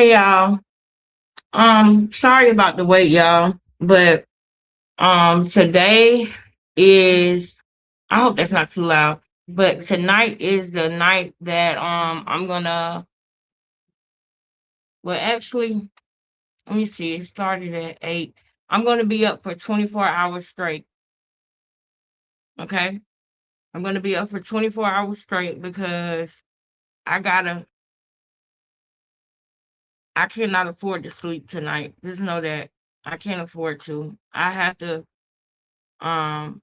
Hey y'all. Sorry about the wait, y'all. But today is I hope that's not too loud. But tonight is the night that I'm gonna well actually let me see, it started at 8. I'm gonna be up for 24 hours straight. Okay? I'm gonna be up for 24 hours straight because I gotta I cannot afford to sleep tonight. Just know that. I can't afford to. Um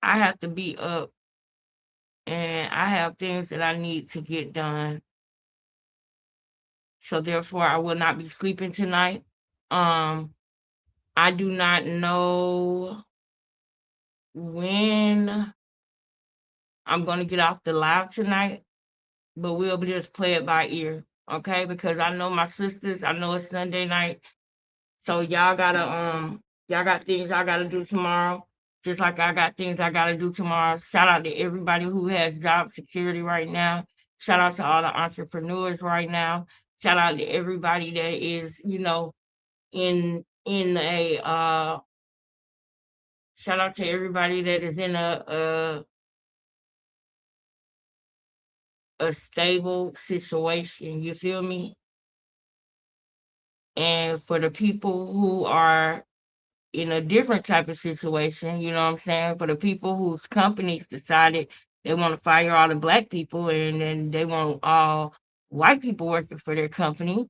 I have to be up and I have things that I need to get done. So therefore I will not be sleeping tonight. Um I do not know when I'm gonna get off the live tonight, but we'll just play it by ear. Okay, because I know my sisters, I know it's Sunday night. So y'all got things I gotta do tomorrow. Just like I got things I gotta do tomorrow. Shout out to everybody who has job security right now. Shout out to all the entrepreneurs right now. Shout out to everybody that is, in a shout out to everybody that is in a stable situation. You feel me? And for the people who are in a different type of situation, you know what I'm saying? For the people whose companies decided they want to fire all the black people and then they want all white people working for their company.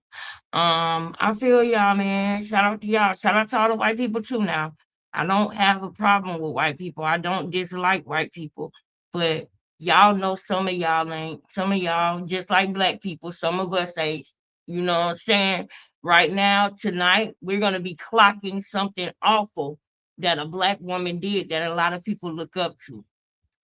I feel y'all, man. Shout out to y'all. Shout out to all the white people too now. I don't have a problem with white people. I don't dislike white people. But y'all know some of y'all ain't. Some of y'all just like black people. Some of us ain't. You know what I'm saying? Right now, tonight, we're gonna be clocking something awful that a black woman did that a lot of people look up to.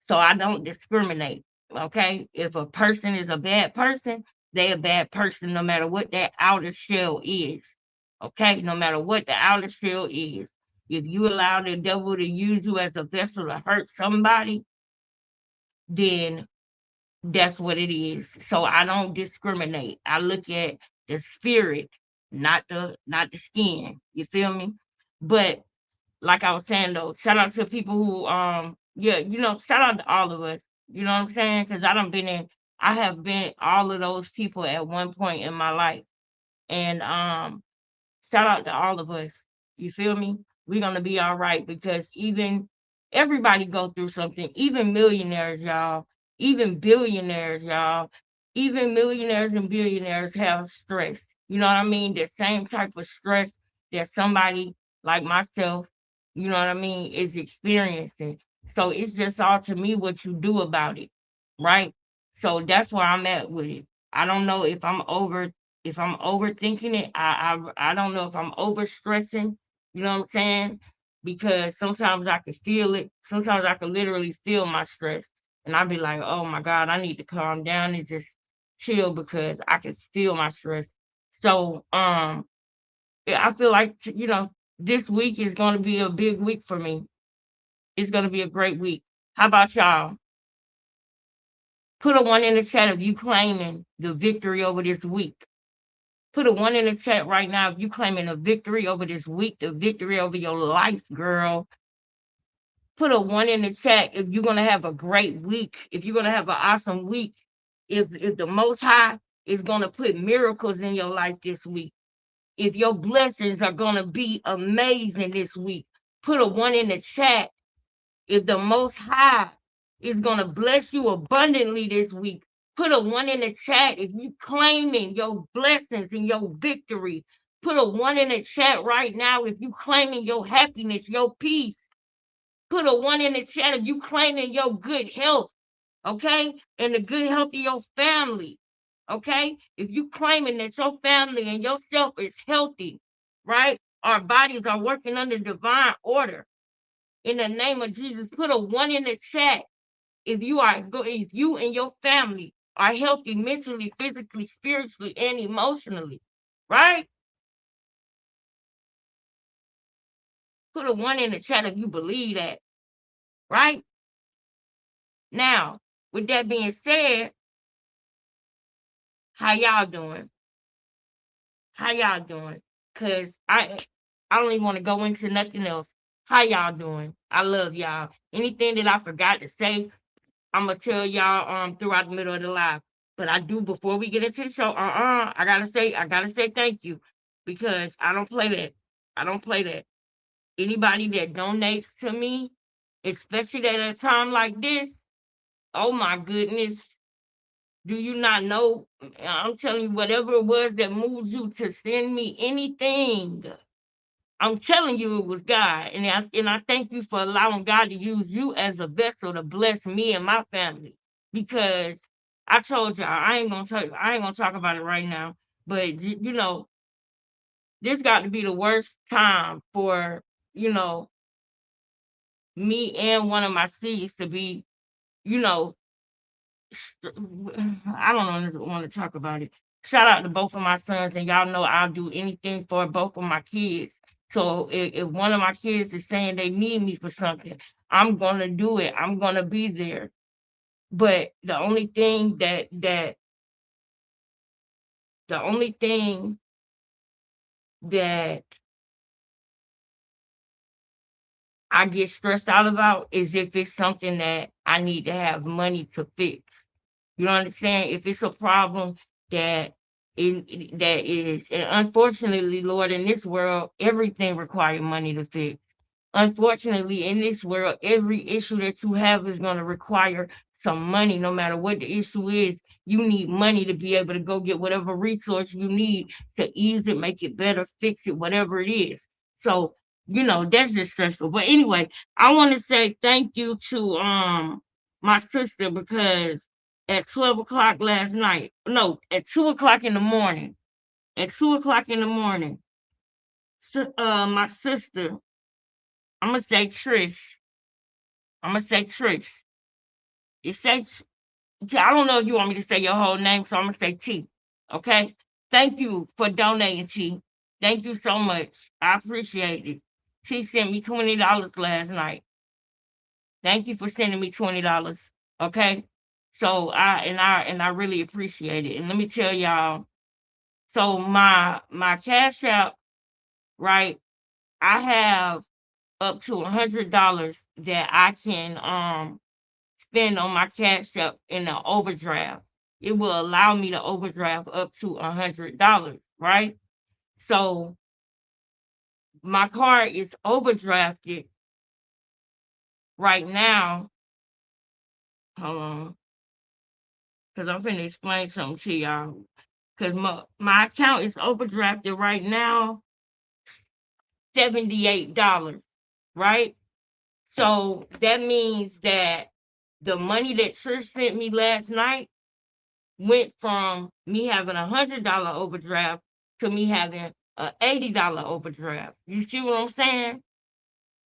So I don't discriminate. Okay. If a person is a bad person, they a bad person no matter what that outer shell is. Okay. No matter what the outer shell is. If you allow the devil to use you as a vessel to hurt somebody, then that's what it is. So I don't discriminate. I look at the spirit, not the skin. You feel me? But like I was saying though, shout out to people who yeah, shout out to all of us. You know what I'm saying? Because I have been all of those people at one point in my life. And shout out to all of us. You feel me? We're gonna be all right because even everybody go through something, even millionaires, y'all, even billionaires, y'all, even millionaires and billionaires have stress. You know what I mean? The same type of stress that somebody like myself, you know what I mean, is experiencing. So it's just all to me what you do about it, right? So that's where I'm at with it. I don't know if I'm overthinking it. I don't know if I'm overstressing, you know what I'm saying? Because sometimes I can feel it. Sometimes I can literally feel my stress. And I'd be like, oh my God, I need to calm down and just chill because I can feel my stress. So yeah, I feel like this week is gonna be a big week for me. It's gonna be a great week. How about y'all? Put a one in the chat if you claiming the victory over this week. Put a one in the chat right now if you claiming a victory over this week, the victory over your life, girl. Put a one in the chat if you're gonna have a great week, if you're gonna have an awesome week, if the most high is gonna put miracles in your life this week, if your blessings are gonna be amazing this week. Put a one in the chat if the most high is gonna bless you abundantly this week. Put a one in the chat if you claiming your blessings and your victory. Put a one in the chat right now if you claiming your happiness, your peace. Put a one in the chat if you claiming your good health, okay? And the good health of your family, okay? If you claiming that your family and yourself is healthy, right? Our bodies are working under divine order. In the name of Jesus, put a one in the chat if you and your family are healthy mentally, physically, spiritually, and emotionally, right? Put a one in the chat if you believe that, right? Now, with that being said, how y'all doing? How y'all doing? Cause I don't even want to go into nothing else. How y'all doing? I love y'all. Anything that I forgot to say, I'm gonna tell y'all throughout the middle of the live. But I do before we get into the show. I gotta say thank you because I don't play that. I don't play that. Anybody that donates to me, especially at a time like this, oh my goodness, do you not know? I'm telling you, whatever it was that moved you to send me anything, I'm telling you it was God. And I thank you for allowing God to use you as a vessel to bless me and my family. Because I told y'all I ain't gonna talk about it right now. But you know, this got to be the worst time for, you know, me and one of my seeds to be, you know, I don't want to talk about it. Shout out to both of my sons, and y'all know I'll do anything for both of my kids. So if one of my kids is saying they need me for something, I'm gonna do it. I'm gonna be there. But the only thing that I get stressed out about is if it's something that I need to have money to fix. You understand? If it's a problem that that is, and unfortunately, Lord, in this world, everything requires money to fix. Unfortunately, in this world, every issue that you have is going to require some money. No matter what the issue is, you need money to be able to go get whatever resource you need to ease it, make it better, fix it, whatever it is. So, that's just stressful. But anyway, I want to say thank you to my sister because at 12 o'clock last night, no, at 2 o'clock in the morning, at 2 o'clock in the morning, my sister, I'm gonna say Trish, I'm gonna say Trish. You say, I don't know if you want me to say your whole name, so I'm gonna say T. Okay. Thank you for donating, T. Thank you so much. I appreciate it. She sent me $20 last night. Thank you for sending me $20. Okay. So I really appreciate it. And let me tell y'all, so my cash app, right? I have up to $100 that I can spend on my cash app in the overdraft. It will allow me to overdraft up to $100, right? So my card is overdrafted right now. Hold on, because I'm finna explain something to y'all. Because my account is overdrafted right now, $78, right? So that means that the money that Trish sent me last night went from me having $100 overdraft to me having a $80 overdraft. You see what I'm saying?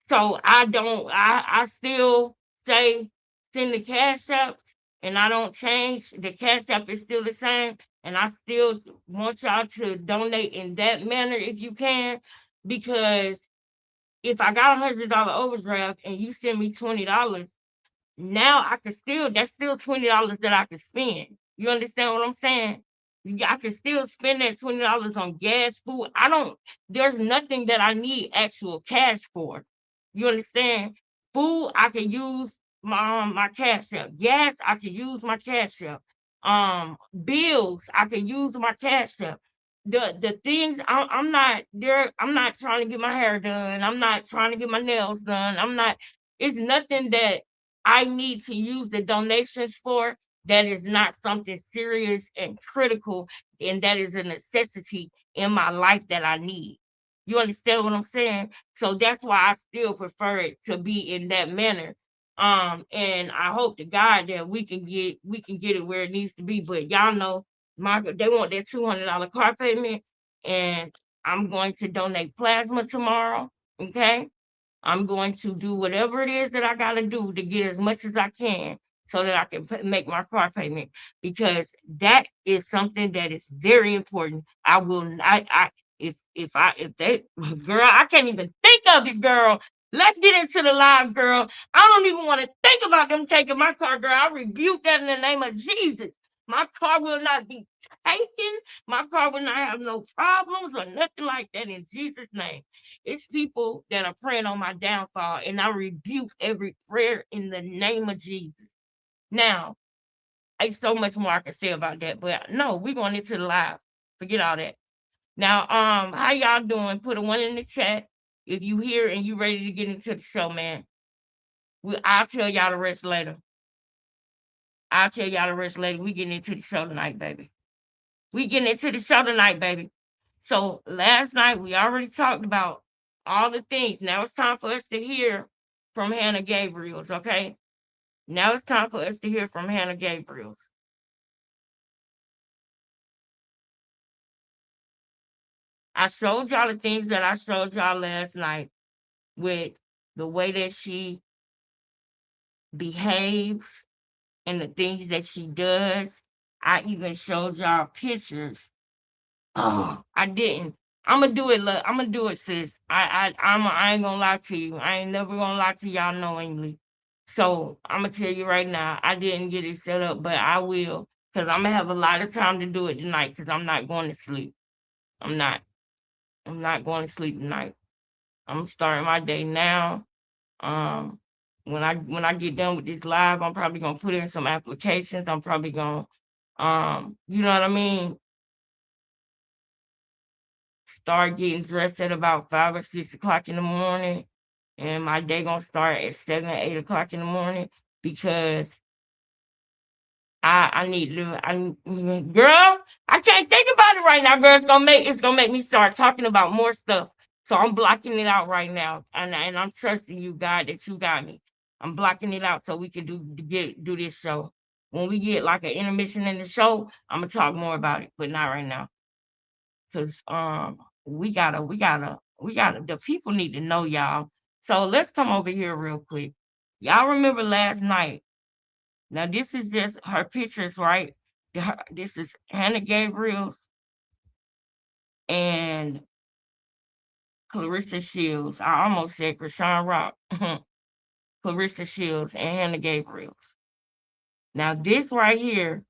So I still say send the cash apps and I don't change. The cash app is still the same. And I still want y'all to donate in that manner if you can, because if I got $100 overdraft and you send me $20, now I can still that's still $20 that I can spend. You understand what I'm saying? I can still spend that $20 on gas, food. There's nothing that I need actual cash for. You understand? Food, I can use my cash app. Gas, I can use my cash app. Bills, I can use my cash app. The things I'm not there. I'm not trying to get my hair done. I'm not trying to get my nails done. I'm not. It's nothing that I need to use the donations for that is not something serious and critical, and that is a necessity in my life that I need. You understand what I'm saying? So that's why I still prefer it to be in that manner. And I hope to God that we can get it where it needs to be. But y'all know they want that $200 car payment, and I'm going to donate plasma tomorrow. Okay, I'm going to do whatever it is that I got to do to get as much as I can so that I can make my car payment, because that is something that is very important. I will I if they girl, I can't even think of it, girl. Let's get into the live, girl. I don't even want to think about them taking my car, girl. I rebuke that in the name of Jesus. My car will not be taken. My car will not have no problems or nothing like that in Jesus' name. It's people that are praying on my downfall, and I rebuke every prayer in the name of Jesus. Now, there's so much more I can say about that, but no, we're going into the live. Forget all that. Now, how y'all doing? Put a one in the chat if you here and you ready to get into the show, man. I'll tell y'all the rest later. I'll tell y'all the rest later. We getting into the show tonight, baby. We getting into the show tonight, baby. So last night we already talked about all the things. Now it's time for us to hear from Hannah Gabriel's, okay? Now it's time for us to hear from Hannah Gabriel's. I showed y'all the things that I showed y'all last night with the way that she behaves and the things that she does. I even showed y'all pictures. Oh, I didn't. I'ma do it. Look, I'ma do it, sis. I ain't gonna lie to you. I ain't never gonna lie to y'all knowingly. So I'ma tell you right now, I didn't get it set up, but I will, because I'm gonna have a lot of time to do it tonight. Because I'm not going to sleep. I'm not. I'm not going to sleep tonight. I'm starting my day now. Um, when I get done with this live, I'm probably gonna put in some applications. I'm probably gonna, you know what I mean, start getting dressed at about 5 or 6 o'clock in the morning, and my day gonna start at 7 or 8 o'clock in the morning because I need to. Girl, I can't think about it right now, girl. It's gonna make me start talking about more stuff. So I'm blocking it out right now, and I'm trusting you, God, that you got me. I'm blocking it out so we can do this show. When we get like an intermission in the show, I'm gonna talk more about it, but not right now, cause we gotta. The people need to know, y'all. So let's come over here real quick. Y'all remember last night? Now this is just her pictures, right? This is Hannah Gabriel's and Clarissa Shields. I almost said Krishan Rock. Clarissa Shields and Hannah Gabriel's. Now this right here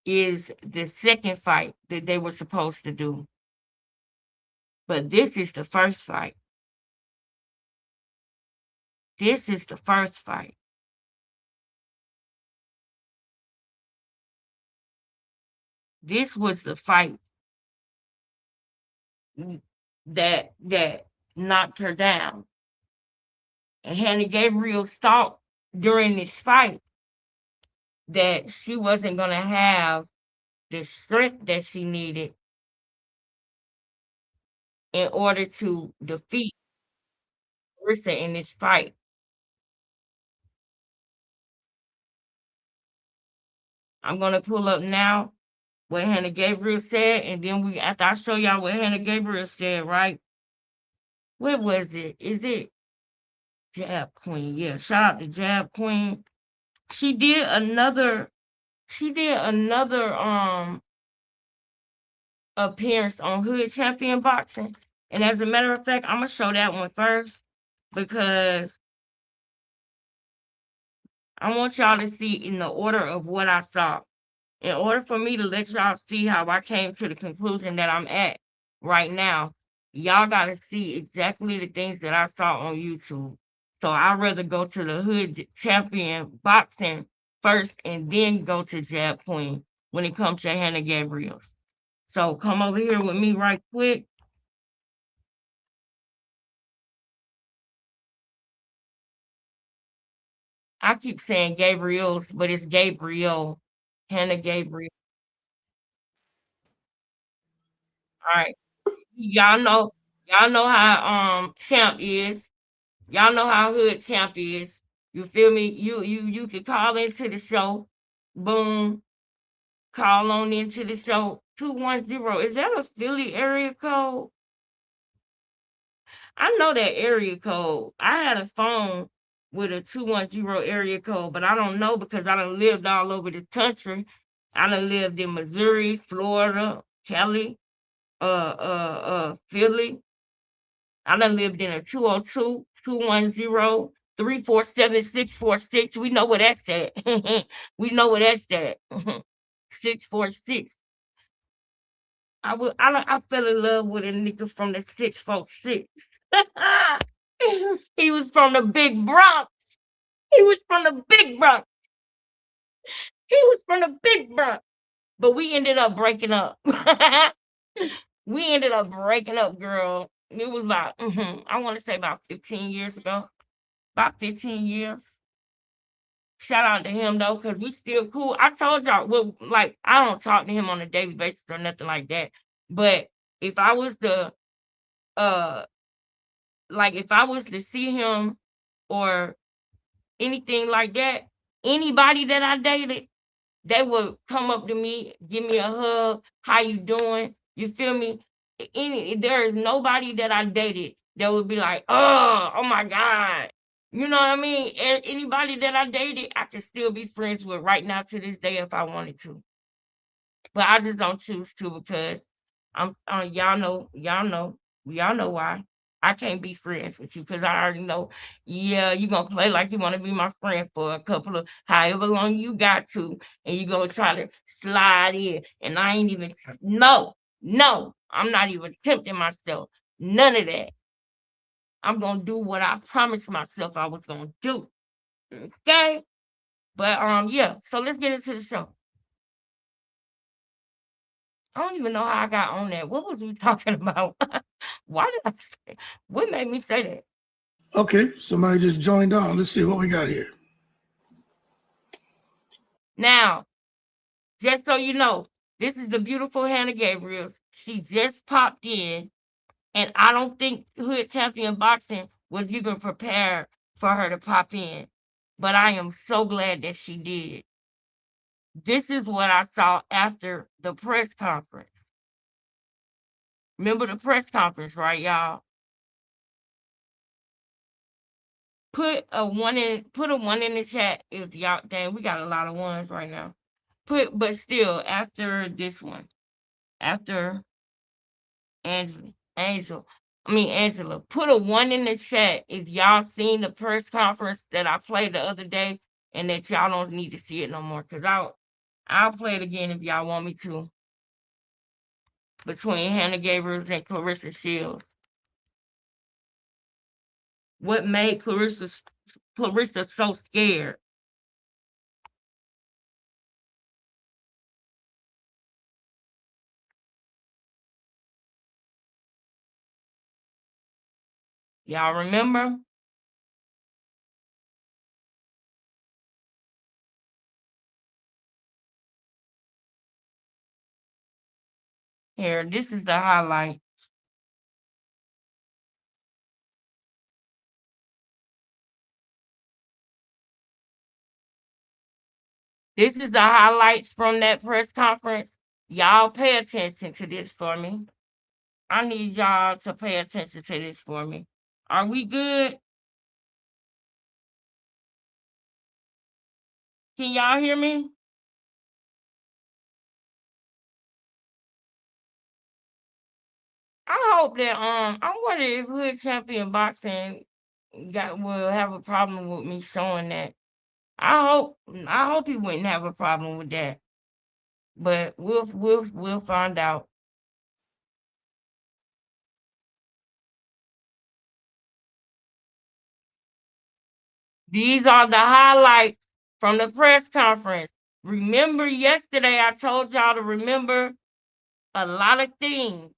is the second fight that they were supposed to do. But this is the first fight. This is the first fight. This was the fight that knocked her down. And Hannah Gabriel thought during this fight that she wasn't going to have the strength that she needed in order to defeat Rissa in this fight. I'm going to pull up now what Hannah Gabriel said, and then after I show y'all what Hannah Gabriel said, right? What was it? Is it Jab Queen? Yeah, shout out to Jab Queen. She did another. She did another appearance on Hood Champion Boxing, and as a matter of fact, I'm gonna show that one first because I want y'all to see in the order of what I saw. In order for me to let y'all see how I came to the conclusion that I'm at right now, y'all got to see exactly the things that I saw on YouTube. So I'd rather go to the Hood Champion Boxing first and then go to Jab Queen when it comes to Hannah Gabriel's. So come over here with me right quick. I keep saying Gabriel's, but it's Gabriel. Hannah Gabriel. All right. Y'all know how Champ is. Y'all know how Hood Champ is. You feel me? You can call into the show. Boom. Call on into the show. 210. Is that a Philly area code? I know that area code. I had a phone with a 210 area code, but I don't know because I done lived all over the country. I done lived in Missouri, Florida, Cali, Philly. I done lived in a 202, 210. 347-646. We know where that's at. We know where that's at. 646. I fell in love with a nigga from the 646. He was from the big Bronx. He was from the big Bronx. He was from the big Bronx. But we ended up breaking up. We ended up breaking up, girl. It was about, I want to say about 15 years ago. About 15 years. Shout out to him though, because we still cool. I told y'all, well, like, I don't talk to him on a daily basis or nothing like that. But if I was to uh if I was to see him or anything like that, anybody that I dated, they would come up to me, give me a hug, how you doing? You feel me? There is nobody that I dated that would be like, oh my God. You know what I mean? Anybody that I dated, I could still be friends with right now to this day if I wanted to. But I just don't choose to because y'all know why. I can't be friends with you because I already know, yeah, you're gonna play like you want to be my friend for a couple of however long you got to, and you're gonna try to slide in. And I ain't even no, I'm not even tempting myself. None of that. I'm gonna do what I promised myself I was gonna do. Okay? But yeah, so let's get into the show. I don't even know how I got on that. What was we talking about? Why did I say? What made me say that? Okay, somebody just joined on. Let's see what we got here. Now, just so you know, this is the beautiful Hannah Gabriels. She just popped in, and I don't think Hood Champion Boxing was even prepared for her to pop in. But I am so glad that she did. This is what I saw after the press conference. Remember the press conference, right, y'all? Put a one in the chat if y'all dang, we got a lot of ones right now. But still after this one, after Angel, Angela, put a one in the chat if y'all seen the press conference that I played the other day and that y'all don't need to see it no more. Cause I'll play it again if y'all want me to. Between Hannah Gabriels and Clarissa Shields. What made Clarissa so scared? Y'all remember? Here, this is the highlight. This is the highlights from that press conference. Y'all pay attention to this for me. I need y'all to pay attention to this for me. Are we good? Can y'all hear me? I hope that I wonder if Hood Champion Boxing got will have a problem with me showing that. I hope he wouldn't have a problem with that. But we'll find out. These are the highlights from the press conference. Remember yesterday I told y'all to remember a lot of things.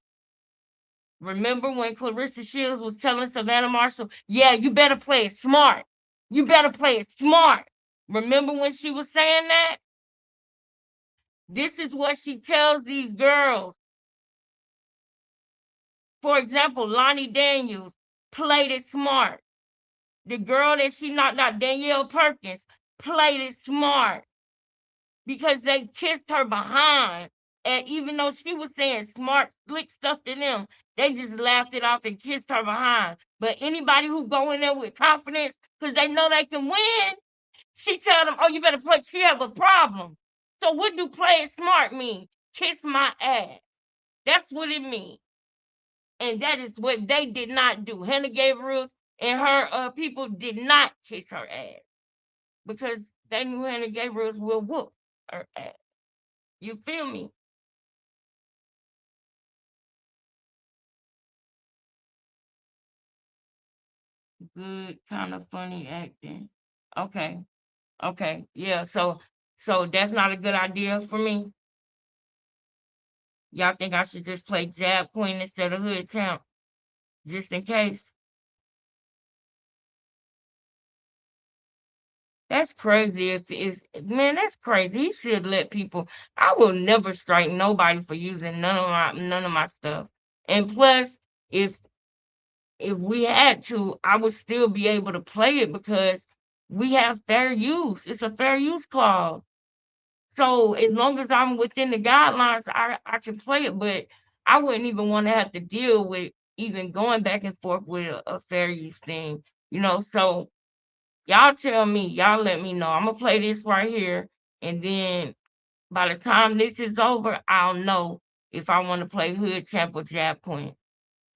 Remember when Clarissa Shields was telling Savannah Marshall, yeah, you better play it smart. You better play it smart. Remember when she was saying that? This is what she tells these girls. For example, Lonnie Daniels played it smart. The girl that she knocked out, Danielle Perkins, played it smart because they kissed her behind. And even though she was saying smart, slick stuff to them, they just laughed it off and kissed her behind. But anybody who go in there with confidence because they know they can win, she tell them, oh, you better play. She have a problem. So what do play it smart mean? Kiss my ass. That's what it means. And that is what they did not do. Hannah Gabriels and her people did not kiss her ass because they knew Hannah Gabriels will whoop her ass. You feel me? Good, kind of funny acting. Okay, okay, yeah. So that's not a good idea for me. Y'all think I should just play Jab Queen instead of Hood Champ, just in case? That's crazy. If it's man, that's crazy. He should let people. I will never strike nobody for using none of my stuff. And plus, if if we had to, I would still be able to play it because we have fair use. It's a fair use clause. So as long as I'm within the guidelines, I can play it. But I wouldn't even want to have to deal with even going back and forth with a fair use thing. So y'all tell me, y'all let me know. I'm gonna play this right here, and then by the time this is over, I'll know if I want to play Hood Champ or Jab Queen.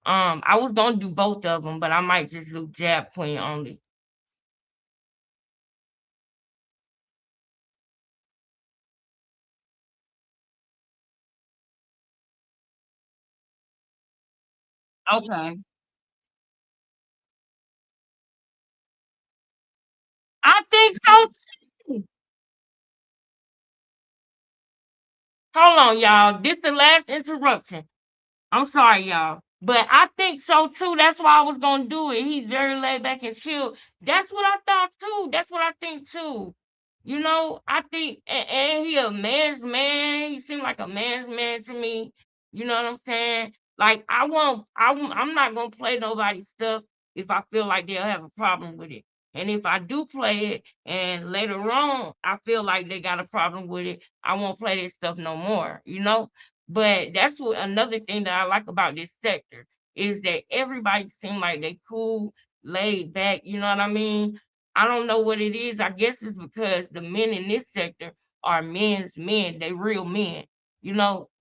I was gonna do both of them, but I might just do Jab Queen only. Okay, I think so too. Hold on, y'all. This the last interruption. I'm sorry, y'all. But I think so too. That's why I was gonna do it. He's very laid back and chill. That's what I thought too. That's what I think too. I think, and he a man's man. He seemed like a man's man to me. You know what I'm saying? Like I'm not gonna play nobody's stuff if I feel like they'll have a problem with it. And if I do play it and later on I feel like they got a problem with it, I won't play this stuff no more. But that's what another thing that I like about this sector is that everybody seem like they cool, laid back. You know what I mean? I don't know what it is. I guess it's because the men in this sector are men's men. They real men.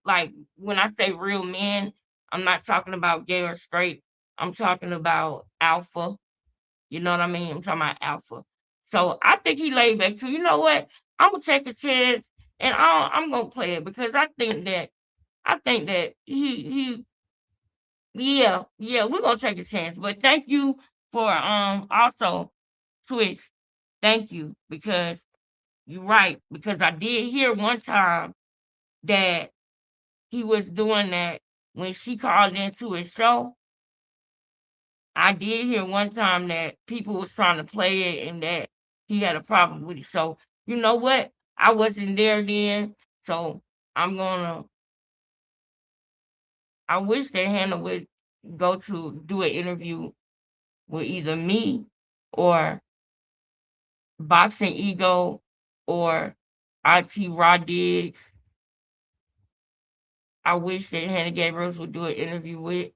Like when I say real men, I'm not talking about gay or straight. I'm talking about alpha. You know what I mean? I'm talking about alpha. So I think he laid back too. You know what? I'm gonna take a chance and I'm gonna play it because I think that he yeah, we're gonna take a chance. But thank you for also Twitch. Thank you because you're right. Because I did hear one time that he was doing that when she called into his show. I did hear one time that people was trying to play it and that he had a problem with it. So you know what? I wasn't there then. So I'm gonna I wish that Hannah would go to do an interview with either me or Boxing Ego or IT Raw Diggs. I wish that Hannah Gabriels would do an interview with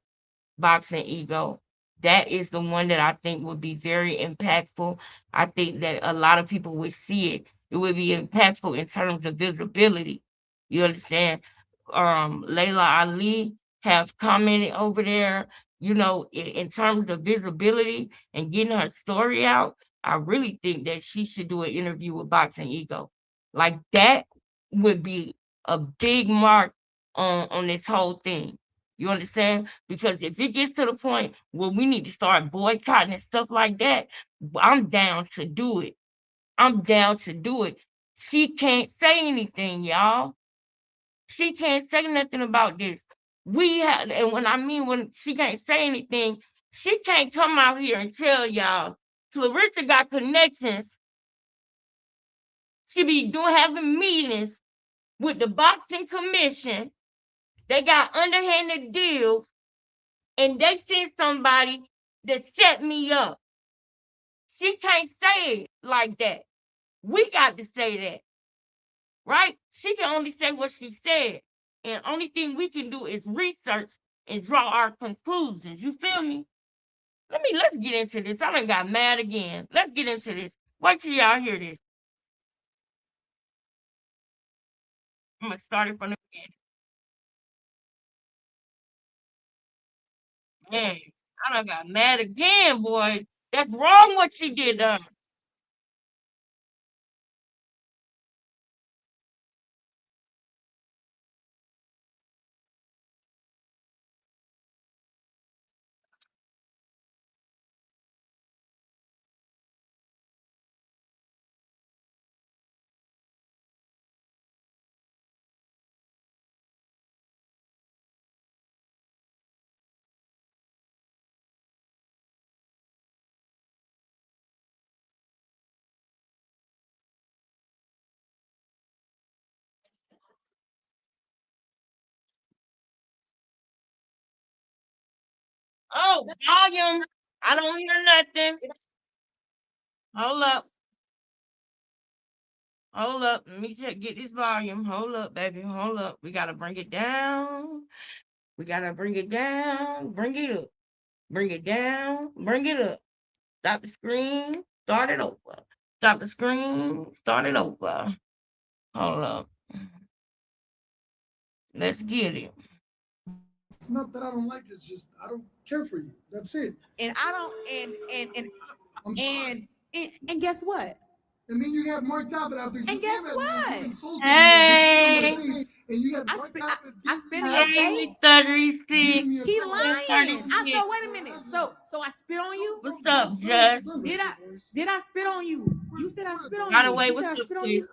Boxing Ego. That is the one that I think would be very impactful. I think that a lot of people would see it. It would be impactful in terms of visibility. You understand? Layla Ali have commented over there. In terms of visibility and getting her story out, I really think that she should do an interview with Boxing Ego. Like that would be a big mark on this whole thing. You understand? Because if it gets to the point where we need to start boycotting and stuff like that, I'm down to do it. I'm down to do it. She can't say anything, y'all. She can't say nothing about this. And when I mean when she can't say anything, she can't come out here and tell y'all Clarissa got connections. She be doing having meetings with the boxing commission. They got underhanded deals and they sent somebody that set me up. She can't say it like that. We got to say that, right? She can only say what she said. And only thing we can do is research and draw our conclusions. You feel me? Let's get into this. I done got mad again. Let's get into this. Wait till y'all hear this. I'm gonna start it from the beginning. Man, I done got mad again, boy. That's wrong what she did to her. Oh, volume. I don't hear nothing. Hold up. Hold up. Let me get this volume. Hold up, baby. Hold up. We gotta bring it down. We gotta bring it down. Bring it up. Bring it down. Bring it up. Stop the screen. Start it over. Stop the screen. Start it over. Hold up. Let's get it. It's not that I don't like you. It's just I don't care for you. That's it. And I don't and I'm sorry. and guess what? And then you got marked out that after you And guess came at me, what? you insulted me and spit on Hey. my face, and you got I marked spit out I and spit in beating your me Hey, up, face. Mr. Reese. beating me up. He So lying. don't- So wait a minute. So I spit on you? What's up, Just? don't Did raise I your voice. did I spit on you? You said I spit on By the you. way, You what's said I up, spit on sis? you?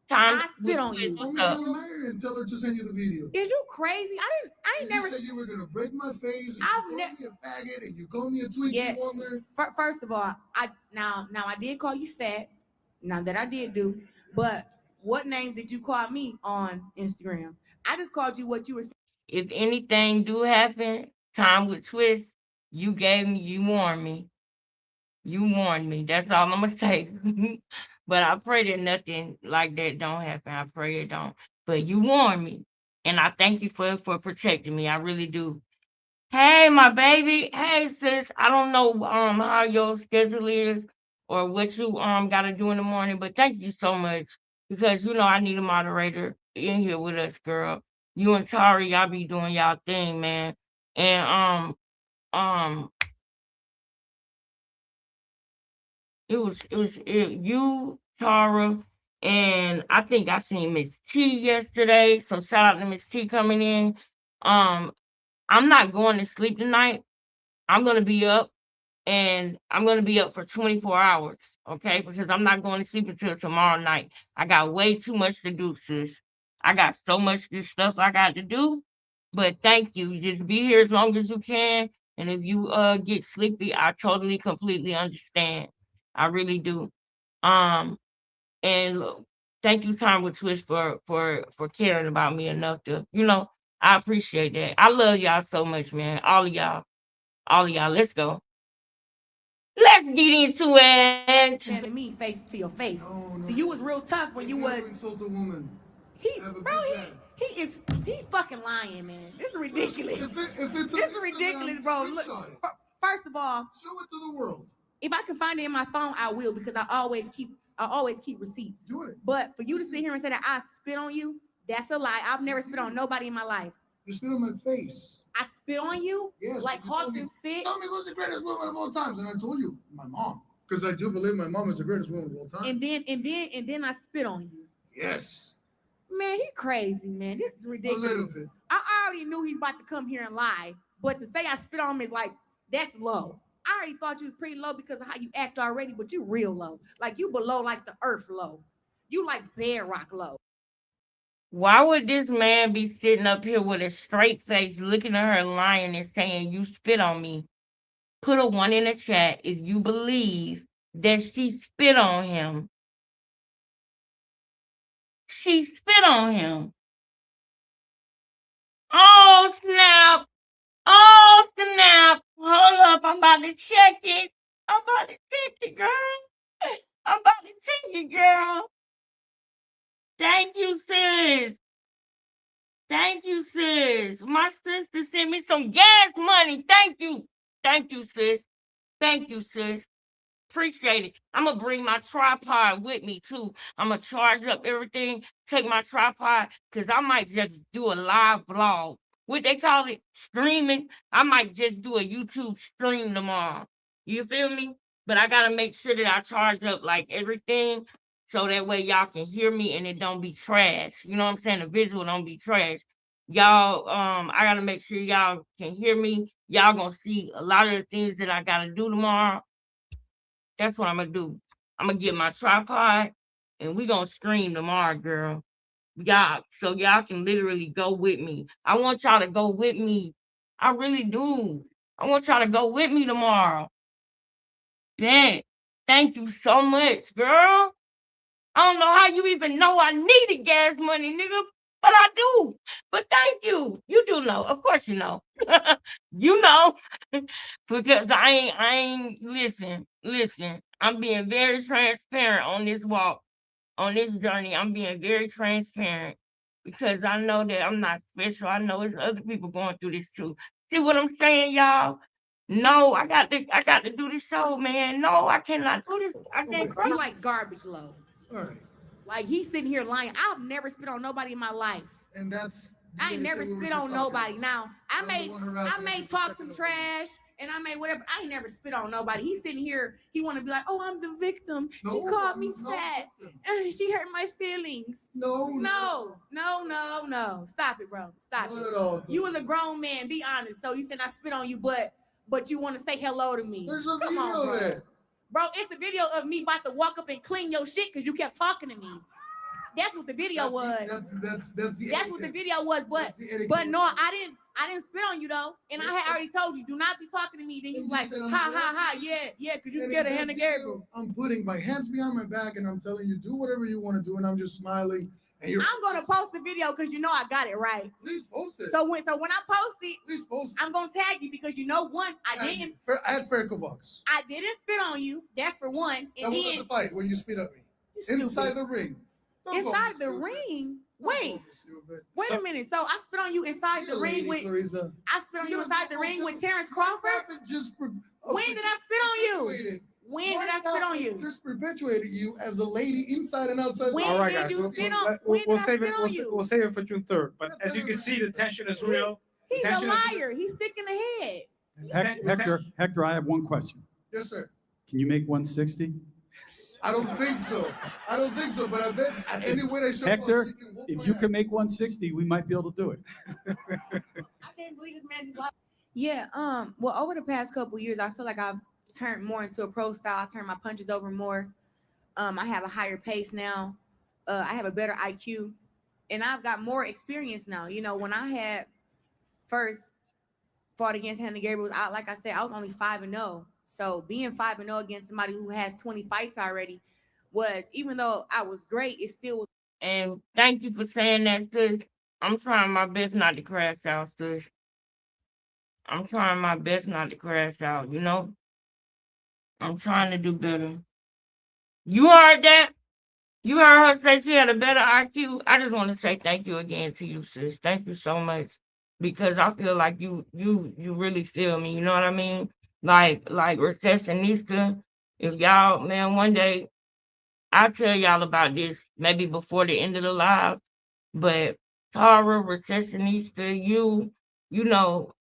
Time I with spit on sis. you. Told What's me to up? call Mary and tell her to send you the video. Is you crazy? I ain't You never said you were gonna break my face, and I've you never called me a faggot, and you called me a Twinkie Yeah. warmer. First of all, I now I did call you fat. Now that I did do, but what name did you call me on Instagram? I just called you what you were saying. If anything do happen, time with Twist, you warned me. You warned me. That's all I'm gonna say. But I pray that nothing like that don't happen. I pray it don't. But you warned me, and I thank you for protecting me. I really do. Hey, my baby. Hey, sis. I don't know how your schedule is or what you gotta do in the morning, but thank you so much because I need a moderator in here with us, girl. You and Tari, y'all be doing y'all thing, man. And um you, Tara, and I think I seen Miss T yesterday. So shout out to Miss T coming in. Um, I'm not going to sleep tonight. I'm gonna be up and I'm gonna be up for 24 hours, okay? Because I'm not going to sleep until tomorrow night. I got way too much to do, sis. I got so much good stuff I got to do. But thank you. Just be here as long as you can. And if you get sleepy, I totally completely understand. I really do. Um and thank you, Time with Twist, for caring about me enough to, I appreciate that. I love y'all so much, man. All of y'all. All of y'all. Let's go. Let's get into it. Saying to me face to your face. No, no. See, you was real tough when you was insult a woman. he Have a bro good time. he's fucking lying, man. This is ridiculous. If it's This is ridiculous, bro. Look, first of all, show it to the world. if I can find it in my phone, I will because I always keep receipts. Do it. But for you to sit here and say that I spit on you, that's a lie. I've never spit on nobody in my life. You spit on my face. I spit on you, Yes. like you told me- Hawkins spit. Tell me who's the greatest woman of all times, and I told you my mom, because I do believe my mom is the greatest woman of all time. And then I spit on you. Yes. Man, he crazy, man. This is ridiculous. A little bit. I already knew he's about to come here and lie, but to say I spit on him is like, that's low. I already thought you was pretty low because of how you act already, but you real low. Like you below like the earth low. You like bedrock low. Why would this man be sitting up here with a straight face looking at her lying and saying, "You spit on me"? Put a one in the chat if you believe that she spit on him. She spit on him. Oh, snap. Oh, snap. Hold up. I'm about to check it. I'm about to check it, girl. I'm about to check it, girl. Thank you, sis. Thank you, sis. My sister sent me some gas money. Thank you. Thank you, sis. Thank you, sis. Appreciate it. I'm gonna bring my tripod with me too. I'm gonna charge up everything, take my tripod, because I might just do a live vlog. What they call it? Streaming. I might just do a YouTube stream tomorrow. You feel me? but I gotta make sure that I charge up like everything so that way y'all can hear me and it don't be trash. You know what I'm saying? The visual don't be trash. Y'all, I gotta make sure y'all can hear me. Y'all gonna see a lot of the things that I gotta do tomorrow. That's what I'm gonna do. I'm gonna get my tripod and we gonna stream tomorrow, girl. Y'all, so y'all can literally go with me. I want y'all to go with me. I really do. I want y'all to go with me tomorrow. Dang. Thank you so much, girl. I don't know how you even know I needed gas money, nigga, but I do. But thank you. You do know. Of course you know. You know. Because I ain't listen. I'm being very transparent on this walk, on this journey. I'm being very transparent because I know that I'm not special. I know there's other people going through this too. See what I'm saying, y'all? No, I got to do this show, man. No, I cannot do this. I can't, Okay. bro. You like garbage low. All right. Like he's sitting here lying. I've never spit on nobody in my life. And that's I ain't never spit on nobody. Now I may talk some trash and I may whatever. I ain't never spit on nobody. He's sitting here. He want to be like, oh, I'm the victim. She called me fat. She hurt my feelings. No. Stop it, bro. Stop Not it. at all. You was a grown man. Be honest. So you said I spit on you, but you want to say hello to me. There's a Come video on, of bro. it. Bro, it's a video of me about to walk up and clean your shit because you kept talking to me. That's what the video was. That's what the video was. But no, I didn't spit on you though. And I had already told you, do not be talking to me. Then you like, ha, yeah, because you scared of Hannah Gabriel. I'm putting my hands behind my back and I'm telling you, do whatever you want to do, and I'm just smiling. And I'm gonna post the video because you know I got it right. Please post it. So when I post it, please post it. I'm gonna tag you because you know one, I didn't spit on you. That's for one. And that was at the fight when you spit at me. Inside the ring. Inside the ring. Wait a minute. So I spit on you inside the ring with Clarissa. I spit on you inside the ring with Terrence Crawford. When did I spit on you? When did I spit on you? Just perpetuated you as a lady inside and outside. When All right, did guys. you spit on? We'll save it. We'll save it for June 3rd. But as you can see, the tension is real. He's a liar. He's sick in the head. Hector, I have one question. Yes, sir. Can you make 160? I don't think so. But I bet any way they show Hector, if you can make 160, we might be able to do it. I can't believe this man just lied. Yeah. Well, over the past couple years, I feel like I've turned more into a pro style. I turned my punches over more. I have a higher pace now. I have a better IQ, and I've got more experience now. You know, when I had first fought against Hannah Gabriel, like I said, I was only 5-0. So being 5-0 against somebody who has 20 fights already was, even though I was great, it still was. And thank you for saying that, sis. I'm trying my best not to crash out, sis. I'm trying my best not to crash out, you know? I'm trying to do better. You heard that? You heard her say she had a better IQ? I just want to say thank you again to you, sis. Thank you so much. Because I feel like you really feel me, you know what I mean? Like recessionista. If y'all, man, one day I'll tell y'all about this maybe before the end of the live. But Tara, recessionista, you know,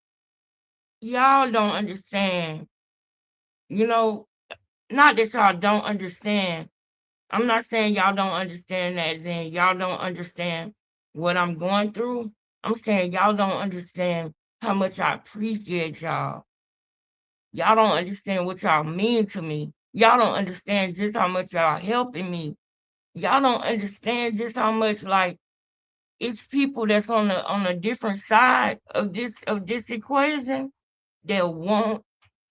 y'all don't understand. You know, not that y'all don't understand. I'm not saying y'all don't understand that, then y'all don't understand what I'm going through. I'm saying y'all don't understand how much I appreciate y'all. Y'all don't understand what y'all mean to me. Y'all don't understand just how much y'all helping me. Y'all don't understand just how much like it's people that's on a different side of this equation that want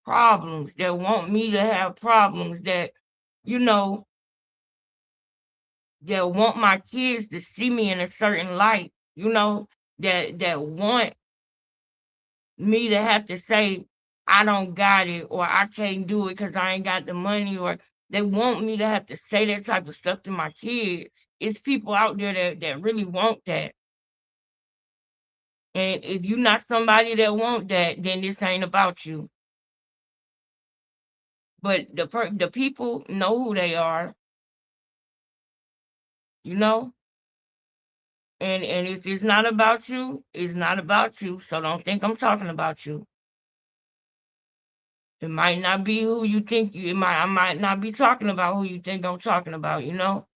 problems, that want me to have problems, that you know, that want my kids to see me in a certain light, you know, that want me to have to say I don't got it or I can't do it because I ain't got the money, or they want me to have to say that type of stuff to my kids. It's people out there that really want that. And if you're not somebody that want that, then this ain't about you. But the people know who they are, you know? And if it's not about you, it's not about you. So don't think I'm talking about you. It might not be who you think you. I might not be talking about who you think I'm talking about. You know.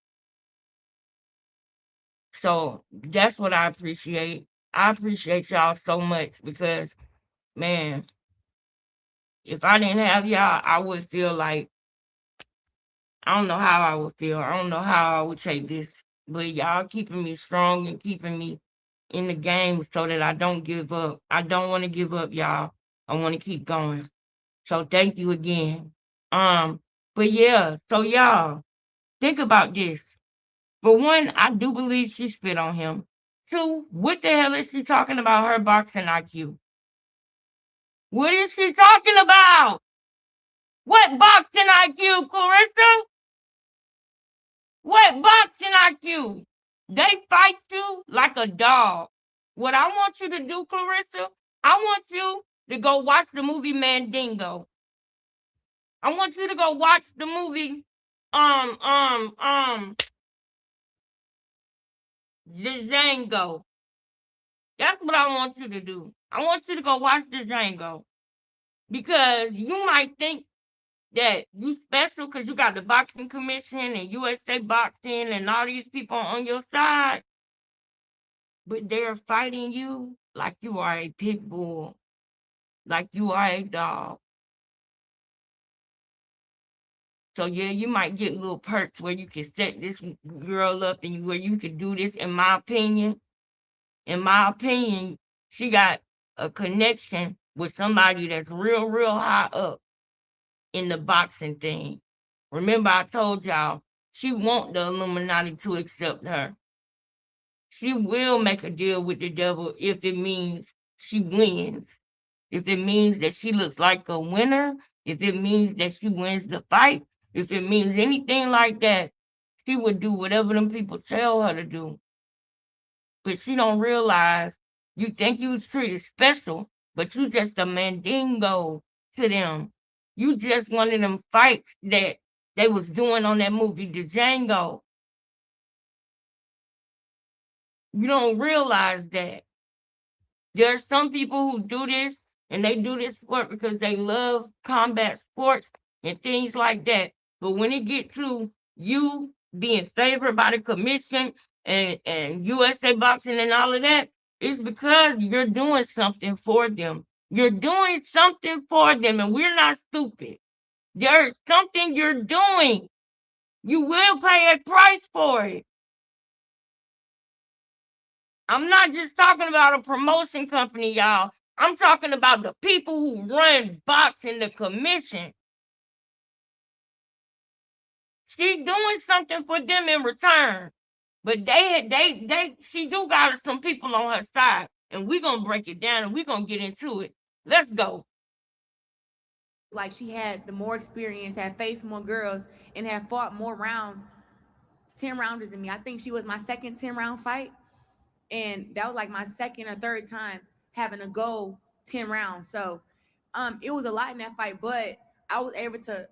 So that's what I appreciate. I appreciate y'all so much because, man, if I didn't have y'all, I would feel like I don't know how I would feel. I don't know how I would take this. But y'all keeping me strong and keeping me in the game so that I don't give up. I don't want to give up, y'all. I want to keep going. So thank you again. But yeah, so y'all, think about this. For one, I do believe she spit on him. Two, what the hell is she talking about her boxing IQ? What is she talking about? What boxing IQ, Clarissa? What boxing IQ? They fight you like a dog. What I want you to do, Clarissa, I want you to go watch the movie Mandingo. I want you to go watch the movie Django. That's what I want you to do. I want you to go watch Django. Because you might think that you special because you got the boxing commission and USA boxing and all these people on your side, but they're fighting you like you are a pit bull, like you are a dog. So yeah, you might get little perks where you can set this girl up and where you can do this. In my opinion, she got a connection with somebody that's real high up in the boxing thing. Remember, I told y'all she want the Illuminati to accept her. She will make a deal with the devil if it means she wins. If it means that she looks like a winner, if it means that she wins the fight, if it means anything like that, she would do whatever them people tell her to do. But she don't realize you think you was treated special, but you just a mandingo to them. You just one of them fights that they was doing on that movie, The Django. You don't realize that. There are some people who do this and they do this sport because they love combat sports and things like that. But when it gets to you being favored by the commission and USA boxing and all of that, it's because you're doing something for them. You're doing something for them, and we're not stupid. There's something you're doing. You will pay a price for it. I'm not just talking about a promotion company, y'all. I'm talking about the people who run boxing, the commission. She's doing something for them in return. But she do got some people on her side. And we're going to break it down and we're going to get into it. Let's go. Like she had the more experience, had faced more girls, and had fought more rounds, 10 rounders than me. I think she was my second 10-round fight. And that was like my second or third time having to go 10 rounds. So it was a lot in that fight, but I was able to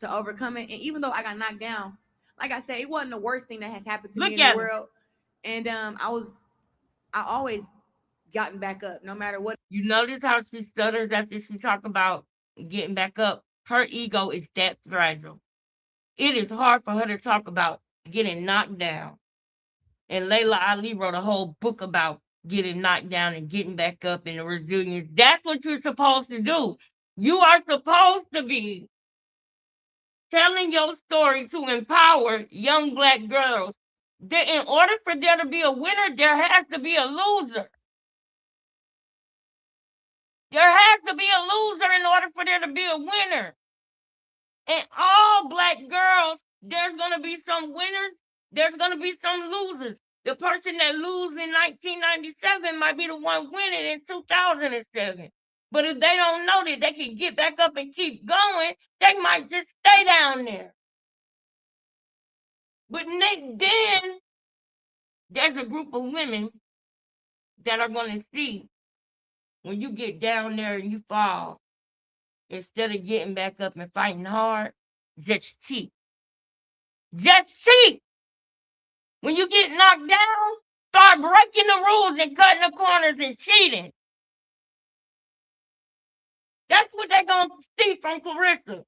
overcome it. And even though I got knocked down, like I said, it wasn't the worst thing that has happened to me in the world. And I always gotten back up no matter what. You notice how she stutters after she talk about getting back up? Her ego is that fragile. It is hard for her to talk about getting knocked down. And Layla Ali wrote a whole book about getting knocked down and getting back up and the resilience. That's what you're supposed to do. You are supposed to be telling your story to empower young Black girls. That in order for there to be a winner, there has to be a loser. There has to be a loser in order for there to be a winner. And all Black girls, there's going to be some winners, there's going to be some losers. The person that loses in 1997 might be the one winning in 2007. But if they don't know that they can get back up and keep going, they might just stay down there. But then there's a group of women that are going to see when you get down there and you fall, instead of getting back up and fighting hard, just cheat. Just cheat. When you get knocked down, start breaking the rules and cutting the corners and cheating. That's what what they're going to see from Clarissa.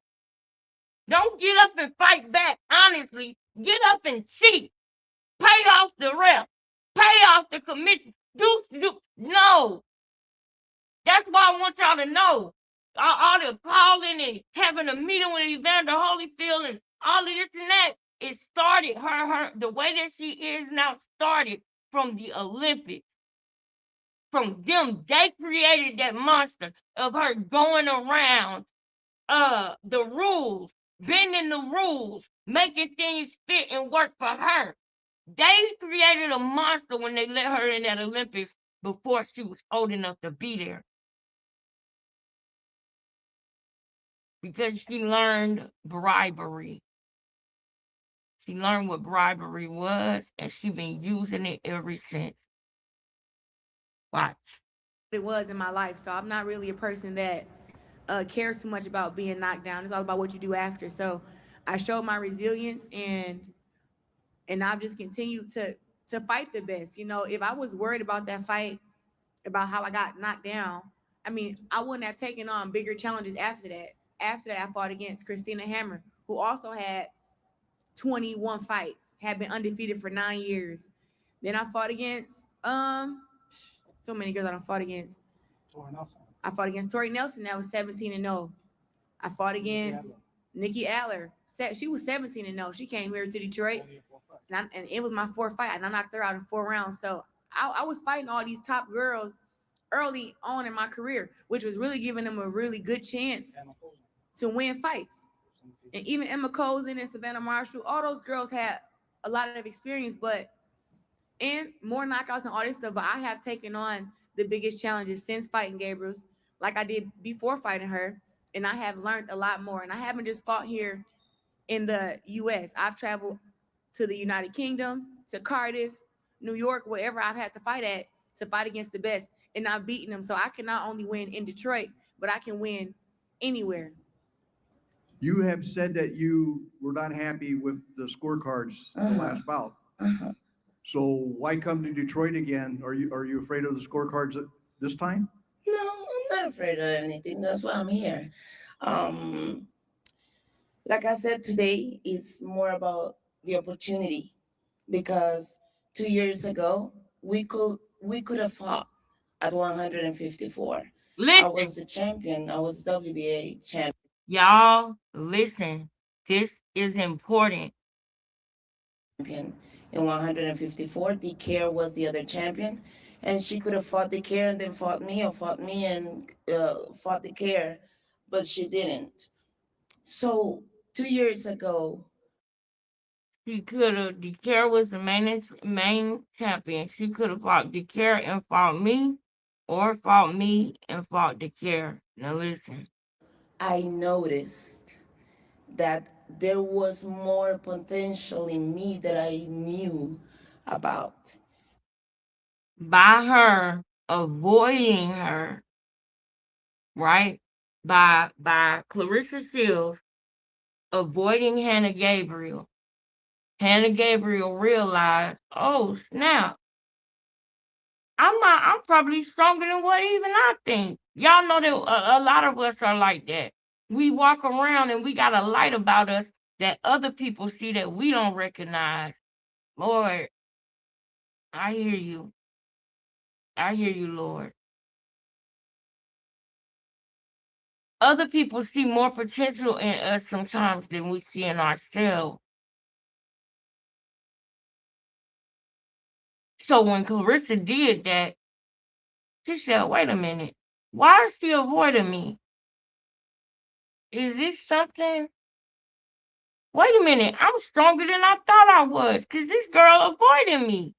Don't get up and fight back, honestly. Get up and cheat. Pay off the ref. Pay off the commission. No. That's why I want y'all to know. All the calling and having a meeting with Evander Holyfield and all of this and that, it started the way that she is now started from the Olympics. From them, they created that monster of her going around the rules, bending the rules, making things fit and work for her. They created a monster when they let her in that Olympics before she was old enough to be there. Because she learned bribery. She learned what bribery was, and she's been using it ever since. Watch. It was in my life, so I'm not really a person that cares too much about being knocked down. It's all about what you do after. So I showed my resilience, and I've just continued to fight the best. You know, if I was worried about that fight, about how I got knocked down, I mean, I wouldn't have taken on bigger challenges after that. After that, I fought against Christina Hammer, who also had 21 fights, had been undefeated for 9 years. Then I fought against so many girls I done fought against. I fought against Tori Nelson, that was 17-0. I fought against Nikki Aller. She was 17-0. She came here to Detroit, and it was my fourth fight, and I knocked her out in 4 rounds. So I was fighting all these top girls early on in my career, which was really giving them a really good chance to win fights. And even Emma Cozen and Savannah Marshall, all those girls had a lot of experience, and more knockouts and all this stuff. But I have taken on the biggest challenges since fighting Gabriels, like I did before fighting her. And I have learned a lot more. And I haven't just fought here in the U.S. I've traveled to the United Kingdom, to Cardiff, New York, wherever I've had to fight at to fight against the best. And I've beaten them. So I can not only win in Detroit, but I can win anywhere. You have said that you were not happy with the scorecards the last bout. So why come to Detroit again? Are you afraid of the scorecards this time? No, I'm not afraid of anything. That's why I'm here. Like I said, today is more about the opportunity, because 2 years ago we could have fought at 154. Listen. I was the champion. I was WBA champion. Y'all, listen. This is important. In 154, DeCare was the other champion, and she could have fought DeCare and then fought me, or fought me and fought DeCare, but she didn't. So 2 years ago, She could have. DeCare was the main champion. She could have fought DeCare and fought me, or fought me and fought DeCare. Now listen. I noticed that there was more potential in me that I knew about. By her avoiding her, right? By Clarissa Shields avoiding Hannah Gabriel. Hannah Gabriel realized, oh snap, I'm probably stronger than what even I think. Y'all know that a lot of us are like that. We walk around and we got a light about us that other people see that we don't recognize. Lord, I hear you. I hear you, Lord. Other people see more potential in us sometimes than we see in ourselves. So when Clarissa did that, she said, wait a minute. Why is she avoiding me? Is this something? Wait a minute. I'm stronger than I thought I was, because this girl avoiding me.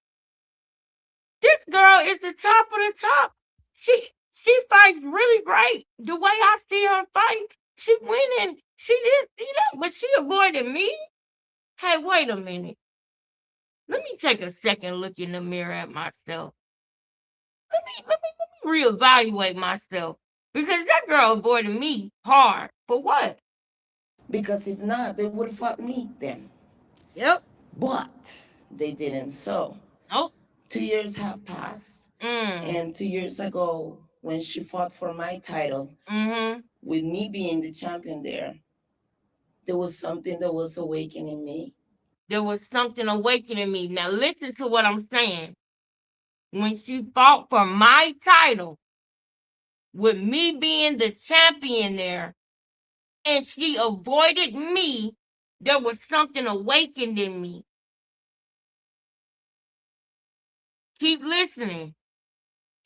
This girl is the top of the top. She fights really great. The way I see her fight, she winning. She did see that, but she avoided me. Hey, wait a minute. Let me take a second look in the mirror at myself. Let me reevaluate myself, because that girl avoided me hard. For what? Because if not, they would have fought me then. Yep. But they didn't. So Nope. 2 years have passed. And 2 years ago, when she fought for my title, Mm-hmm. with me being the champion there was something that was awakening me. There was something awakening me. Now listen to what I'm saying. When she fought for my title, with me being the champion there, and she avoided me, there was something awakened in me. Keep listening.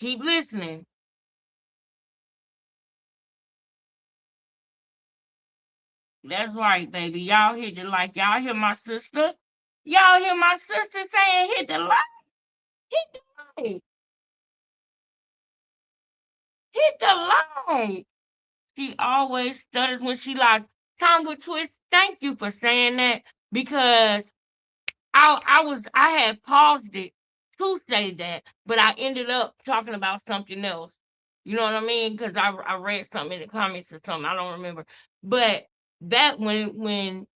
Keep listening. That's right, baby. Y'all hit the like. Y'all hear my sister? Y'all hear my sister saying hit the like? Hit the like. Hit the like. She always stutters when she lies. Tongue twist, thank you for saying that because I had paused it to say that, but I ended up talking about something else. You know what I mean? Because I read something in the comments or something. I don't remember. But that when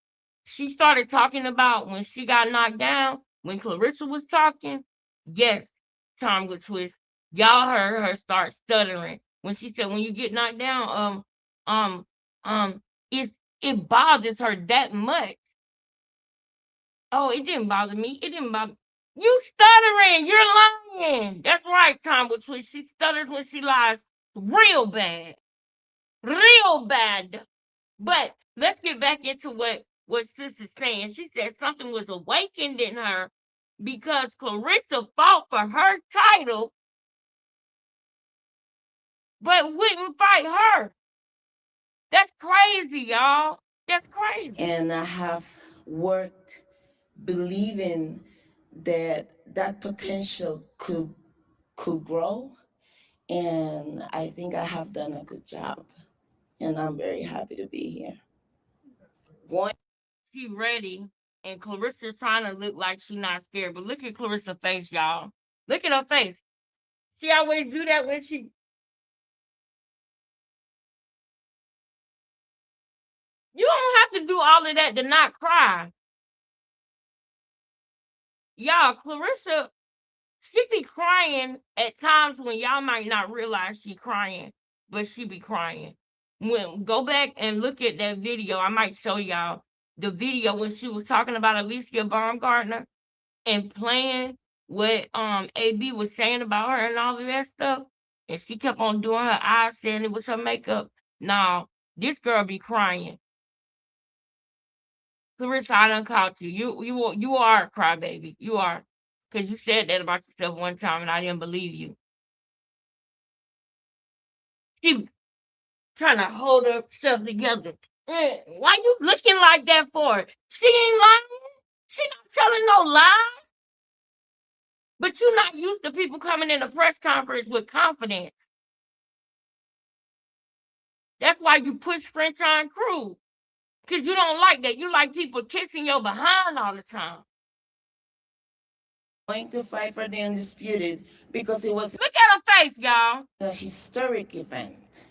she started talking about when she got knocked down, when Clarissa was talking, yes, Tom would twist. Y'all heard her start stuttering when she said when you get knocked down, um, um, it bothers her that much. Oh, it didn't bother me. It didn't bother you stuttering. You're lying. That's right, Tom would twist. She stutters when she lies real bad. Real bad. But let's get back into what Sister's saying. She said something was awakened in her because Clarissa fought for her title, but wouldn't fight her. That's crazy, y'all. That's crazy. And I have worked believing that that potential could grow, and I think I have done a good job, and I'm very happy to be here. Going She ready, and Clarissa's trying to look like she not scared. But look at Clarissa's face, y'all. Look at her face. She always do that when she. You don't have to do all of that to not cry. Y'all, Clarissa, she be crying at times when y'all might not realize she crying, but she be crying. When go back and look at that video, I might show y'all the video when she was talking about Alicia Baumgartner and playing what AB was saying about her and all of that stuff. And she kept on doing her eyes saying it was her makeup. No, this girl be crying. Clarissa, I done caught you. You are a crybaby. You are. Because you said that about yourself one time and I didn't believe you. She trying to hold herself together. Why you looking like that for? She ain't lying. She not telling no lies. But you not used to people coming in a press conference with confidence. That's why you push French on crew. Because you don't like that. You like people kissing your behind all the time. to fight for the undisputed because it was Look at her face, y'all. a historic event.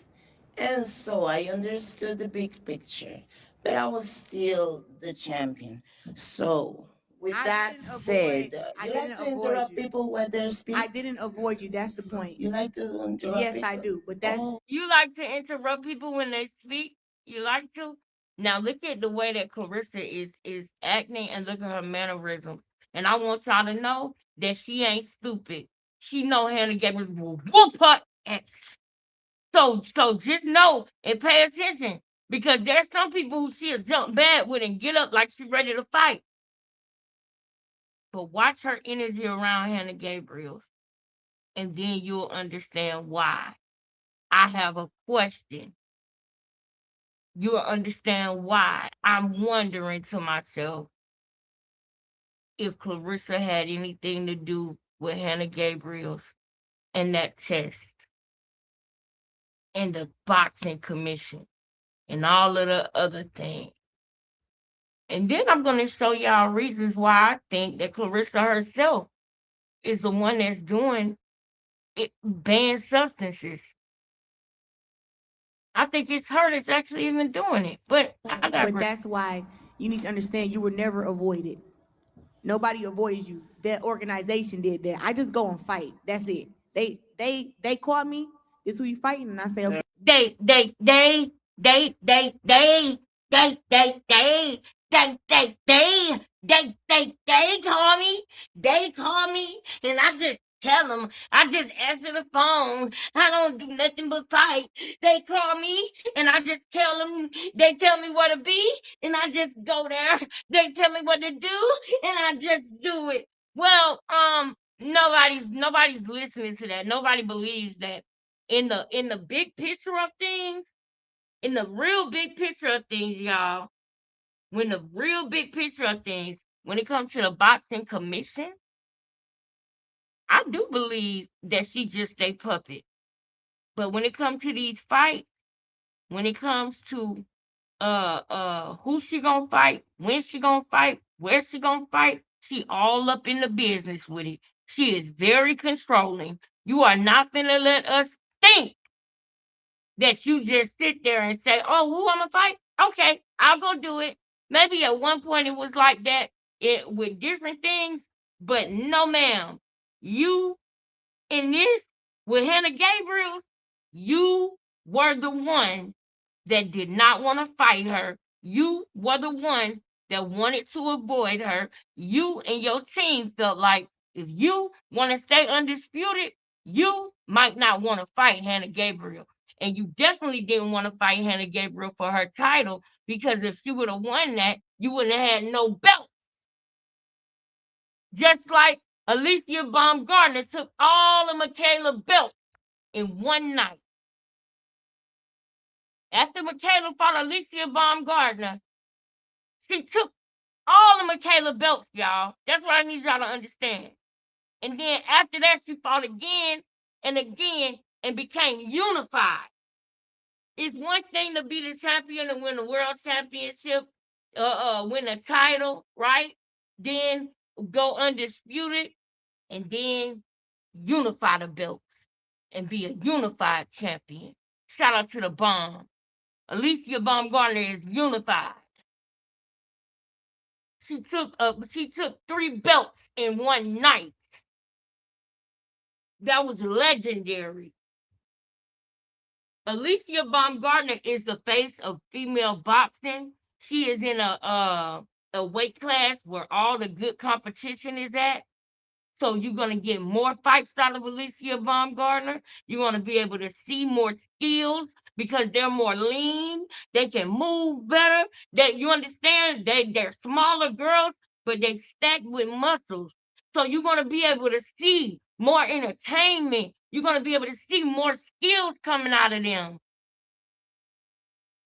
And so I understood the big picture, but I was still the champion. So, with I that didn't said, avoid- I you didn't like to avoid interrupt you. people when they're speaking? I didn't avoid you. That's the point. You like to interrupt Yes, people? I do. But that's Oh, You like to interrupt people when they speak? You like to? Now look at the way that Clarissa is acting and look at her mannerisms. And I want y'all to know that she ain't stupid. She know Hannah Gabriel will whoop her ass. So just know and pay attention because there's some people who she'll jump bad with and get up like she ready to fight. But watch her energy around Hannah Gabriel's, and then you'll understand why. I have a question. You'll understand why. I'm wondering to myself if Clarissa had anything to do with Hannah Gabriel's and that test and the boxing commission and all of the other things. And then I'm going to show y'all reasons why I think that Clarissa herself is the one that's doing it, banned substances. I think it's her that's actually even doing it. But I but digress. that's why you need to understand you were never avoided. Nobody avoided you. That organization did that. I just go and fight. That's it. They caught me. This who you fighting? And I say, okay. They call me. They call me, and I just tell them. I just answer the phone. I don't do nothing but fight. They call me, and I just tell them. They tell me where to be, and I just go there. They tell me what to do, and I just do it. Well, nobody's listening to that. Nobody believes that in the big picture of things, in the real big picture of things, y'all, when the real big picture of things, when it comes to the boxing commission, I do believe that she just a puppet. But when it comes to these fights, when it comes to who she gonna fight, when she gonna fight, where she gonna fight, she all up in the business with it. She is very controlling. You are not gonna let us think that you just sit there and say, "Oh, who I'm gonna fight? Okay, I'll go do it." Maybe at one point it was like that with different things, but no, ma'am. You in this with Hannah Gabriel's, you were the one that did not want to fight her. You were the one that wanted to avoid her. You and your team felt like if you want to stay undisputed, you might not want to fight Hannah Gabriel. And you definitely didn't want to fight Hannah Gabriel for her title because if she would have won that, you wouldn't have had no belt. Just like Alicia Baumgardner took all of Michaela belts in one night. After Michaela fought Alicia Baumgardner, she took all of Michaela belts, y'all. That's what I need y'all to understand. And then after that, she fought again and again and became unified. It's one thing to be the champion and win a world championship, win a title, right? Then go undisputed and then unify the belts and be a unified champion. Shout out to the bomb. Alicia Baumgardner is unified. She took 3 belts in one night. That was legendary. Alicia Baumgardner is the face of female boxing. She is in a weight class where all the good competition is at. So you're gonna get more fights out of Alicia Baumgardner. You're gonna be able to see more skills because they're more lean. They can move better. You understand? They're smaller girls, but they stacked with muscles. So you're gonna be able to see more entertainment. You're gonna be able to see more skills coming out of them.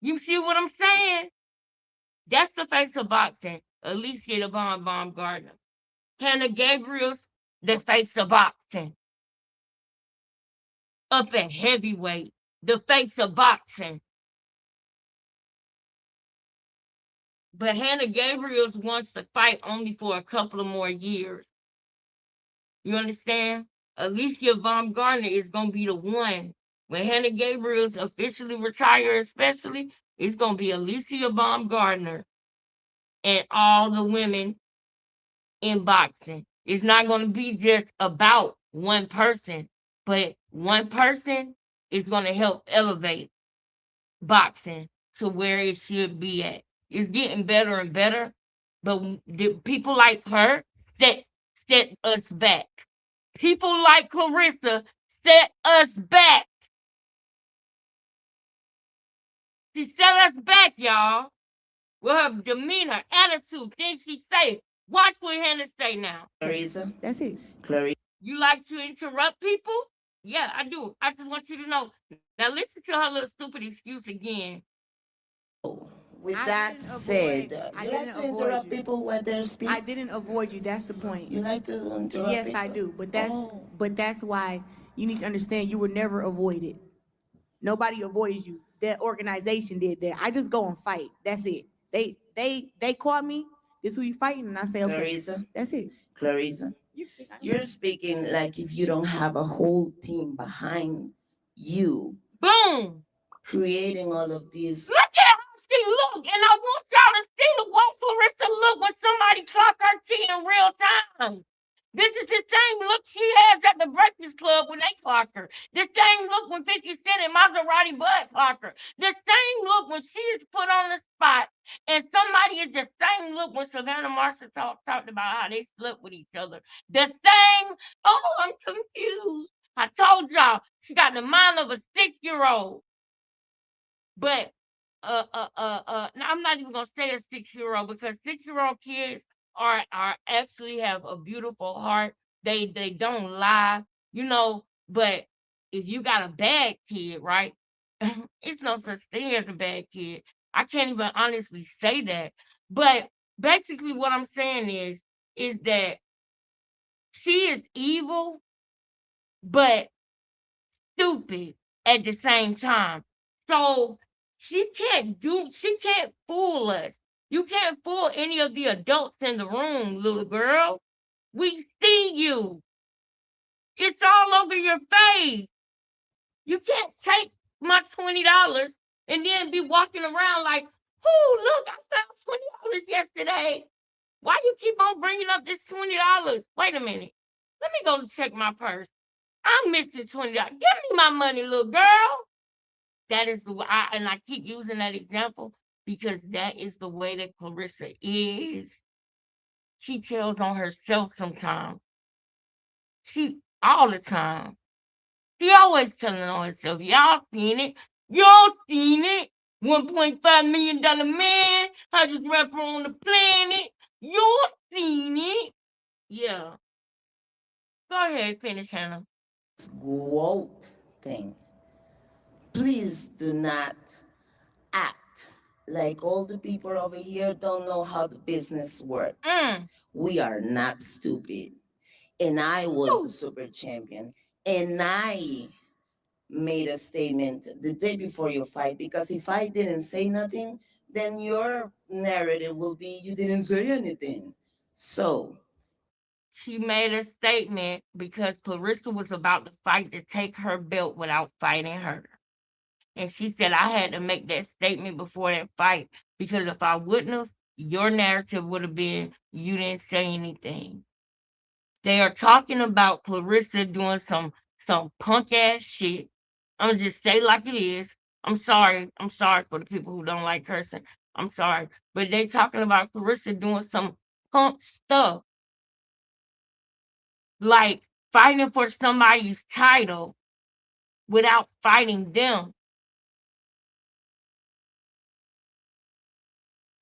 You see what I'm saying? That's the face of boxing. Alicia the Baumgardner. Hannah Gabriel's the face of boxing. Up at heavyweight, the face of boxing. But Hannah Gabriel's wants to fight only for a couple of more years. You understand? Alicia Baumgardner is going to be the one. When Hannah Gabriel's officially retired, especially, it's going to be Alicia Baumgardner and all the women in boxing. It's not going to be just about one person, but one person is going to help elevate boxing to where it should be at. It's getting better and better, but the people like her set us back. People like Clarissa set us back. She set us back, y'all. With her demeanor, attitude, things she say. Watch what Hannah say now. Clarissa. That's it. Clarissa. You like to interrupt people? Yeah, I do. I just want you to know. Now listen to her little stupid excuse again. With I that didn't avoid- said, I you didn't like to avoid interrupt you. people when they're speaking? I didn't avoid you. That's the point. You like to interrupt Yes, people? I do. But Oh. that's why you need to understand you were never avoided. Nobody avoided you. That organization did that. I just go and fight. That's it. They call me. This who you fighting, and I say, okay. Clarissa. That's it. Clarissa. You're speaking like if you don't have a whole team behind you. Boom! Creating all of these. Look at how she look, and I want y'all to see the way Clarissa look when somebody clock her T in real time. This is the same look she has at the Breakfast Club when they clock her. The same look when 50 Cent and Maserati Bud clock her. The same look when she is put on the spot. And somebody is the same look when Savannah Marshall talked about how they slept with each other. The same, oh, I'm confused. I told y'all, she got the mind of a 6-year-old. But I'm not even gonna say a 6-year-old because 6-year-old kids are actually have a beautiful heart. They don't lie, you know. But if you got a bad kid, right? It's no such thing as a bad kid. I can't even honestly say that. But basically, what I'm saying is that she is evil, but stupid at the same time. So she can't fool us. You can't fool any of the adults in the room, little girl. We see you. It's all over your face. You can't take my $20 and then be walking around like, oh, look, I found $20 yesterday. Why you keep on bringing up this $20? Wait a minute. Let me go check my purse. I'm missing $20. Give me my money, little girl. That is the way I keep using that example because that is the way that Clarissa is. She tells on herself sometimes. She all the time. She always telling on herself. Y'all seen it. Y'all seen it. $1.5 million man, hottest rapper on the planet. Y'all seen it. Yeah. Go ahead, finish, Hannah. WONT thing. Please do not act like all the people over here don't know how the business works. We are not stupid. And I was the super champion. And I made a statement the day before your fight because if I didn't say nothing, then your narrative will be you didn't say anything. So She made a statement because Clarissa was about to fight to take her belt without fighting her. And she said, I had to make that statement before that fight because if I wouldn't have, your narrative would have been you didn't say anything. They are talking about Clarissa doing some punk ass shit. I'm gonna just say like it is. I'm sorry. I'm sorry for the people who don't like cursing. I'm sorry. But they talking about Clarissa doing some punk stuff. Like fighting for somebody's title without fighting them.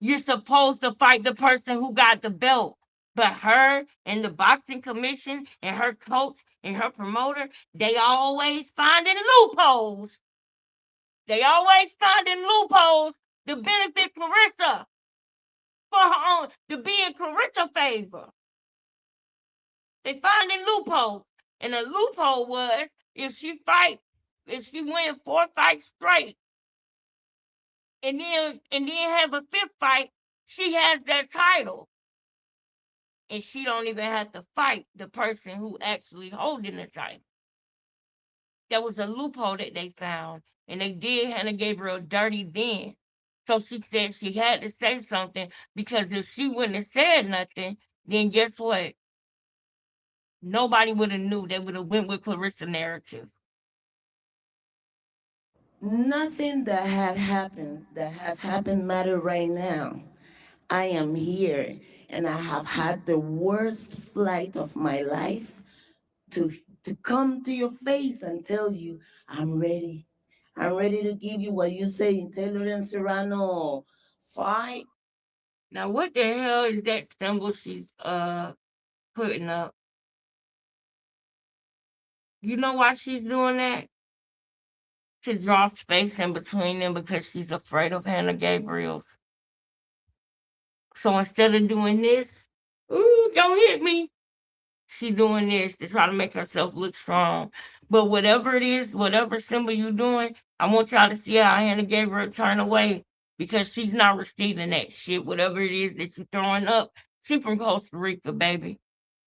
You're supposed to fight the person who got the belt. But her and the boxing commission and her coach and her promoter, they always finding loopholes. They always finding loopholes to benefit Clarissa for her own, to be in Clarissa's favor. They finding loopholes. And the loophole was if she win 4 fights straight and then have a 5th fight, she has that title. And she don't even have to fight the person who actually holding the title. That was a loophole that they found. And they did Hannah Gabriel dirty then. So she said she had to say something because if she wouldn't have said nothing, then guess what? Nobody would have knew. They would have went with Clarissa narrative. nothing that has happened matter right now. I am here and I have had the worst flight of my life to come to your face and tell you I'm ready. I'm ready to give you what you say in Taylor and Serrano fight. Now what the hell is that symbol she's putting up? You know why she's doing that? To draw space in between them because she's afraid of Hannah Gabriel's. So instead of doing this, ooh, don't hit me. She doing this to try to make herself look strong. But whatever it is, whatever symbol you're doing, I want y'all to see how Hannah Gabriel turn away because she's not receiving that shit. Whatever it is that she's throwing up, she from Costa Rica, baby.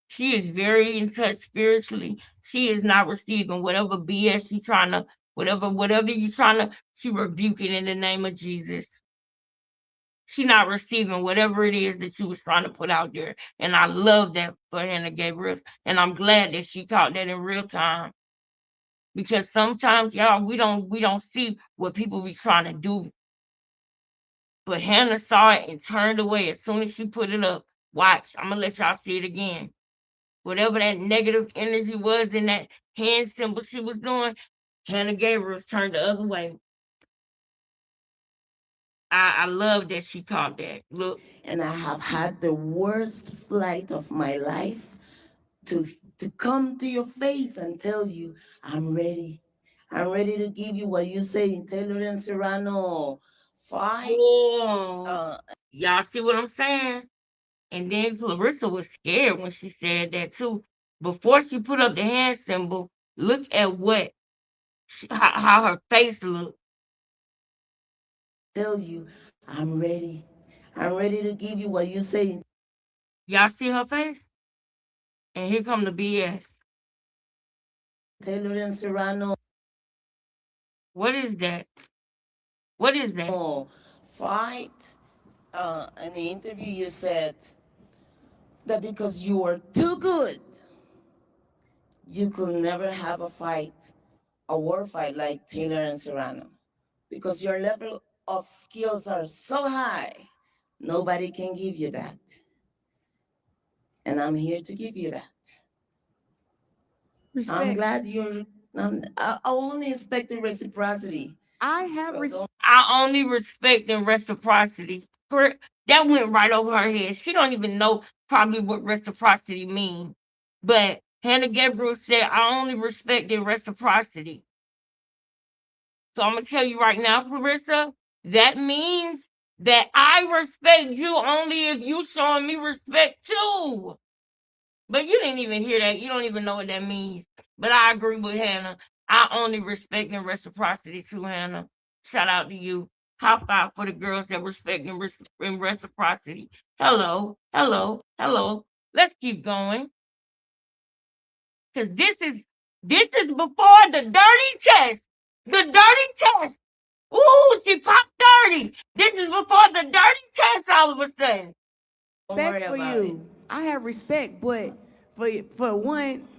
She is very in touch spiritually. She is not receiving whatever BS she trying to, whatever you trying to, she rebuke it in the name of Jesus. she not receiving whatever it is that she was trying to put out there. And I love that for Hannah Gabriel. And I'm glad that she caught that in real time. Because sometimes, y'all, we don't see what people be trying to do. But Hannah saw it and turned away as soon as she put it up. Watch, I'm gonna let y'all see it again. Whatever that negative energy was in that hand symbol she was doing, Hannah Gabriel turned the other way. I love that she caught that. Look. And I have had the worst flight of my life to come to your face and tell you, I'm ready. I'm ready to give you what you say in Taylor and Serrano fight. Oh, y'all see what I'm saying? And then Clarissa was scared when she said that too. Before she put up the hand symbol, look at what how her face looked. Tell you, I'm ready. I'm ready to give you what you say. Y'all see her face? And here come the BS. Taylor and Serrano. What is that? What is that? Oh, fight. In the interview, you said that because you are too good, you could never have a fight, a war fight like Taylor and Serrano, because your level of skills are so high, nobody can give you that. And I'm here to give you that. Respect. I'm glad you're. I only expect the reciprocity. I have So respect. don't I only respect and reciprocity. That went right over her head. She don't even know probably what reciprocity means. But Hannah Gabriel said, I only respect and reciprocity. So I'm gonna tell you right now, Clarissa, that means that I respect you only if you showing me respect too. But you didn't even hear that. You don't even know what that means. But I agree with Hannah. I only respect and reciprocity too, Hannah. Shout out to you. High five for the girls that respect and reciprocity. Hello, hello, hello. Let's keep going. Because this is before the dirty test. The dirty test. Ooh, she popped 30. This is before the dirty test all of a sudden. worry Respect for about it. you. I have respect, but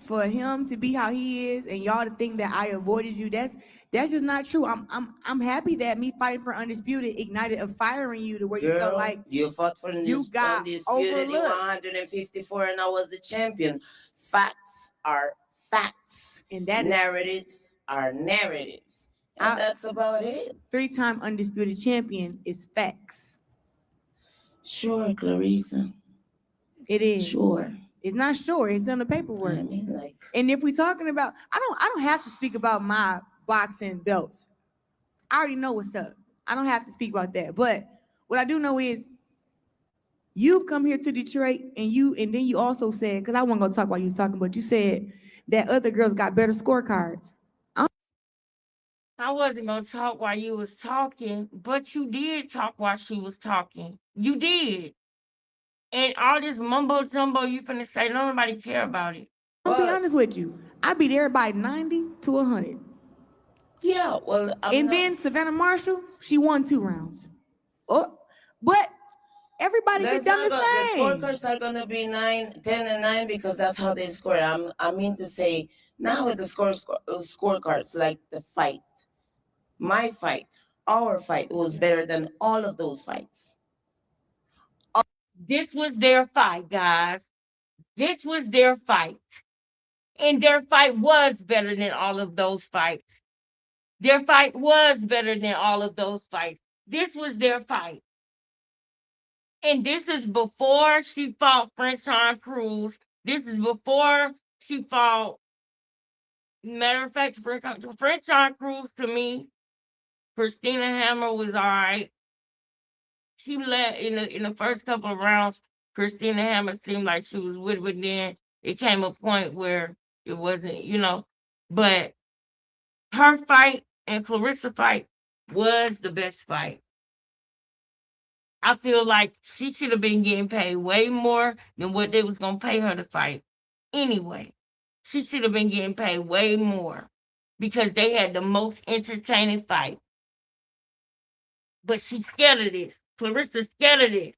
for him to be how he is and y'all to think that I avoided you, that's just not true. I'm happy that me fighting for undisputed ignited a fire in you to where you felt Girl, like you fought for you got undisputed in overlooked. 154, and I was the champion. Facts are facts. And that is Narratives are narratives. And that's about it. 3-time undisputed champion is facts. Sure, Clarissa. It is. Sure. It's not sure. It's on the paperwork. I mean, like, And if we're talking about, I don't have to speak about my boxing belts. I already know what's up. I don't have to speak about that. But what I do know is you've come here to Detroit and then you also said, because I wasn't gonna talk while you was talking, but you said that other girls got better scorecards. I wasn't gonna talk while you was talking, but you did talk while she was talking. You did. And all this mumbo jumbo you finna say, don't nobody care about it. I'll be honest with you. I beat everybody 90 to 100. yeah, well, And then Savannah Marshall, she won 2 rounds. Oh, but everybody get done the the same. scorecards are gonna be 9, 10, and 9 because that's how they score. I mean to say now with the scorecards, like the fight, my fight, our fight was better than all of those fights. This was their fight, guys. This was their fight. And their fight was better than all of those fights. Their fight was better than all of those fights. This was their fight. And this is before she fought French Cruz. This is before she fought. Matter of fact, French Cruz to me, Christina Hammer was all right. She let in the first couple of rounds, Christina Hammer seemed like she was with it, but then it came a point where it wasn't, But her fight and Clarissa fight was the best fight. I feel like she should have been getting paid way more than what they was gonna pay her to fight. Anyway, she should have been getting paid way more because they had the most entertaining fight. But she's scared of this. Clarissa scared of this.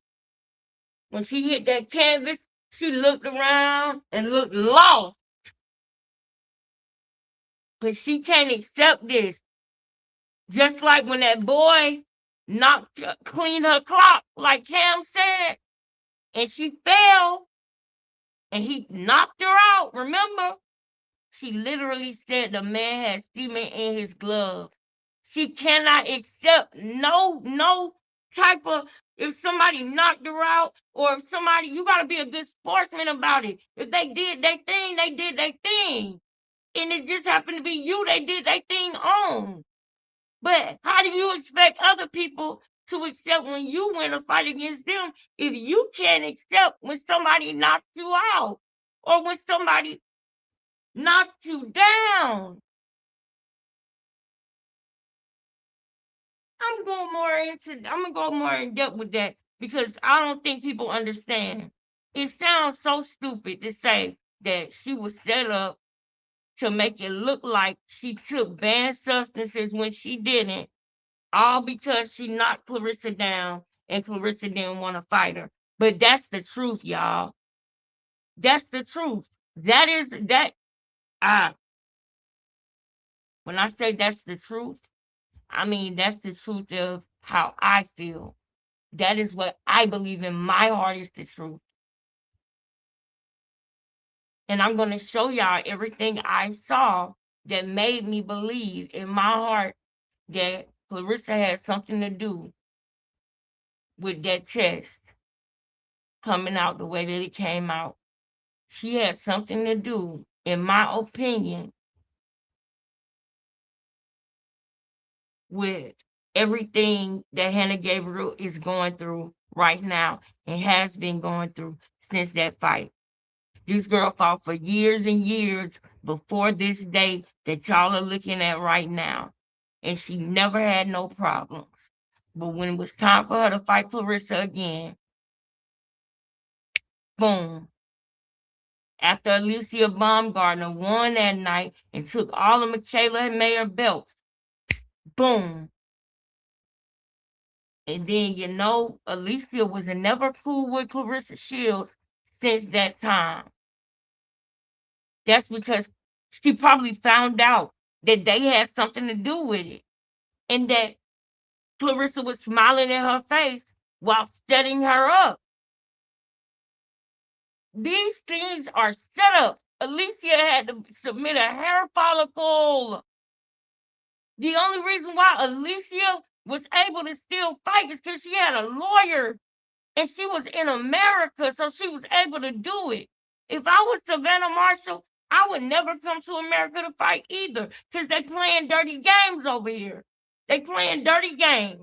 When she hit that canvas, she looked around and looked lost. But she can't accept this. Just like when that boy cleaned her clock, like Cam said, and she fell and he knocked her out, remember? She literally said the man had semen in his glove. She cannot accept no type of, if somebody knocked her out or if somebody, you got to be a good sportsman about it. If they did their thing, they did their thing. And it just happened to be you they did their thing on. But how do you expect other people to accept when you win a fight against them if you can't accept when somebody knocks you out or when somebody knocks you down? I'm gonna go more in depth with that because I don't think people understand. It sounds so stupid to say that she was set up to make it look like she took banned substances when she didn't, all because she knocked Clarissa down and Clarissa didn't want to fight her. But that's the truth, y'all. That's the truth. That is that when I say that's the truth, I mean that's the truth of how I feel. That is what I believe in my heart is the truth. And I'm going to show y'all everything I saw that made me believe in my heart that Clarissa had something to do with that test coming out the way that it came out. She had something to do, in my opinion, with everything that Hannah Gabriel is going through right now and has been going through since that fight. This girl fought for years and years before this day that y'all are looking at right now. And she never had no problems. But when it was time for her to fight Clarissa again, boom. After Alicia Baumgartner won that night and took all of Michaela Mayer belts, boom. And then, Alicia was never cool with Clarissa Shields since that time. That's because she probably found out that they had something to do with it and that Clarissa was smiling in her face while setting her up. These things are set up. Alicia had to submit a hair follicle. The only reason why Alicia was able to still fight is because she had a lawyer and she was in America, so she was able to do it. If I was Savannah Marshall, I would never come to America to fight either because they playing dirty games over here. They playing dirty games.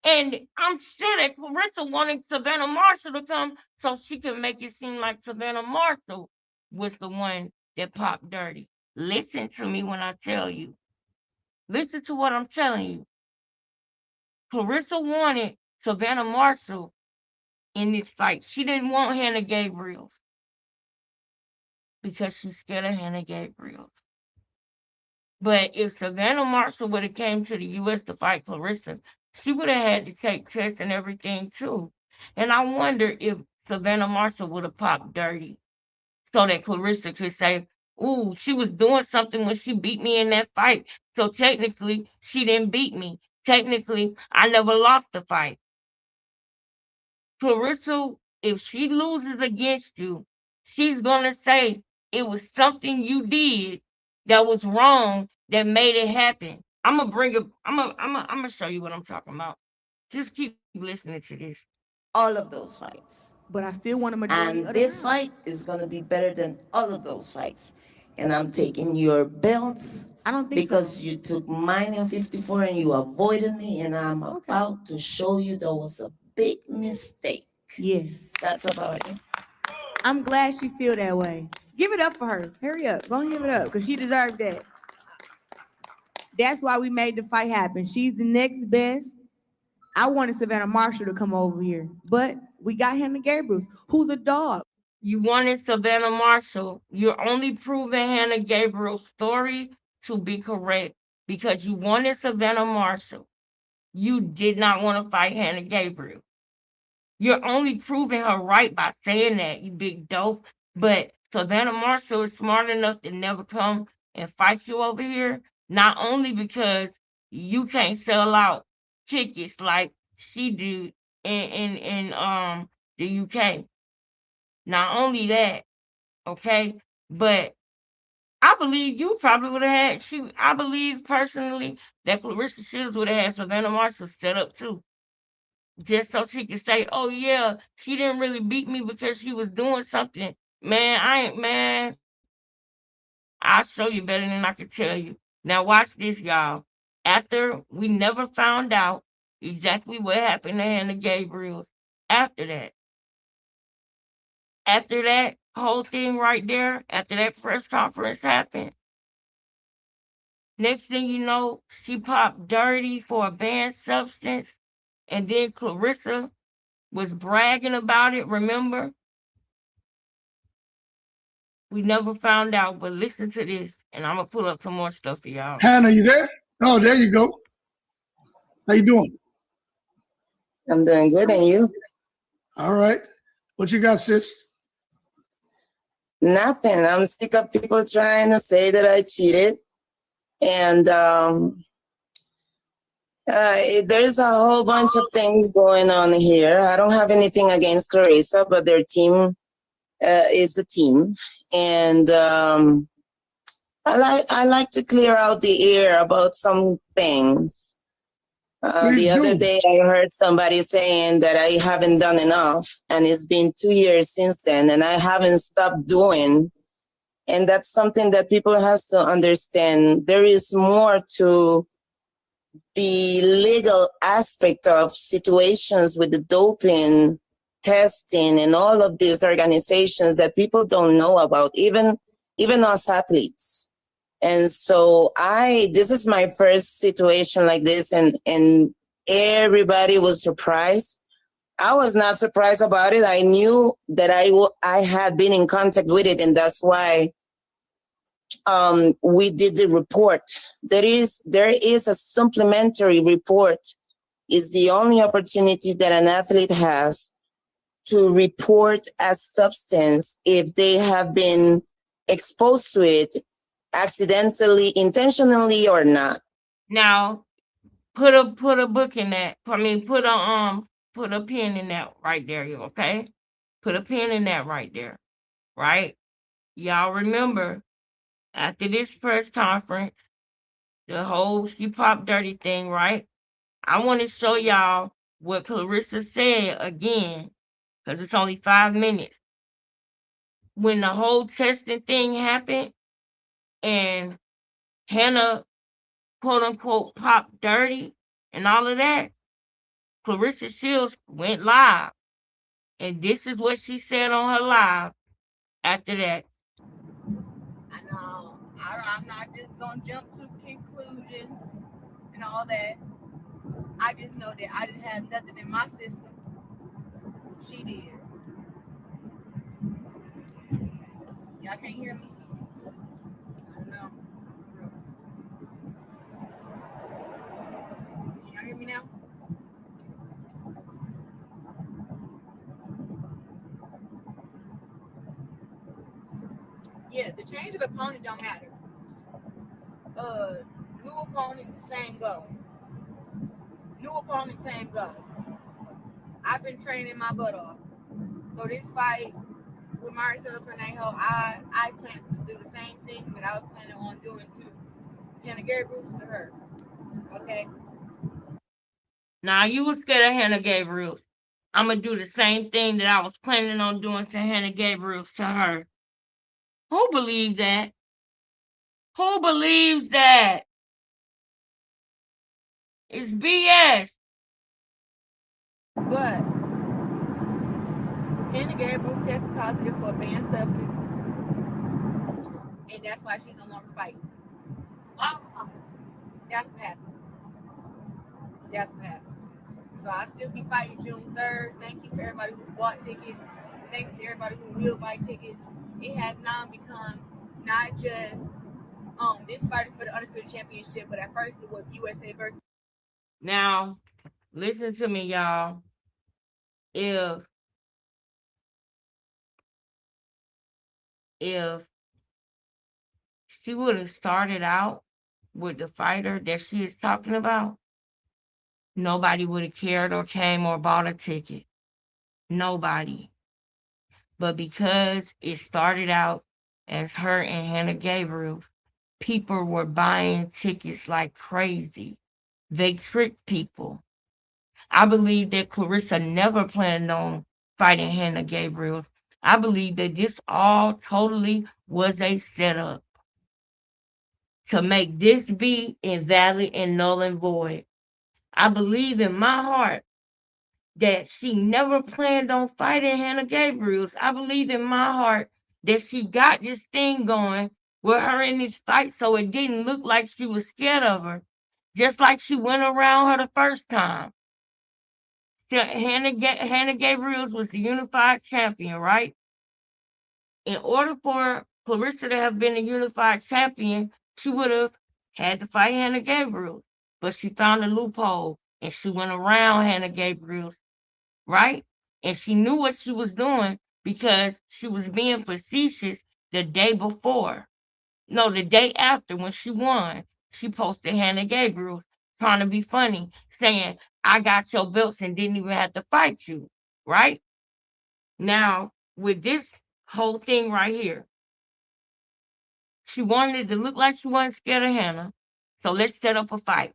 And I'm sure that Clarissa wanted Savannah Marshall to come so she could make it seem like Savannah Marshall was the one that popped dirty. Listen to me when I tell you. Listen to what I'm telling you. Clarissa wanted Savannah Marshall in this fight. She didn't want Hannah Gabriel because she's scared of Hannah Gabriel. But if Savannah Marshall would have came to the U.S. to fight Clarissa, she would have had to take tests and everything too. And I wonder if Savannah Marshall would have popped dirty so that Clarissa could say, ooh, she was doing something when she beat me in that fight. So technically, she didn't beat me. Technically, I never lost the fight. Clarissa, if she loses against you, she's going to say it was something you did that was wrong that made it happen. I'm gonna show you what I'm talking about. Just keep listening to this. All of those fights. But I still want a majority And of the this round. fight is going to be better than all of those fights. And I'm taking your belts I don't think because so. you took mine in 54 and you avoided me. And I'm Okay. about to show you that was a big mistake. Yes. That's about it. I'm glad she feel that way. Give it up for her. Hurry up. Go and give it up because she deserved that. That's why we made the fight happen. She's the next best. I wanted Savannah Marshall to come over here, but we got Hannah Gabriel, who's a dog. You wanted Savannah Marshall. You're only proving Hannah Gabriel's story to be correct because you wanted Savannah Marshall. you did not want to fight Hannah Gabriel. You're only proving her right by saying that, you big dope. But Savannah Marshall is smart enough to never come and fight you over here, not only because you can't sell out tickets like she do in the UK. Not only that, okay, but I believe you probably would have had I believe personally that Clarissa Shields would have had Savannah Marshall set up too. Just so she could say, "Oh yeah, she didn't really beat me because she was doing something." Man, I'll show you better than I can tell you. Now watch this, y'all. After we never found out exactly what happened to Hannah Gabriels, after that whole thing right there, after that press conference happened, next thing you know, she popped dirty for a banned substance, and then Clarissa was bragging about it, remember? We never found out, but listen to this, and I'm gonna pull up some more stuff for y'all. Hannah, you there? Oh, there you go. How you doing? I'm doing good, and you? All right. What you got, sis? Nothing. I'm sick of people trying to say that I cheated. And there's a whole bunch of things going on here. I don't have anything against Clarissa, but their team is a team. And I like to clear out the air about some things. The other day, I heard somebody saying that I haven't done enough, and it's been 2 years since then, and I haven't stopped doing. And that's something that people have to understand. There is more to the legal aspect of situations with the doping, testing, and all of these organizations that people don't know about, even us athletes. And so this is my first situation like this, and everybody was surprised. I was not surprised about it. I knew that I had been in contact with it, and that's why we did the report. There is a supplementary report. It's the only opportunity that an athlete has to report a substance if they have been exposed to it accidentally, intentionally, or not. Now, put a book in that. I mean, put a pin in that right there, okay? Put a pin in that right there, right? Y'all remember after this press conference, the whole she popped dirty thing, right? I want to show y'all what Clarissa said again, because it's only 5 minutes. When the whole testing thing happened and Hannah, quote unquote, popped dirty and all of that, Clarissa Shields went live. And this is what she said on her live after that. I know. I'm not just gonna jump to conclusions and all that. I just know that I didn't have nothing in my system. She did. Y'all can't hear me? I don't know. Can y'all hear me now? Yeah, the change of opponent don't matter. New opponent, same go. New opponent, same go. I've been training my butt off. So this fight with Marcelo Cornejo, I plan to do the same thing that I was planning on doing to Hannah Gabriel to her. Okay? Now, you was scared of Hannah Gabriel. I'm going to do the same thing that I was planning on doing to Hannah Gabriel to her. Who believes that? Who believes that? It's BS. But Hannah Gabriel tested positive for a banned substance, and that's why she's no longer fighting. That's what happened. That's what happened. So I'll still be fighting June 3rd. Thank you for everybody who bought tickets. Thank you to everybody who will buy tickets. It has now become not just this fight is for the undisputed championship, but at first it was USA versus. Now, Listen to me, y'all. If she would have started out with the fighter that she is talking about, nobody would have cared or came or bought a ticket. Nobody. But because it started out as her and Hannah Gabriel's, people were buying tickets like crazy. They tricked people. I believe that Clarissa never planned on fighting Hannah Gabriel's. I believe that this all totally was a setup to make this be invalid and null and void. I believe in my heart that she never planned on fighting Hannah Gabriel's. I believe in my heart that she got this thing going with her in this fight so it didn't look like she was scared of her, just like she went around her the first time. So Hannah Gabriel's was the unified champion, right? In order for Clarissa to have been a unified champion, she would have had to fight Hannah Gabriel's. But she found a loophole and she went around Hannah Gabriel's, right? And she knew what she was doing because she was being facetious the day before. No, the day after when she won, she posted Hannah Gabriel's trying to be funny, saying, I got your belts and didn't even have to fight you, right? Now, with this whole thing right here, she wanted it to look like she wasn't scared of Hannah. So let's set up a fight.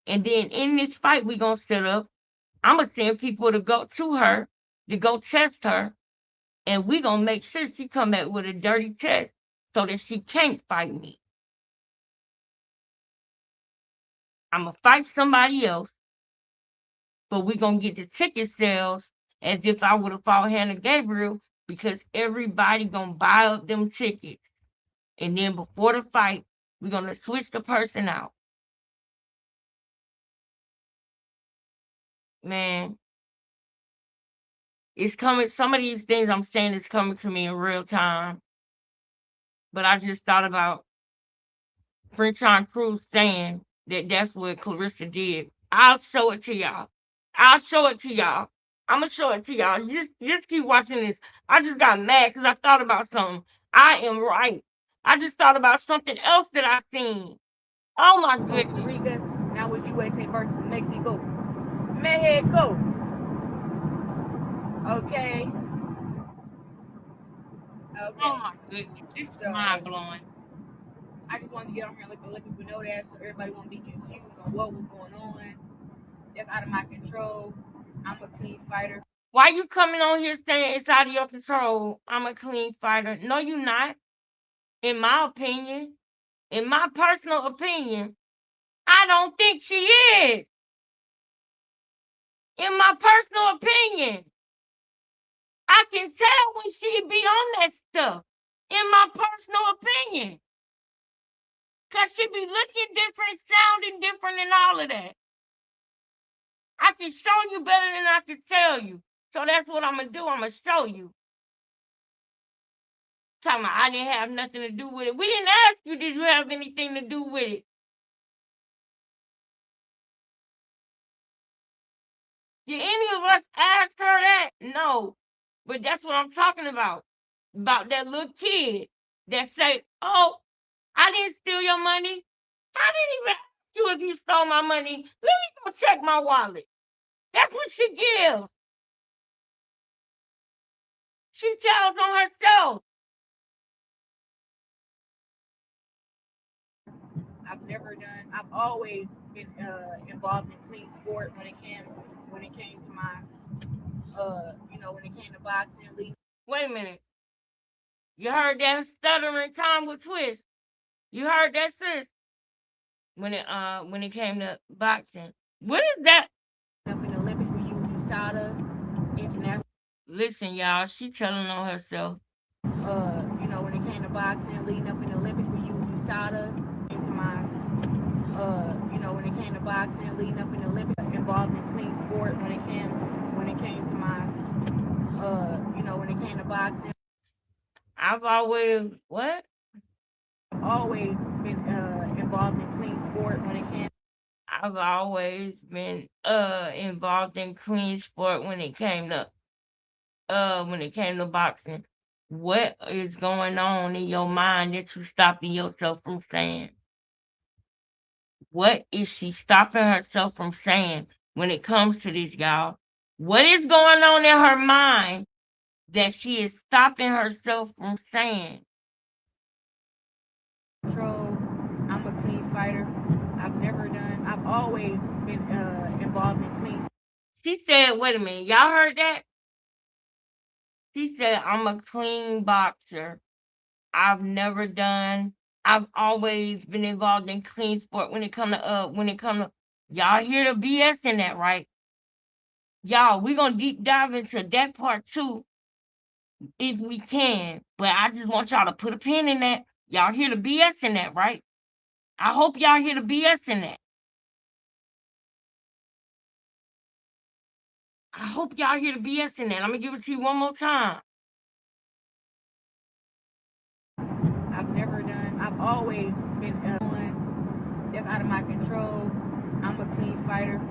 And then in this fight we're going to set up, I'm going to send people to go to her, to go test her, and we're going to make sure she come back with a dirty test so that she can't fight me. I'm going to fight somebody else, but we're going to get the ticket sales as if I would have fought Hannah Gabriel because everybody going to buy up them tickets. And then before the fight, we're going to switch the person out. Man, it's coming. Some of these things I'm saying is coming to me in real time. But I just thought about French on Cruz saying that that's what Clarissa did. I'll show it to y'all. I'll show it to y'all. I'm gonna show it to y'all. Just keep watching this. I just got mad because I thought about something. I am right. I just thought about something else that I seen. Oh my Costa goodness. Rica. Now with USA versus Mexico. Mexico. Okay. Oh Okay. my goodness. This is So mind blowing. I just wanted to get on here and let people know that so everybody won't be confused on what was going on. That's out of my control. I'm a clean fighter. Why you coming on here saying it's out of your control? I'm a clean fighter. No, you're not. In my opinion, in my personal opinion, I don't think she is. In my personal opinion, I can tell when she be on that stuff. In my personal opinion. Because she be looking different, sounding different, and all of that. I can show you better than I can tell you. So that's what I'm going to do. I'm going to show you. Talking about I didn't have nothing to do with it. We didn't ask you, did you have anything to do with it? Did any of us ask her that? No. But that's what I'm talking about. About that little kid that say, oh, I didn't steal your money. I didn't even ask you if you stole my money. Let me go check my wallet. That's what she gives. She tells on herself. I've always been involved in clean sport when it came to my when it came to boxing, leading. Wait a minute. You heard that stuttering time with twist. You heard that, sis? When it came to boxing. What is that? Up in the Olympics we use USADA international. Listen, y'all, she telling on herself. When it came to boxing, leading up in the Olympics we use USADA into my when it came to boxing, leading up in the Olympics, involved in clean sport when it came to my when it came to boxing. I've always I've always been involved in clean sport when it came. I've always been involved in clean sport when it came to boxing. What is going on in your mind that you stopping yourself from saying? What is she stopping herself from saying when it comes to this, y'all? What is going on in her mind that she is stopping herself from saying? Control. I'm a clean fighter. I've always been involved in clean. She said, wait a minute, y'all heard that? She said, I'm a clean boxer. I've always been involved in clean sport when it come to y'all hear the BS in that, right? Y'all, we're gonna deep dive into that part too if we can. But I just want y'all to put a pin in that. Y'all hear the BS in that, right? I hope y'all hear the BS in that. I hope y'all hear the BS in that. I'm gonna give it to you one more time. I've always been that's out of my control. I'm a clean fighter.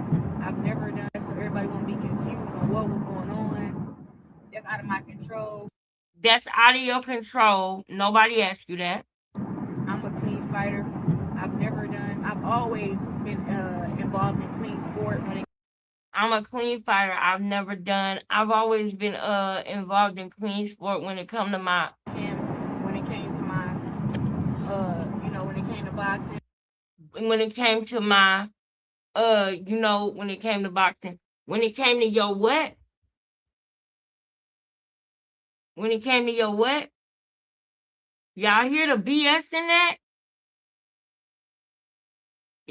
I've never done so everybody won't be confused on what was going on. That's out of my control. That's out of your control. Nobody asked you that. I'm a clean fighter. I've always been involved in clean sport. I'm a clean fighter. I've always been involved in clean sport when it come to my When it came to my when it came to boxing. when it came to my when it came to boxing. When it came to your what? When it came to your what? Y'all hear the BS in that?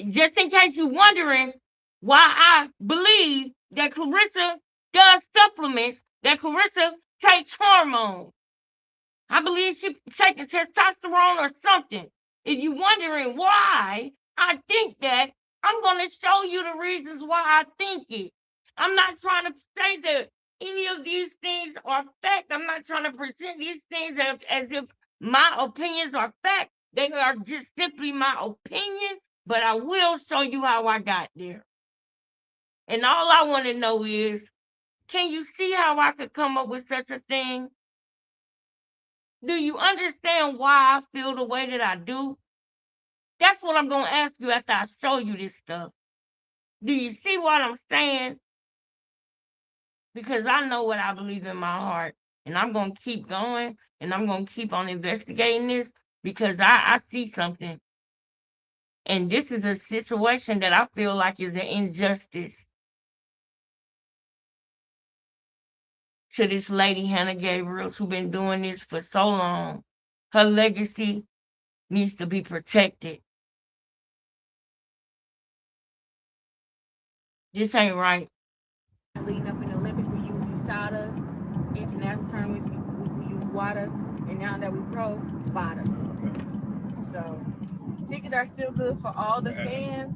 Just in case you're wondering why I believe that Clarissa does supplements, that Clarissa takes hormones. I believe she's taking testosterone or something. If you're wondering why I think that, I'm going to show you the reasons why I think it. I'm not trying to say that any of these things are fact. I'm not trying to present these things as if my opinions are fact. They are just simply my opinion, but I will show you how I got there. And all I want to know is, can you see how I could come up with such a thing? Do you understand why I feel the way that I do? That's what I'm going to ask you after I show you this stuff. Do you see what I'm saying? Because I know what I believe in my heart. And I'm going to keep going. And I'm going to keep on investigating this. Because I see something. And this is a situation that I feel like is an injustice to this lady, Hannah Gabriels, who's been doing this for so long. Her legacy needs to be protected. This ain't right. Leading up in the Olympics, we use USADA. International tournaments, we use water. And now that we pro, VADA. So tickets are still good for all the fans.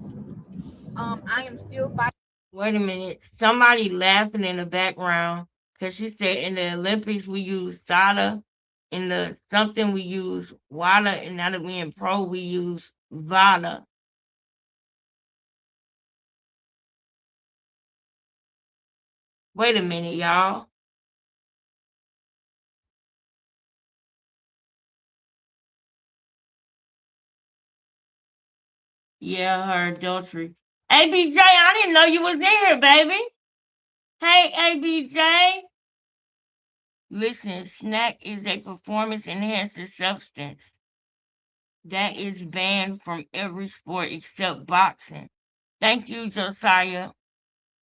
I am still fighting. Wait a minute. Somebody laughing in the background because she said in the Olympics we use SADA. In the something we use WADA. And now that we in pro, we use VADA. Wait a minute, y'all. Yeah, her adultery. ABJ, I didn't know you was in here, baby. Hey, ABJ. Listen, snack is a performance enhancing substance that is banned from every sport except boxing. Thank you, Josiah.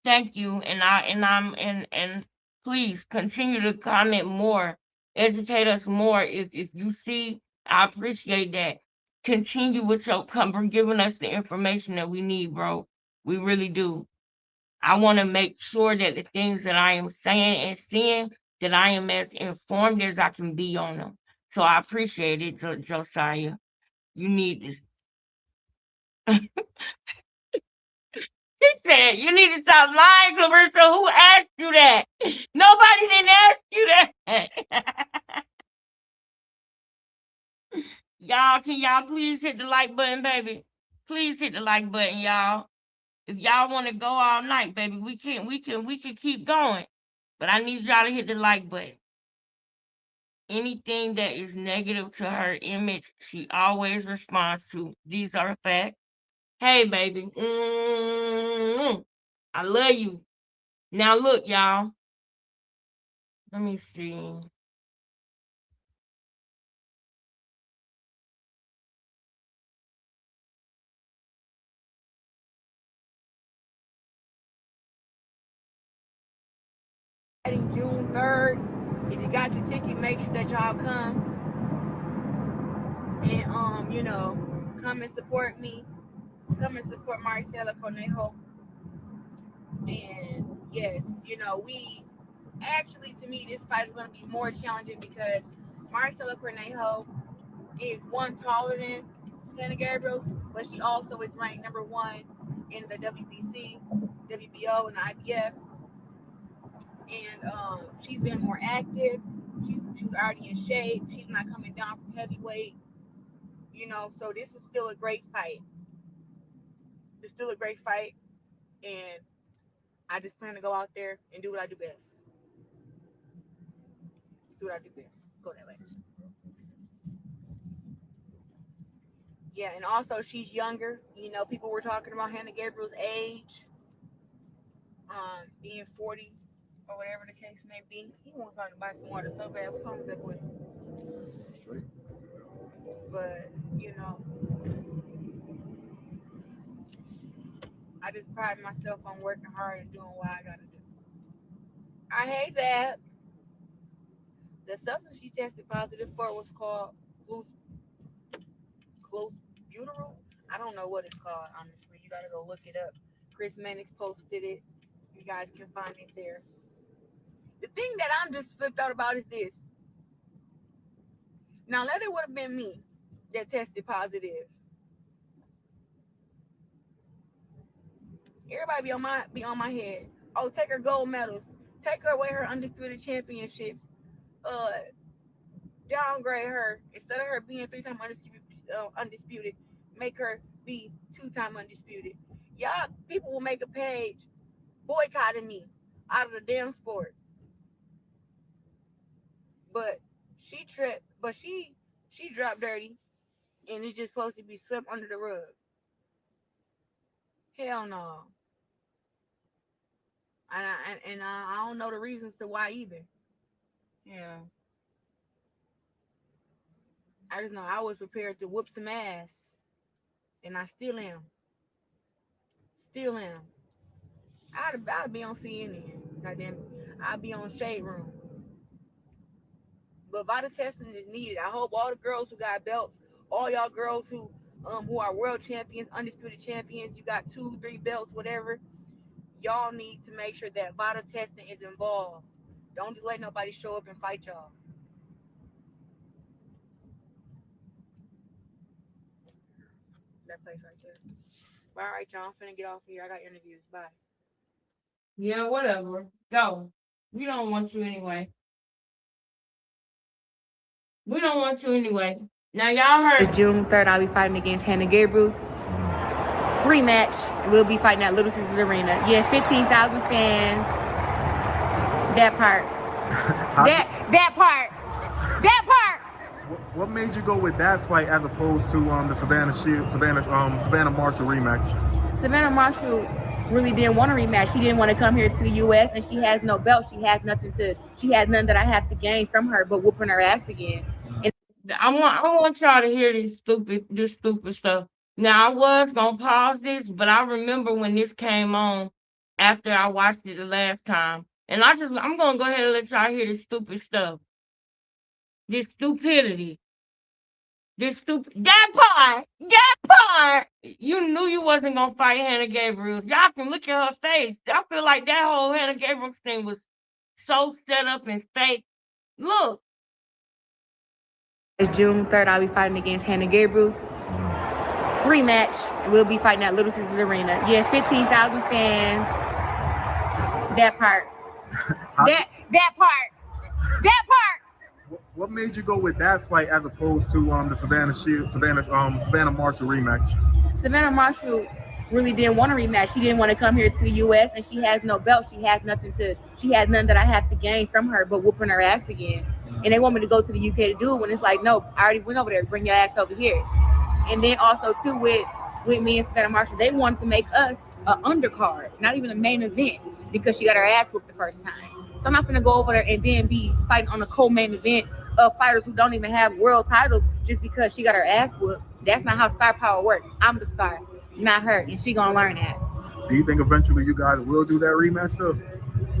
Thank you. And please continue to comment more. Educate us more. If you see, I appreciate that. Continue with your giving us the information that we need, bro. We really do. I want to make sure that the things that I am saying and seeing, that I am as informed as I can be on them. So I appreciate it, Josiah. You need this. He said, you need to stop lying, Clarissa. Who asked you that? Nobody didn't ask you that. Y'all, can y'all please hit the like button, baby? Please hit the like button, y'all. If y'all want to go all night, baby, we can keep going. But I need y'all to hit the like button. Anything that is negative to her image, she always responds to. These are facts. Hey, baby. I love you. Now look, y'all. Let me see. June 3rd. If you got your ticket, make sure that y'all come and you know, come and support me. Come and support Marcela Cornejo. And yes, you know, we actually, to me, this fight is going to be more challenging because Marcela Cornejo is one taller than Hannah Gabriels, but she also is ranked number 1 in the WBC, WBO, and IBF. And she's been more active. She's already in shape. She's not coming down from heavyweight. You know, so this is still a great fight. It's still a great fight, and I just plan to go out there and do what I do best. Do what I do best. Go that way. Yeah, and also she's younger. You know, people were talking about Hannah Gabriel's age, being 40 or whatever the case may be. He wants to buy some water so bad. What's wrong with that boy? Straight. But you know, I just pride myself on working hard and doing what I gotta do. All right, hey Zab. The substance she tested positive for was called clobuterol. I don't know what it's called, honestly. You gotta go look it up. Chris Mannix posted it. You guys can find it there. The thing that I'm just flipped out about is this. Now, let it would have been me that tested positive. Everybody be on my head. Oh, take her gold medals. Take her away her undisputed championships. Downgrade her. Instead of her being 3-time undisputed, make her be 2-time undisputed. Y'all people will make a page boycotting me out of the damn sport. But she tripped, but she dropped dirty, and it's just supposed to be swept under the rug. Hell no. And I don't know the reasons to why either. Yeah. I just know I was prepared to whoop some ass, and I still am. Still am. I'd be on CNN. Goddamn, I'd be on Shade Room. But vital testing is needed. I hope all the girls who got belts, all y'all girls who are world champions, undisputed champions, you got 2, 3 belts, whatever, y'all need to make sure that vital testing is involved. Don't just let nobody show up and fight y'all. That place right there. All right, y'all. I'm finna get off here. I got interviews. Bye. Yeah, whatever. Go. We don't want you anyway. We don't want you anyway. Now, y'all heard. It's June 3rd. I'll be fighting against Hannah Gabriels. Rematch. We'll be fighting at Little Sisters Arena. Yeah, 15,000 fans. That part. that part. That part. What made you go with that fight as opposed to the Savannah Marshall rematch? Savannah Marshall really didn't want a rematch. She didn't want to come here to the U.S. and she has no belt. She has nothing that I have to gain from her but whooping her ass again. And I want y'all to hear this stupid stuff. Now, I was gonna pause this, but I remember when this came on after I watched it the last time, and I'm gonna go ahead and let y'all hear this stupid stuff. This stupidity. That part, you knew you wasn't gonna fight Hannah Gabriels. Y'all can look at her face. I feel like that whole Hannah Gabriels thing was so set up and fake. Look. It's June 3rd. I'll be fighting against Hannah Gabriels. Rematch. We'll be fighting at Little Sisters Arena. Yeah, 15,000 fans. That part. that part. What made you go with that fight as opposed to the Savannah Marshall rematch? Savannah Marshall really didn't want to rematch. She didn't want to come here to the U.S. and she has no belt. She has nothing that I have to gain from her but whooping her ass again. And they want me to go to the UK to do it when it's like, no, I already went over there. Bring your ass over here. And then also too with me and Savannah Marshall, they wanted to make us an undercard, not even a main event, because she got her ass whooped the first time. So I'm not gonna go over there and then be fighting on a co-main event of fighters who don't even have world titles just because she got her ass whooped. That's not how star power works. I'm the star, not her, and she gonna learn that. Do you think eventually you guys will do that rematch though?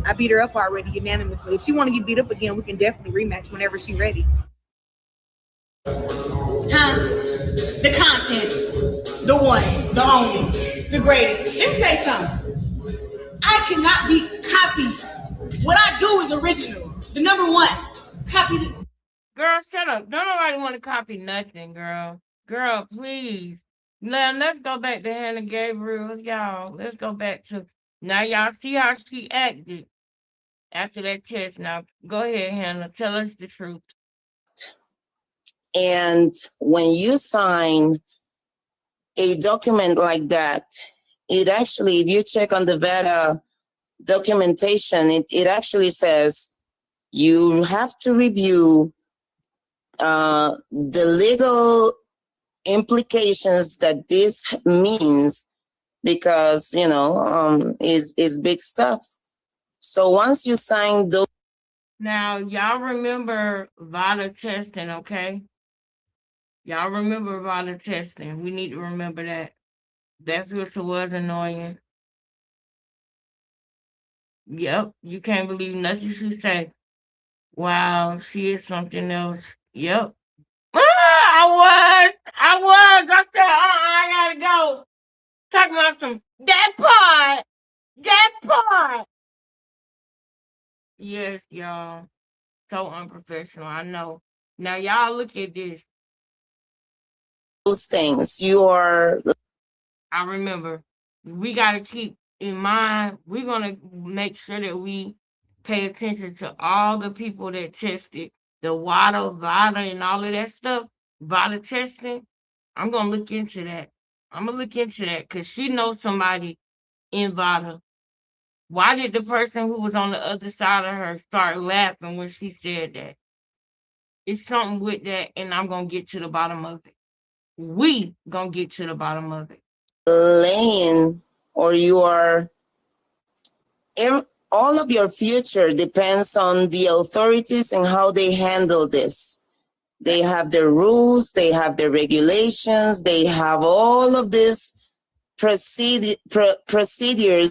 I beat her up already unanimously. If she want to get beat up again, we can definitely rematch whenever she's ready. The content, the one, the only, the greatest. Let me tell you something. I cannot be copied. What I do is original. The number one. Copy the. Girl, shut up. Don't nobody want to copy nothing, girl. Girl, please. Now, let's go back to Hannah Gabriel, y'all. Let's go back to, now y'all see how she acted after that test. Now, go ahead, Hannah. Tell us the truth. And when you sign a document like that, it actually, if you check on the VETA documentation, it actually says you have to review the legal implications that this means, because is big stuff. So once you sign those, Now, y'all remember VADA testing, okay? Y'all remember VADA testing. We need to remember that. That filter was annoying. Yep, you can't believe nothing she said. Wow, she is something else. Yep. I said, I gotta go. Talking about that part. Yes, y'all. So unprofessional, I know. Now, y'all look at this. those things, you are. I remember, we got to keep in mind, we're going to make sure that we pay attention to all the people that tested the VADA, and all of that stuff, VADA testing. I'm going to look into that. I'm going to look into that because she knows somebody in VADA. Why did the person who was on the other side of her start laughing when she said that? It's something with that, and I'm going to get to the bottom of it. We going to get to the bottom of it. Lane, or you are, all of your future depends on the authorities and how they handle this. They have their rules, they have their regulations, they have all of this procedures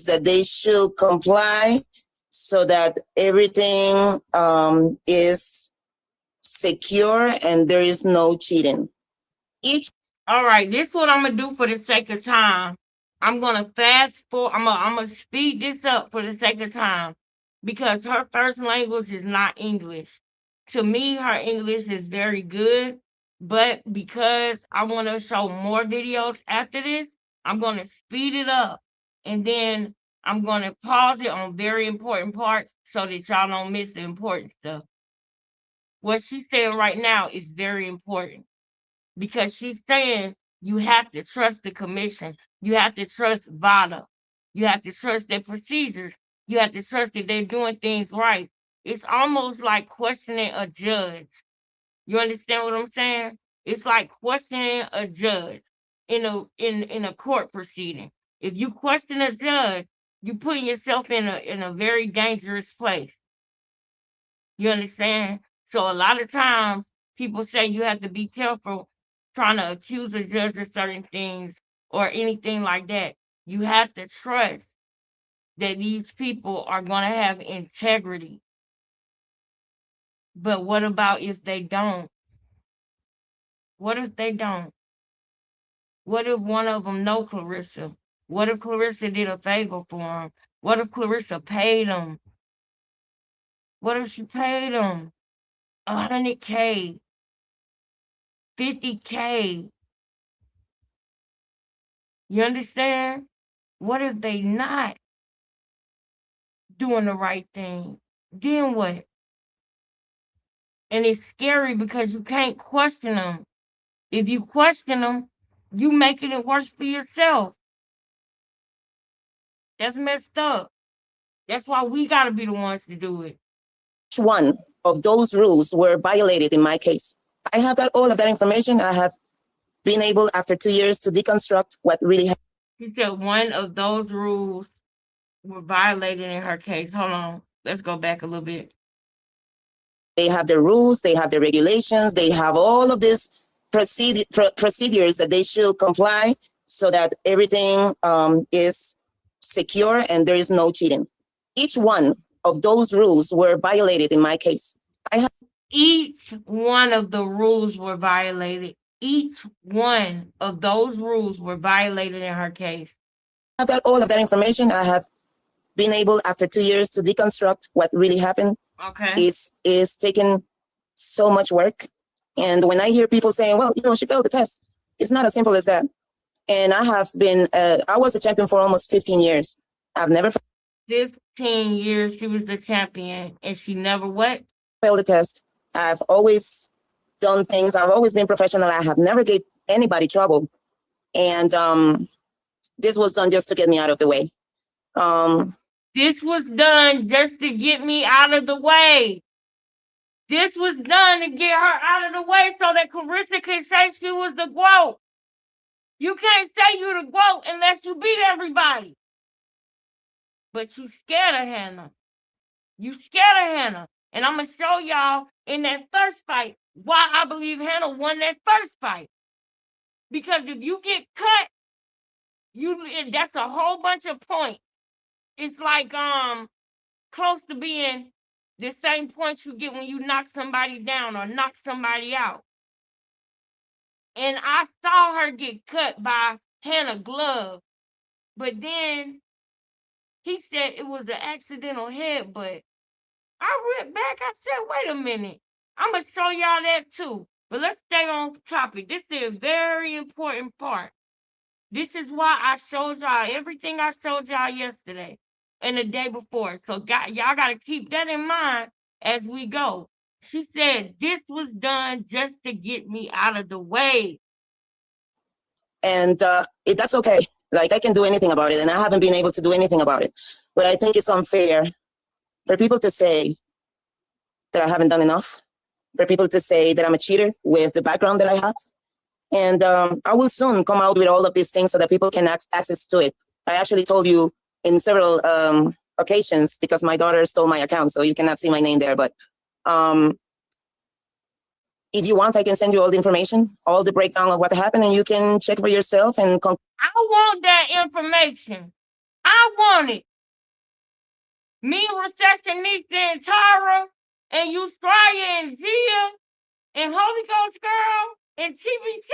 that they should comply so that everything is secure and there is no cheating. All right, this is what I'm gonna do for the sake of time. I'm gonna fast forward. I'm gonna speed this up for the sake of time because her first language is not English. To me, her English is very good, but because I want to show more videos after this, I'm gonna speed it up, and then I'm gonna pause it on very important parts so that y'all don't miss the important stuff. What she's saying right now is very important because she's saying you have to trust the commission. You have to trust VADA. You have to trust their procedures. You have to trust that they're doing things right. It's almost like questioning a judge. You understand what I'm saying? It's like questioning a judge in a court proceeding. If you question a judge, you putting yourself in a very dangerous place. You understand? So a lot of times people say you have to be careful trying to accuse a judge of certain things or anything like that. You have to trust that these people are going to have integrity. But what about if they don't? What if they don't? What if one of them know Clarissa? What if Clarissa did a favor for him? What if Clarissa paid him? What if she paid him $100K, $50K? You understand? What if they not doing the right thing? Then what? And it's scary because you can't question them. If you question them, you making it worse for yourself. That's messed up. That's why we gotta be the ones to do it. Each one of those rules were violated in my case. I have all of that information. I have been able, after 2 years, to deconstruct what really happened. He said one of those rules were violated in her case. Hold on. Let's go back a little bit. They have the rules, they have the regulations, they have all of these procedures that they should comply so that everything is secure and there is no cheating. Each one of those rules were violated in my case. Each one of the rules were violated. Each one of those rules were violated in her case. I have all of that information. I have been able, after 2 years, to deconstruct what really happened. Okay. It's taken so much work. And when I hear people saying, well, she failed the test, it's not as simple as that. And I have been, I was a champion for almost 15 years. I've never 15 years she was the champion and she never what? failed the test. I've always done things. I've always been professional. I have never gave anybody trouble. And this was done just to get me out of the way. This was done just to get me out of the way. This was done to get her out of the way so that Carissa can say she was the GOAT. You can't say you're the GOAT unless you beat everybody. But you scared of Hannah. You scared of Hannah. And I'm going to show y'all in that first fight why I believe Hannah won that first fight. Because if you get cut, that's a whole bunch of points. It's like close to being the same points you get when you knock somebody down or knock somebody out. And I saw her get cut by Hannah Glove. But then he said it was an accidental headbutt. I went back, I said, wait a minute. I'm going to show y'all that too. But let's stay on topic. This is a very important part. This is why I showed y'all everything I showed y'all yesterday and the day before. So y'all got to keep that in mind as we go. She said this was done just to get me out of the way. And that's okay. Like, I can do anything about it, and I haven't been able to do anything about it. But I think it's unfair for people to say that I haven't done enough, for people to say that I'm a cheater with the background that I have. And I will soon come out with all of these things so that people can access to it. I actually told you in several occasions, because my daughter stole my account, so you cannot see my name there. But if you want, I can send you all the information, all the breakdown of what happened, and you can check for yourself. And I want that information. I want it. Me, Recessionista, and Tara, and Eustralia, and Gia, and Holy Ghost Girl, and TBT,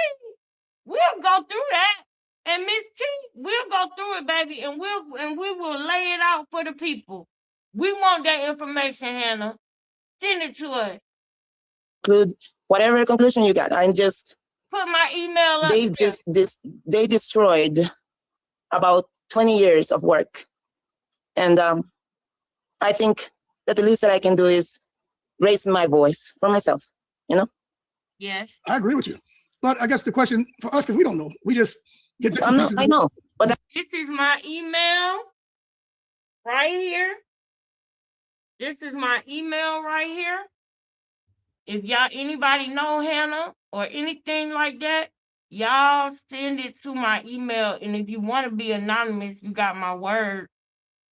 we'll go through that. And Miss T, we'll go through it, baby, and we will lay it out for the people. We want that information, Hannah. Send it to us. Include whatever conclusion you got. I'm just put my email up. They destroyed about 20 years of work, and I think that the least that I can do is raise my voice for myself. Yes, I agree with you, but I guess the question for us, because we don't know, we just get this. I know, but this is my email right here. This is my email right here. If y'all anybody know Hannah or anything like that, y'all send it to my email. And if you want to be anonymous, you got my word.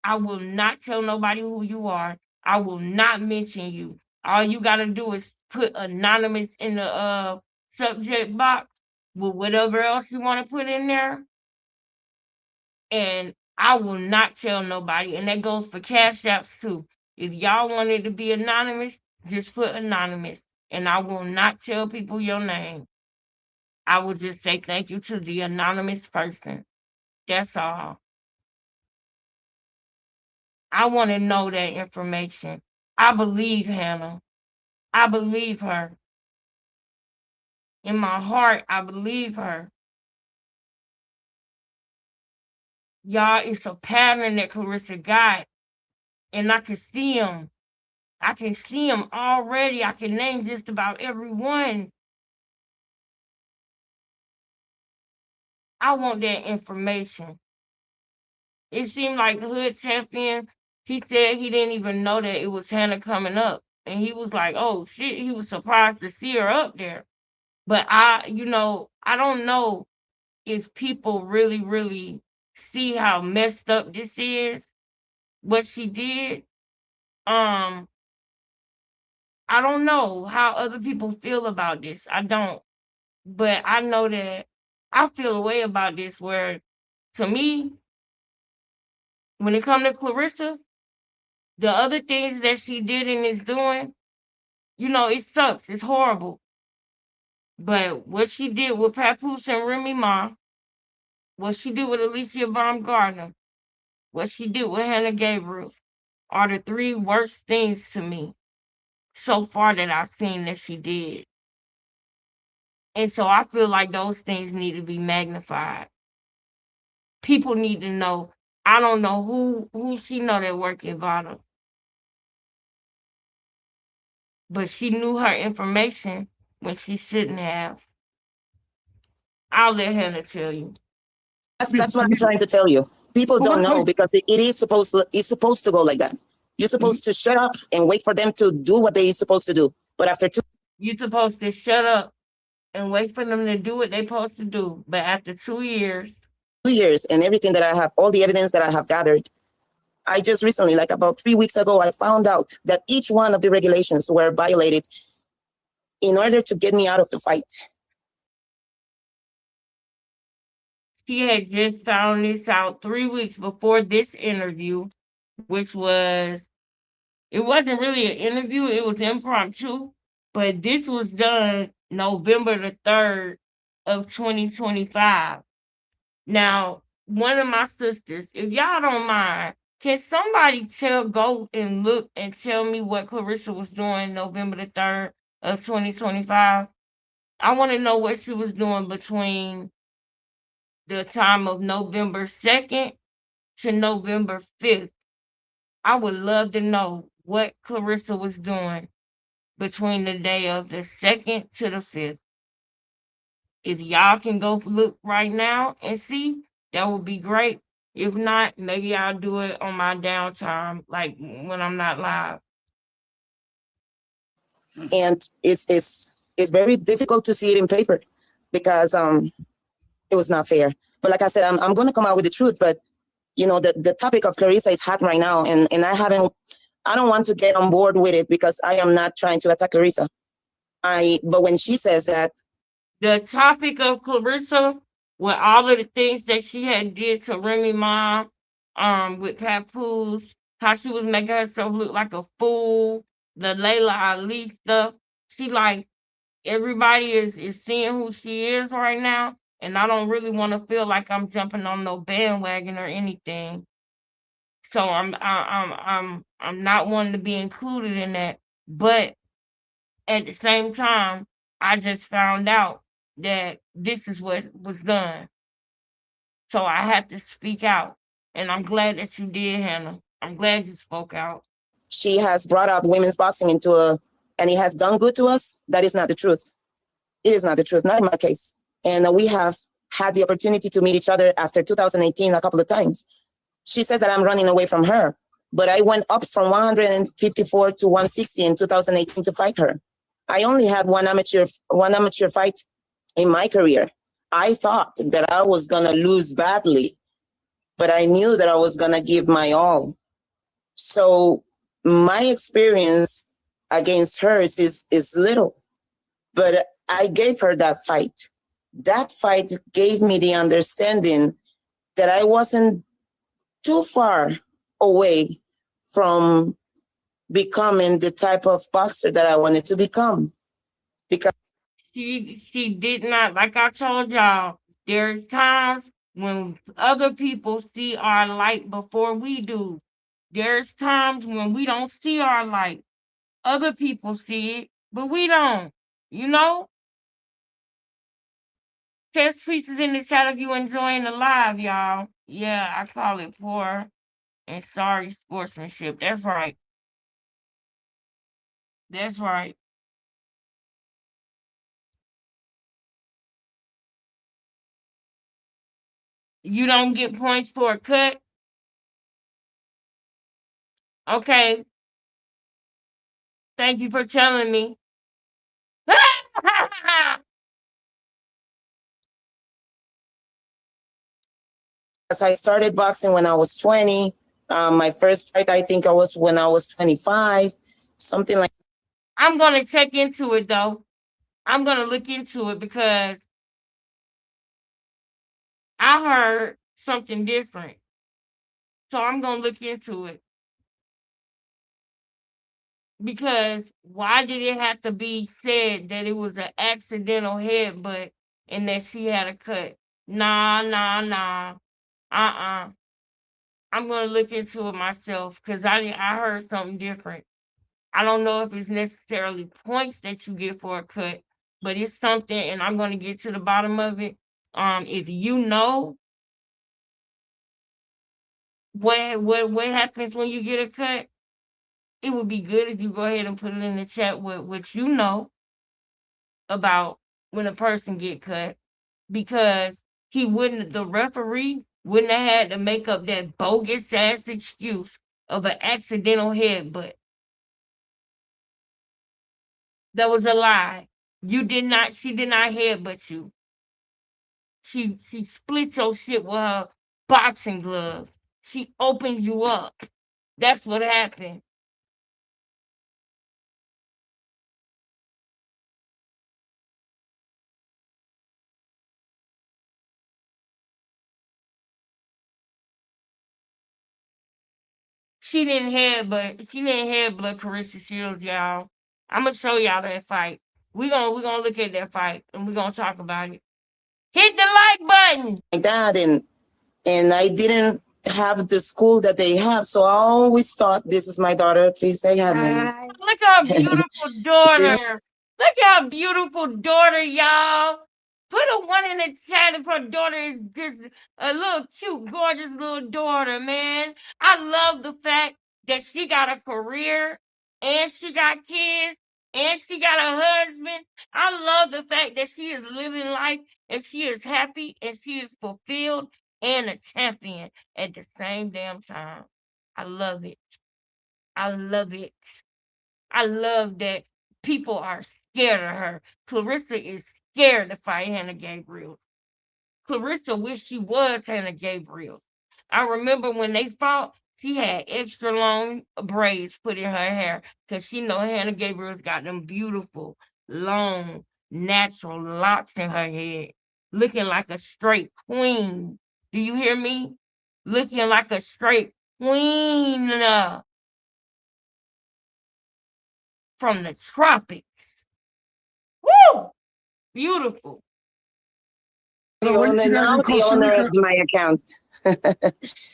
I will not tell nobody who you are. I will not mention you. All you got to do is put anonymous in the subject box with whatever else you want to put in there. And I will not tell nobody. And that goes for Cash Apps too. If y'all wanted to be anonymous, just put anonymous. And I will not tell people your name. I will just say thank you to the anonymous person. That's all. I want to know that information. I believe Hannah. I believe her. In my heart, I believe her. Y'all, it's a pattern that Carissa got. And I can see him. I can see him already. I can name just about everyone. I want that information. it seemed like the hood champion, he said he didn't even know that it was Hannah coming up. And he was like, oh shit, he was surprised to see her up there. But I don't know if people really, really see how messed up this is, what she did. Um, I don't know how other people feel about this. I don't. But I know that I feel a way about this where to me, when it comes to Clarissa, the other things that she did and is doing, it sucks. It's horrible. But what she did with Papoose and Remy Ma, what she did with Alicia Baumgardner, what she did with Hannah Gabriels are the three worst things to me so far that I've seen that she did. And so I feel like those things need to be magnified. People need to know. I don't know who she know that work at Vada, but she knew her information when she shouldn't have. I'll let Hannah tell you. That's what I'm trying to tell you. People But don't know wait, because it's supposed to go like that. You're supposed to shut up and wait for them to do what they're supposed to do. But after You're supposed to shut up and wait for them to do what they're supposed to do. But after 2 years, 2 years and everything that I have, all the evidence that I have gathered, I just recently, like about 3 weeks ago, I found out that each one of the regulations were violated in order to get me out of the fight. she had just found this out 3 weeks before this interview, which it wasn't really an interview, it was impromptu, but this was done November the 3rd of 2025. Now, one of my sisters, if y'all don't mind, can somebody go and look and tell me what Clarissa was doing November the 3rd of 2025? I want to know what she was doing between the time of November 2nd to November 5th. I would love to know what Clarissa was doing between the day of the 2nd to the 5th. If y'all can go look right now and see, that would be great. If not, maybe I'll do it on my downtime, like when I'm not live. And it's very difficult to see it in paper because it was not fair. But like I said, I'm going to come out with the truth. But the topic of Clarissa is hot right now, and I don't want to get on board with it because I am not trying to attack Clarissa. But when she says that, the topic of Clarissa, with all of the things that she had did to Remy Ma, with Papoose, how she was making herself look like a fool, the Layla Ali stuff. She like everybody is seeing who she is right now, and I don't really want to feel like I'm jumping on no bandwagon or anything. So I'm not wanting to be included in that, but at the same time, I just found out that this is what was done. So I had to speak out. And I'm glad that you did, Hannah. I'm glad you spoke out. she has brought up women's boxing and it has done good to us. That is not the truth. It is not the truth, not in my case. And we have had the opportunity to meet each other after 2018 a couple of times. She says that I'm running away from her, but I went up from 154 to 160 in 2018 to fight her. I only had one amateur fight in my career. I thought that I was going to lose badly, but I knew that I was going to give my all. So my experience against hers is little, but I gave her that fight. That fight gave me the understanding that I wasn't too far away from becoming the type of boxer that I wanted to become. Because she did not, like I told y'all, there's times when other people see our light before we do. There's times when we don't see our light. Other people see it, but we don't. You know? Test pieces in the chat if you enjoying the live, y'all. Yeah, I call it poor and sorry sportsmanship. That's right. That's right. You don't get points for a cut. Okay. Thank you for telling me. As I started boxing when I was 20. My first fight, I think I was when I was 25, something like. I'm gonna check into it though. I'm gonna look into it because I heard something different. So I'm gonna look into it. Because why did it have to be said that it was an accidental headbutt and that she had a cut? Nah, nah, nah. Uh-uh. I'm gonna look into it myself because I heard something different. I don't know if it's necessarily points that you get for a cut, but it's something, and I'm gonna get to the bottom of it. If you know what happens when you get a cut, it would be good if you go ahead and put it in the chat what you know about when a person get cut, because the referee wouldn't have had to make up that bogus ass excuse of an accidental headbutt. That was a lie. She did not headbutt you. She split your shit with her boxing gloves. She opened you up. That's what happened. She didn't headbutt Carissa Shields, y'all. I'm gonna show y'all that fight. We're gonna look at that fight and we're gonna talk about it. Hit the like button. Like that, and I didn't have the school that they have, so I always thought, this is my daughter. Please say hi, Mary. Look at her beautiful daughter. Look at her beautiful daughter, y'all. Put a one in the chat if her daughter is just a little cute, gorgeous little daughter, man. I love the fact that she got a career and she got kids and she got a husband. I love the fact that she is living life and she is happy and she is fulfilled and a champion at the same damn time. I love it. I love it. I love that people are scared of her. Clarissa is scared to fight Hannah Gabriels. Clarissa wished she was Hannah Gabriels. I remember when they fought, she had extra long braids put in her hair because she know Hannah Gabriels got them beautiful, long, natural locks in her head, looking like a straight queen. Do you hear me? Looking like a straight queen from the tropics. Woo! Beautiful. So when you guys in The Costa owner of Rica, my account.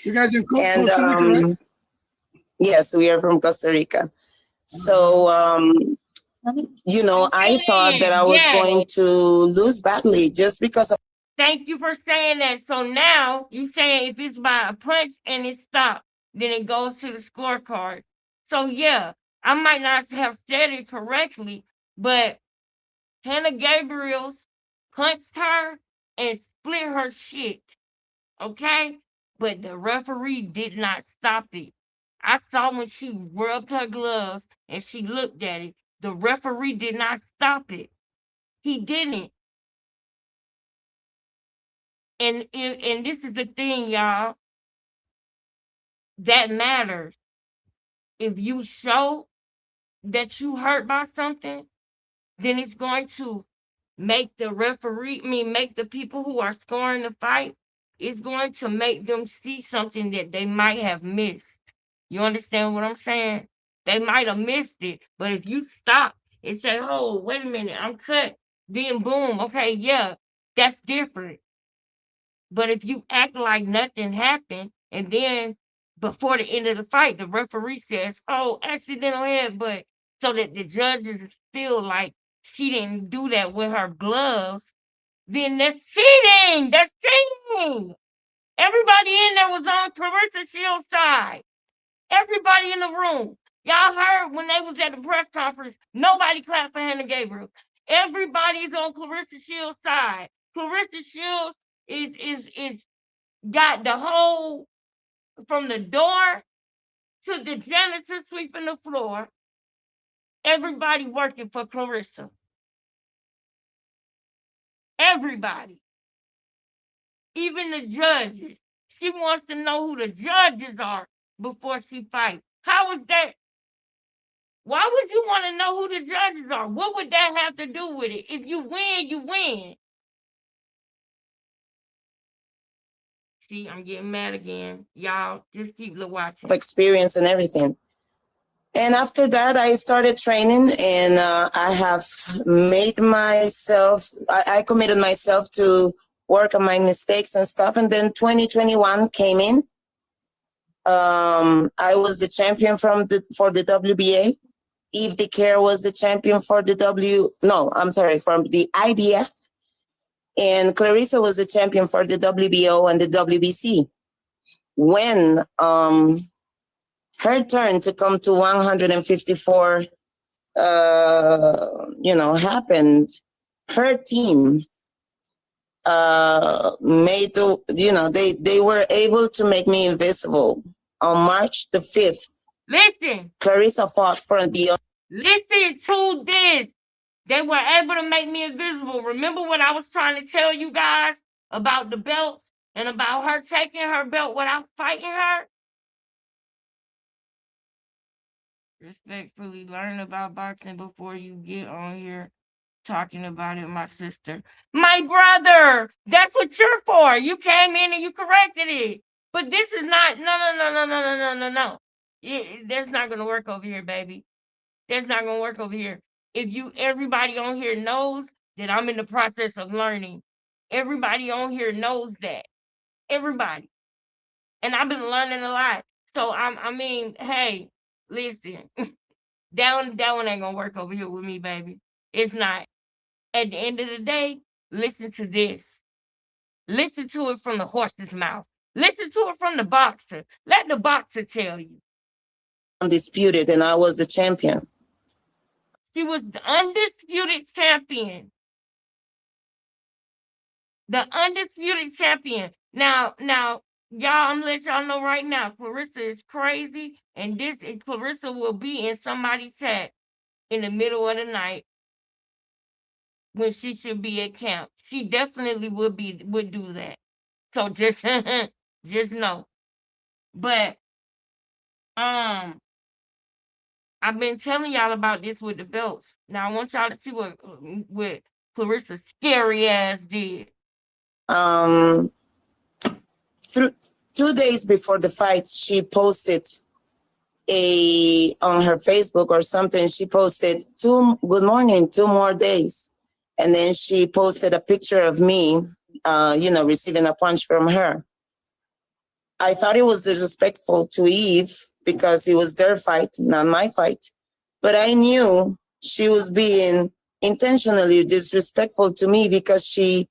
you guys in And Costa Rica, right? yes, we are from Costa Rica. So I thought that I was going to lose badly just because of. Thank you for saying that. So now you saying if it's by a punch and it stopped, then it goes to the scorecard. So yeah, I might not have said it correctly, but Hannah Gabriels punched her and split her shit. Okay? But the referee did not stop it. I saw when she rubbed her gloves and she looked at it. The referee did not stop it. He didn't. And this is the thing, y'all. That matters. If you show that you hurt by something, then it's going to make make the people who are scoring the fight, it's going to make them see something that they might have missed. You understand what I'm saying? They might have missed it, but if you stop and say, oh, wait a minute, I'm cut, then boom, okay, yeah, that's different. But if you act like nothing happened and then before the end of the fight, the referee says, oh, accidental headbutt, so that the judges feel like she didn't do that with her gloves, then that's cheating. That's cheating. Everybody in there was on Clarissa Shields' side. Everybody in the room. Y'all heard when they was at the press conference, nobody clapped for Hannah Gabriel. Everybody's on Clarissa Shields' side. Clarissa Shields is got the whole from the door to the janitor sweeping the floor, everybody working for Clarissa. Everybody. Even the judges. She wants to know who the judges are before she fights. How is that? Why would you want to know who the judges are? What would that have to do with it? If you win, you win. See, I'm getting mad again. Y'all, just keep watching. Experience and everything. And after that, I started training, and I have made myself, I committed myself to work on my mistakes and stuff. And then 2021 came in. I was the champion for the WBA. Eve DeCare was the champion for the from the IBF. And Clarissa was the champion for the WBO and the WBC. When her turn to come to 154, happened, her team they were able to make me invisible. On March the 5th, listen, Clarissa fought for the... Listen to this. They were able to make me invisible. Remember what I was trying to tell you guys about the belts and about her taking her belt without fighting her? Respectfully, learn about boxing before you get on here talking about it, my sister. My brother, that's what you're for. You came in and you corrected it. But this is not, no. That's not going to work over here, baby. That's not going to work over here. Everybody on here knows that I'm in the process of learning. Everybody on here knows that. Everybody. And I've been learning a lot. So, hey, listen. that one ain't going to work over here with me, baby. It's not. At the end of the day, listen to this. Listen to it from the horse's mouth. Listen to it from the boxer. Let the boxer tell you. Undisputed, and I was the champion. She was the undisputed champion. The undisputed champion. Now, y'all, I'm gonna let y'all know right now, Clarissa is crazy, and Clarissa will be in somebody's chat in the middle of the night when she should be at camp. She definitely would do that. So just just know. But I've been telling y'all about this with the belts. Now I want y'all to see what Clarissa's scary ass did. Through 2 days before the fight, she posted on her Facebook or something. She posted good morning, 2 more days. And then she posted a picture of me, receiving a punch from her. I thought it was disrespectful to Eve because it was their fight, not my fight. But I knew she was being intentionally disrespectful to me because she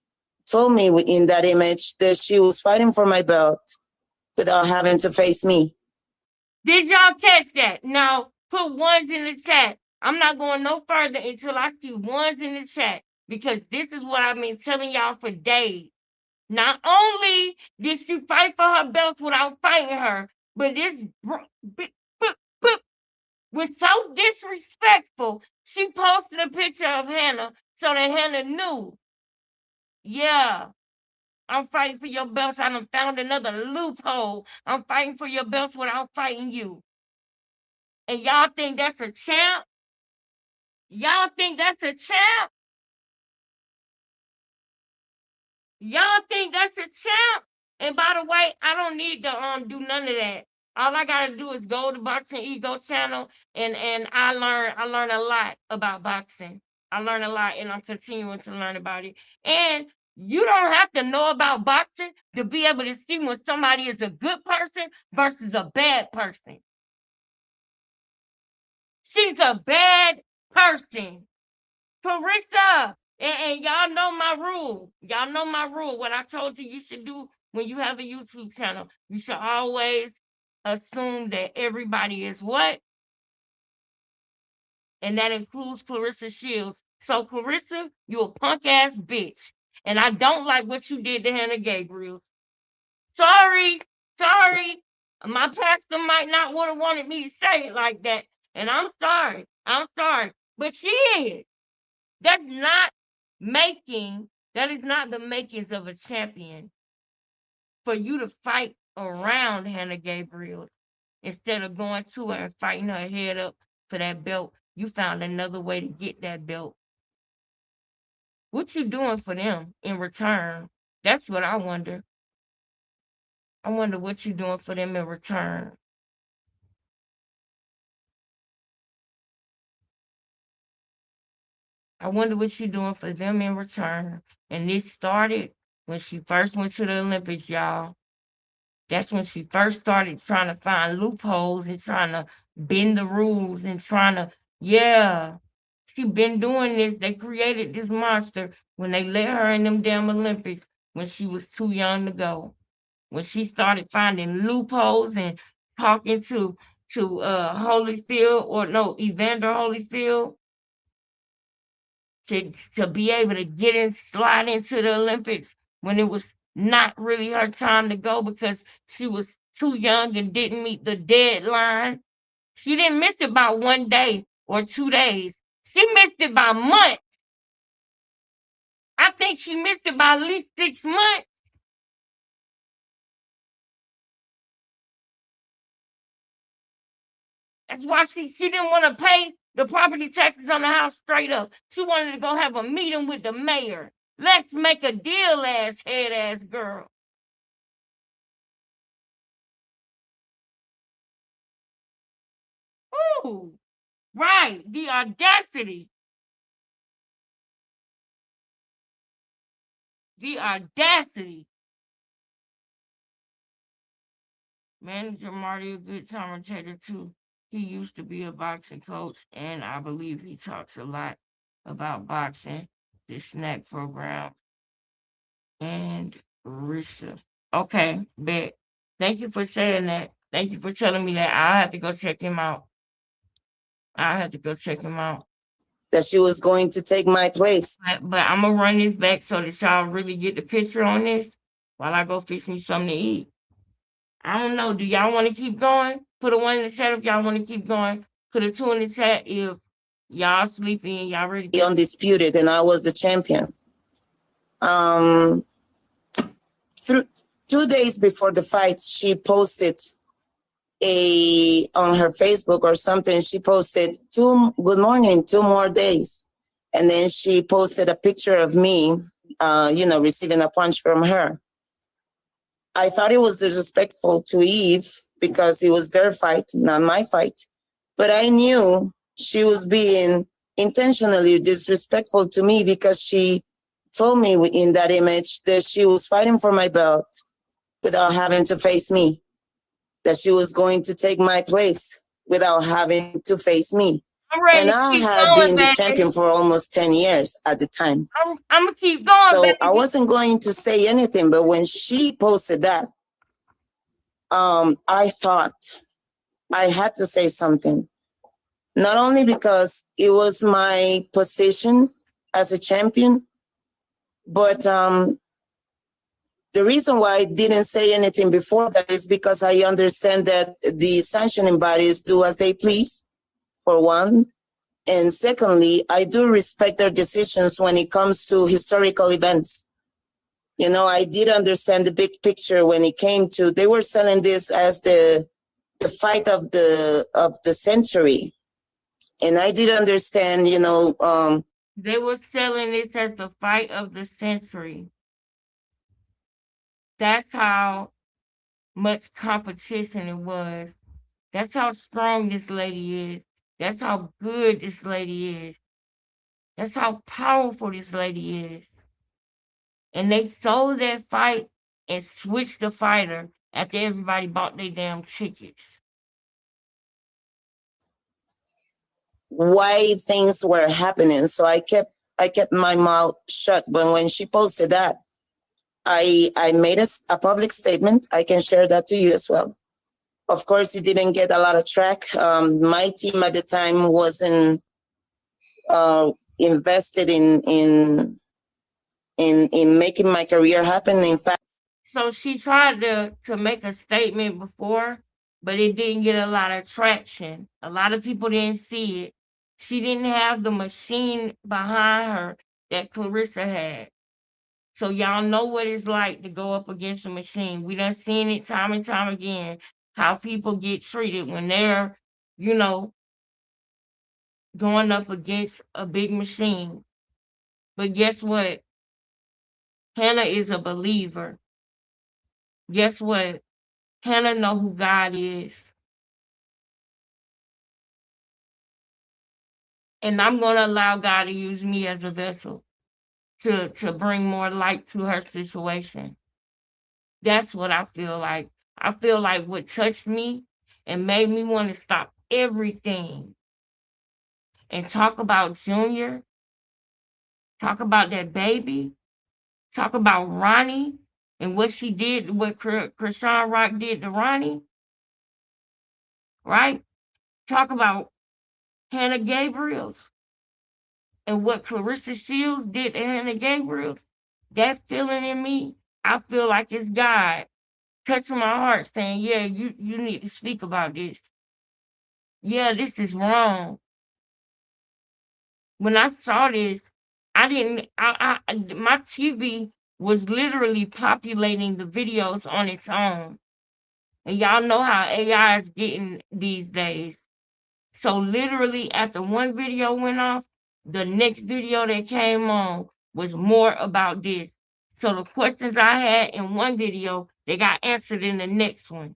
told me in that image that she was fighting for my belt without having to face me. Did y'all catch that? Now, put ones in the chat. I'm not going no further until I see ones in the chat because this is what I've been telling y'all for days. Not only did she fight for her belts without fighting her, but this was so disrespectful, she posted a picture of Hannah so that Hannah knew, yeah, I'm fighting for your belts. I done found another loophole. I'm fighting for your belts without fighting you. And y'all think that's a champ? Y'all think that's a champ? Y'all think that's a champ? And by the way, I don't need to do none of that. All I gotta do is go to Boxing Ego channel and I learn a lot about boxing. I learn a lot and I'm continuing to learn about it. And you don't have to know about boxing to be able to see when somebody is a good person versus a bad person. She's a bad person. Clarissa, and y'all know my rule. Y'all know my rule. What I told you should do when you have a YouTube channel. You should always assume that everybody is what? And that includes Clarissa Shields. So, Clarissa, you a punk ass bitch. And I don't like what you did to Hannah Gabriels. Sorry. My pastor might not would have wanted me to say it like that, and I'm sorry. I'm sorry, but she is. That's not that is not the makings of a champion for you to fight around Hannah Gabriel instead of going to her and fighting her head up for that belt. You found another way to get that belt. What you doing for them in return? That's what I wonder. I wonder what you doing for them in return. I wonder what you're doing for them in return. And this started when she first went to the Olympics, y'all. That's when she first started trying to find loopholes and trying to bend the rules and trying to, yeah. She been doing this. They created this monster when they let her in them damn Olympics when she was too young to go. When she started finding loopholes and talking to Holyfield, or no, Evander Holyfield, to be able to get in, slide into the Olympics when it was not really her time to go because she was too young and didn't meet the deadline. She didn't miss it by 1 day or 2 days. She missed it by months. I think she missed it by at least 6 months. That's why she didn't want to pay the property taxes on the house straight up. She wanted to go have a meeting with the mayor. Let's make a deal, head ass girl. Ooh, right. The audacity. The audacity. Manager Marty, a good commentator too. He used to be a boxing coach, and I believe he talks a lot about boxing, the snack program, and Risa. Okay, bet. Thank you for saying that. Thank you for telling me that. I have to go check him out. I have to go check him out. That she was going to take my place. But I'm gonna run this back so that y'all really get the picture on this while I go fix me something to eat. I don't know. Do y'all want to keep going? Put a 1 in the chat if y'all want to keep going. Put a 2 in the chat if y'all sleepy and y'all ready. Undisputed, and I was the champion. Through 2 days before the fight, she posted on her Facebook or something. She posted good morning, 2 more days, and then she posted a picture of me, receiving a punch from her. I thought it was disrespectful to Eve because it was their fight, not my fight. But I knew she was being intentionally disrespectful to me because she told me in that image that she was fighting for my belt without having to face me, that she was going to take my place without having to face me. And I had been the champion for almost 10 years at the time. I'm gonna keep going. So I wasn't going to say anything, but when she posted that, I thought I had to say something. Not only because it was my position as a champion, but the reason why I didn't say anything before that is because I understand that the sanctioning bodies do as they please, for one. And secondly, I do respect their decisions when it comes to historical events. I did understand the big picture when it came to, they were selling this as the fight of the century. And I did understand, they were selling this as the fight of the century. That's how much competition it was. That's how strong this lady is. That's how good this lady is. That's how powerful this lady is. And they sold that fight and switched the fighter after everybody bought their damn tickets. Why things were happening. So I kept my mouth shut. But when she posted that, I made a public statement. I can share that to you as well. Of course, it didn't get a lot of track. My team at the time wasn't invested in making my career happen. In fact, so she tried to make a statement before but it didn't get a lot of traction. A lot of people didn't see it. She didn't have the machine behind her that Clarissa had. So y'all know what it's like to go up against a machine. We done seen it time and time again, how people get treated when they're, you know, going up against a big machine. But guess what? Hannah is a believer. Guess what? Hannah know who God is. And I'm going to allow God to use me as a vessel to bring more light to her situation. That's what I feel like. I feel like what touched me and made me want to stop everything and talk about Junior, talk about that baby, talk about Ronnie and what she did, what Krishan Rock did to Ronnie, right? Talk about Hannah Gabriels and what Clarissa Shields did to Hannah Gabriels. That feeling in me, I feel like it's God touching my heart saying, yeah, you need to speak about this. Yeah, this is wrong. When I saw this, my TV was literally populating the videos on its own. And y'all know how AI is getting these days. So literally after one video went off, the next video that came on was more about this. So the questions I had in one video, they got answered in the next one.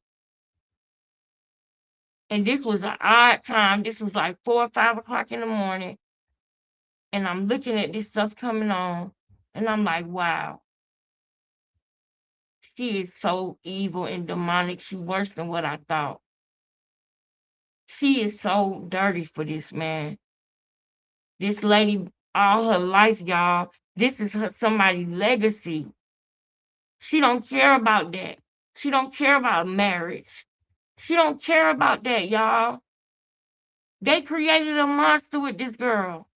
And this was an odd time. This was like 4 or 5 o'clock in the morning. And I'm looking at this stuff coming on. And I'm like, wow. She is so evil and demonic. She's worse than what I thought. She is so dirty for this, man. This lady, all her life, y'all, this is somebody's legacy. She don't care about that. She don't care about marriage. She don't care about that, y'all. They created a monster with this girl.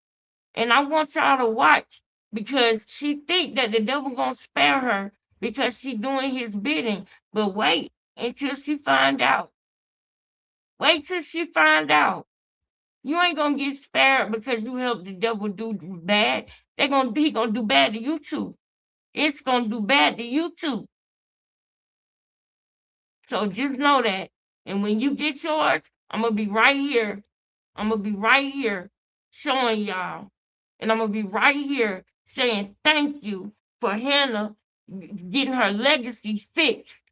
And I want y'all to watch because she think that the devil gonna spare her because she doing his bidding. But wait until she find out. Wait till she find out. You ain't gonna get spared because you helped the devil do bad. He gonna do bad to you too. It's gonna do bad to you too. So just know that. And when you get yours, I'm gonna be right here. I'm gonna be right here showing y'all. And I'm gonna be right here saying thank you for Hannah getting her legacy fixed.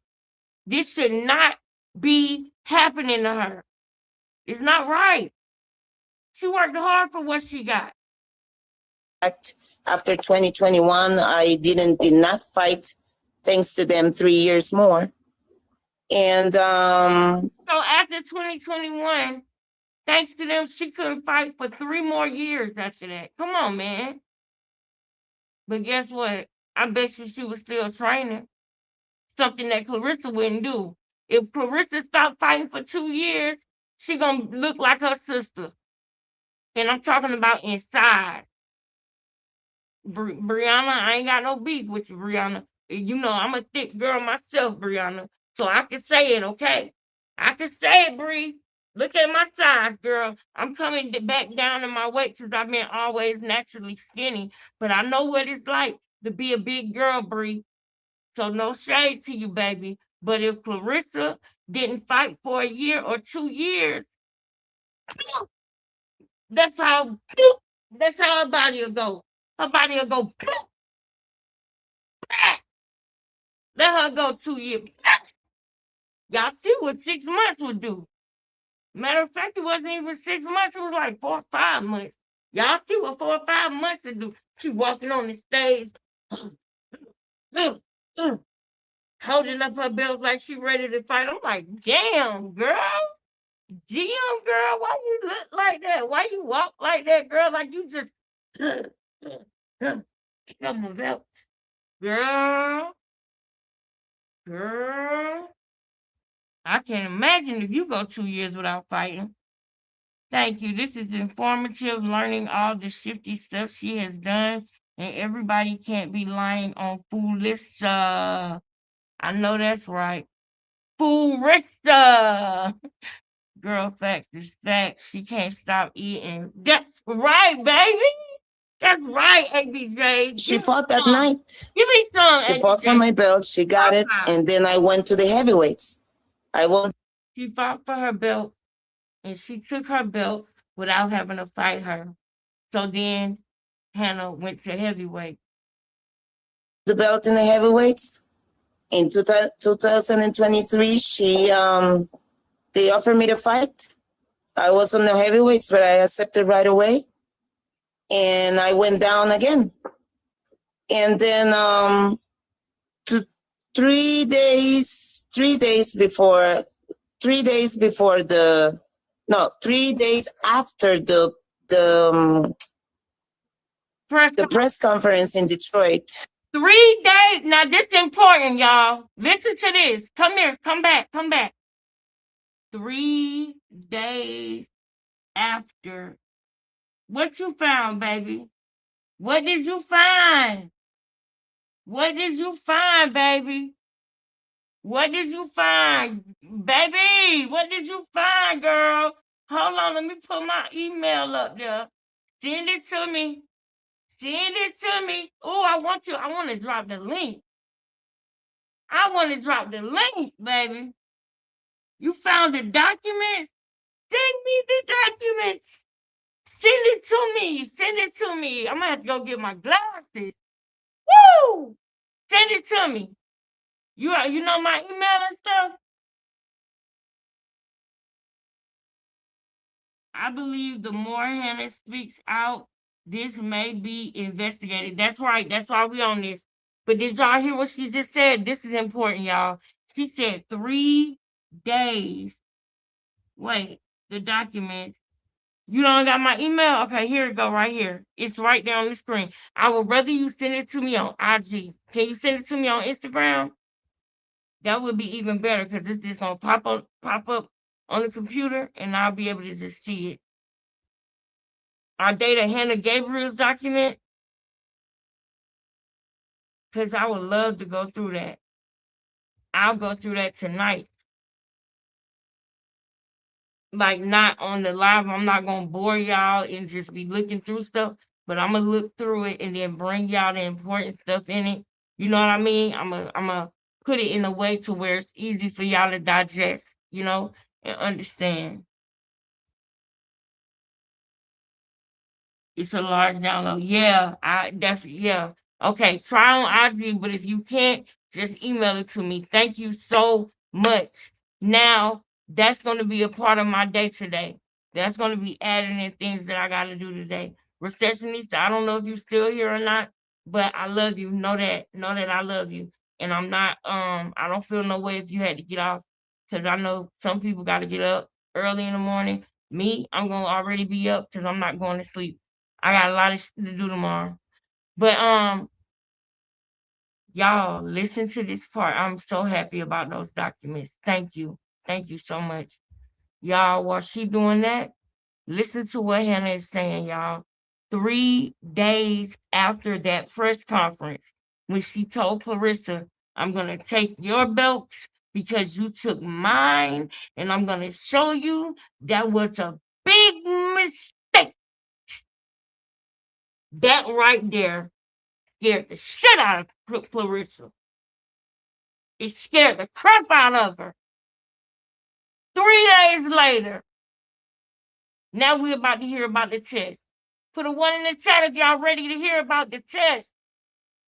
This should not be happening to her. It's not right. She worked hard for what she got. After 2021, I did not fight, thanks to them, 3 years more. And So after 2021, thanks to them, she couldn't fight for 3 more years after that. Come on, man. But guess what? I bet you she was still training. Something that Clarissa wouldn't do. If Clarissa stopped fighting for 2 years, she gonna look like her sister. And I'm talking about inside. Brianna, I ain't got no beef with you, Brianna. You know, I'm a thick girl myself, Brianna. So I can say it, okay? I can say it, Bree. Look at my size, girl. I'm coming back down in my weight because I've been always naturally skinny. But I know what it's like to be a big girl, Bree. So no shade to you, baby. But if Clarissa didn't fight for a year or 2 years, that's how her body will go. Her body will go. Let her go 2 years. Y'all see what 6 months would do. Matter of fact, it wasn't even 6 months. It was like 4 or 5 months. Y'all see what 4 or 5 months would do. She walking on the stage, holding up her belts like she ready to fight. I'm like, damn, girl. Damn, girl, why you look like that? Why you walk like that, girl? Like you just come on, belts. Girl. I can't imagine if you go 2 years without fighting. Thank you. This is informative, learning all the shifty stuff she has done, and everybody can't be lying on foolish. I know that's right. Furista. Girl, facts is facts. She can't stop eating. That's right, baby. That's right, ABJ. She fought that night. Give me some, She fought for my belt. She got it. And then I went to the heavyweights. I won. She fought for her belt, and she took her belts without having to fight her. So then Hannah went to heavyweight. The belt in the heavyweights. In 2023, they offered me to fight. I was on the heavyweights, but I accepted right away. And I went down again. And then 3 days after the press conference in Detroit. 3 days. Now this is important, y'all. Listen to this. Come here. Come back. 3 days after. What you found, baby? What did you find? What did you find, baby? What did you find, baby? What did you find, girl? Hold on, let me put my email up there. Send it to me. Oh, I want to drop the link. Baby. You found the documents? Send me the documents. Send it to me. I'm gonna have to go get my glasses. Woo! Send it to me. You know my email and stuff? I believe the more Hannah speaks out, this may be investigated. That's right. That's why we on this. But did y'all hear what she just said? This is important, y'all. She said 3 days. Wait, the document. You don't got my email? Okay, here it go right here. It's right there on the screen. I would rather you send it to me on IG. Can you send it to me on Instagram? That would be even better because it's just gonna pop up on the computer and I'll be able to just see it. Our data Hannah Gabriel's document. Because I would love to go through that. I'll go through that tonight. Like not on the live. I'm not gonna bore y'all and just be looking through stuff, but I'm gonna look through it and then bring y'all the important stuff in it. You know what I mean? I'm gonna put it in a way to where it's easy for y'all to digest, and understand. It's a large download. Yeah. Okay, try on IG, but if you can't, just email it to me. Thank you so much. Now, that's going to be a part of my day today. That's going to be adding in things that I got to do today. Receptionist, I don't know if you're still here or not, but I love you. Know that I love you. And I'm not, I don't feel no way if you had to get off because I know some people got to get up early in the morning. Me, I'm going to already be up because I'm not going to sleep. I got a lot of shit to do tomorrow. But y'all listen to this part. I'm so happy about those documents. Thank you. Thank you so much. Y'all, while she doing that, listen to what Hannah is saying, y'all. 3 days after that press conference, when she told Clarissa, I'm gonna take your belts because you took mine, and I'm gonna show you that was a big mistake. That right there scared the shit out of Clarissa. It scared the crap out of her. 3 days later, now we're about to hear about the test. Put a 1 in the chat if y'all ready to hear about the test.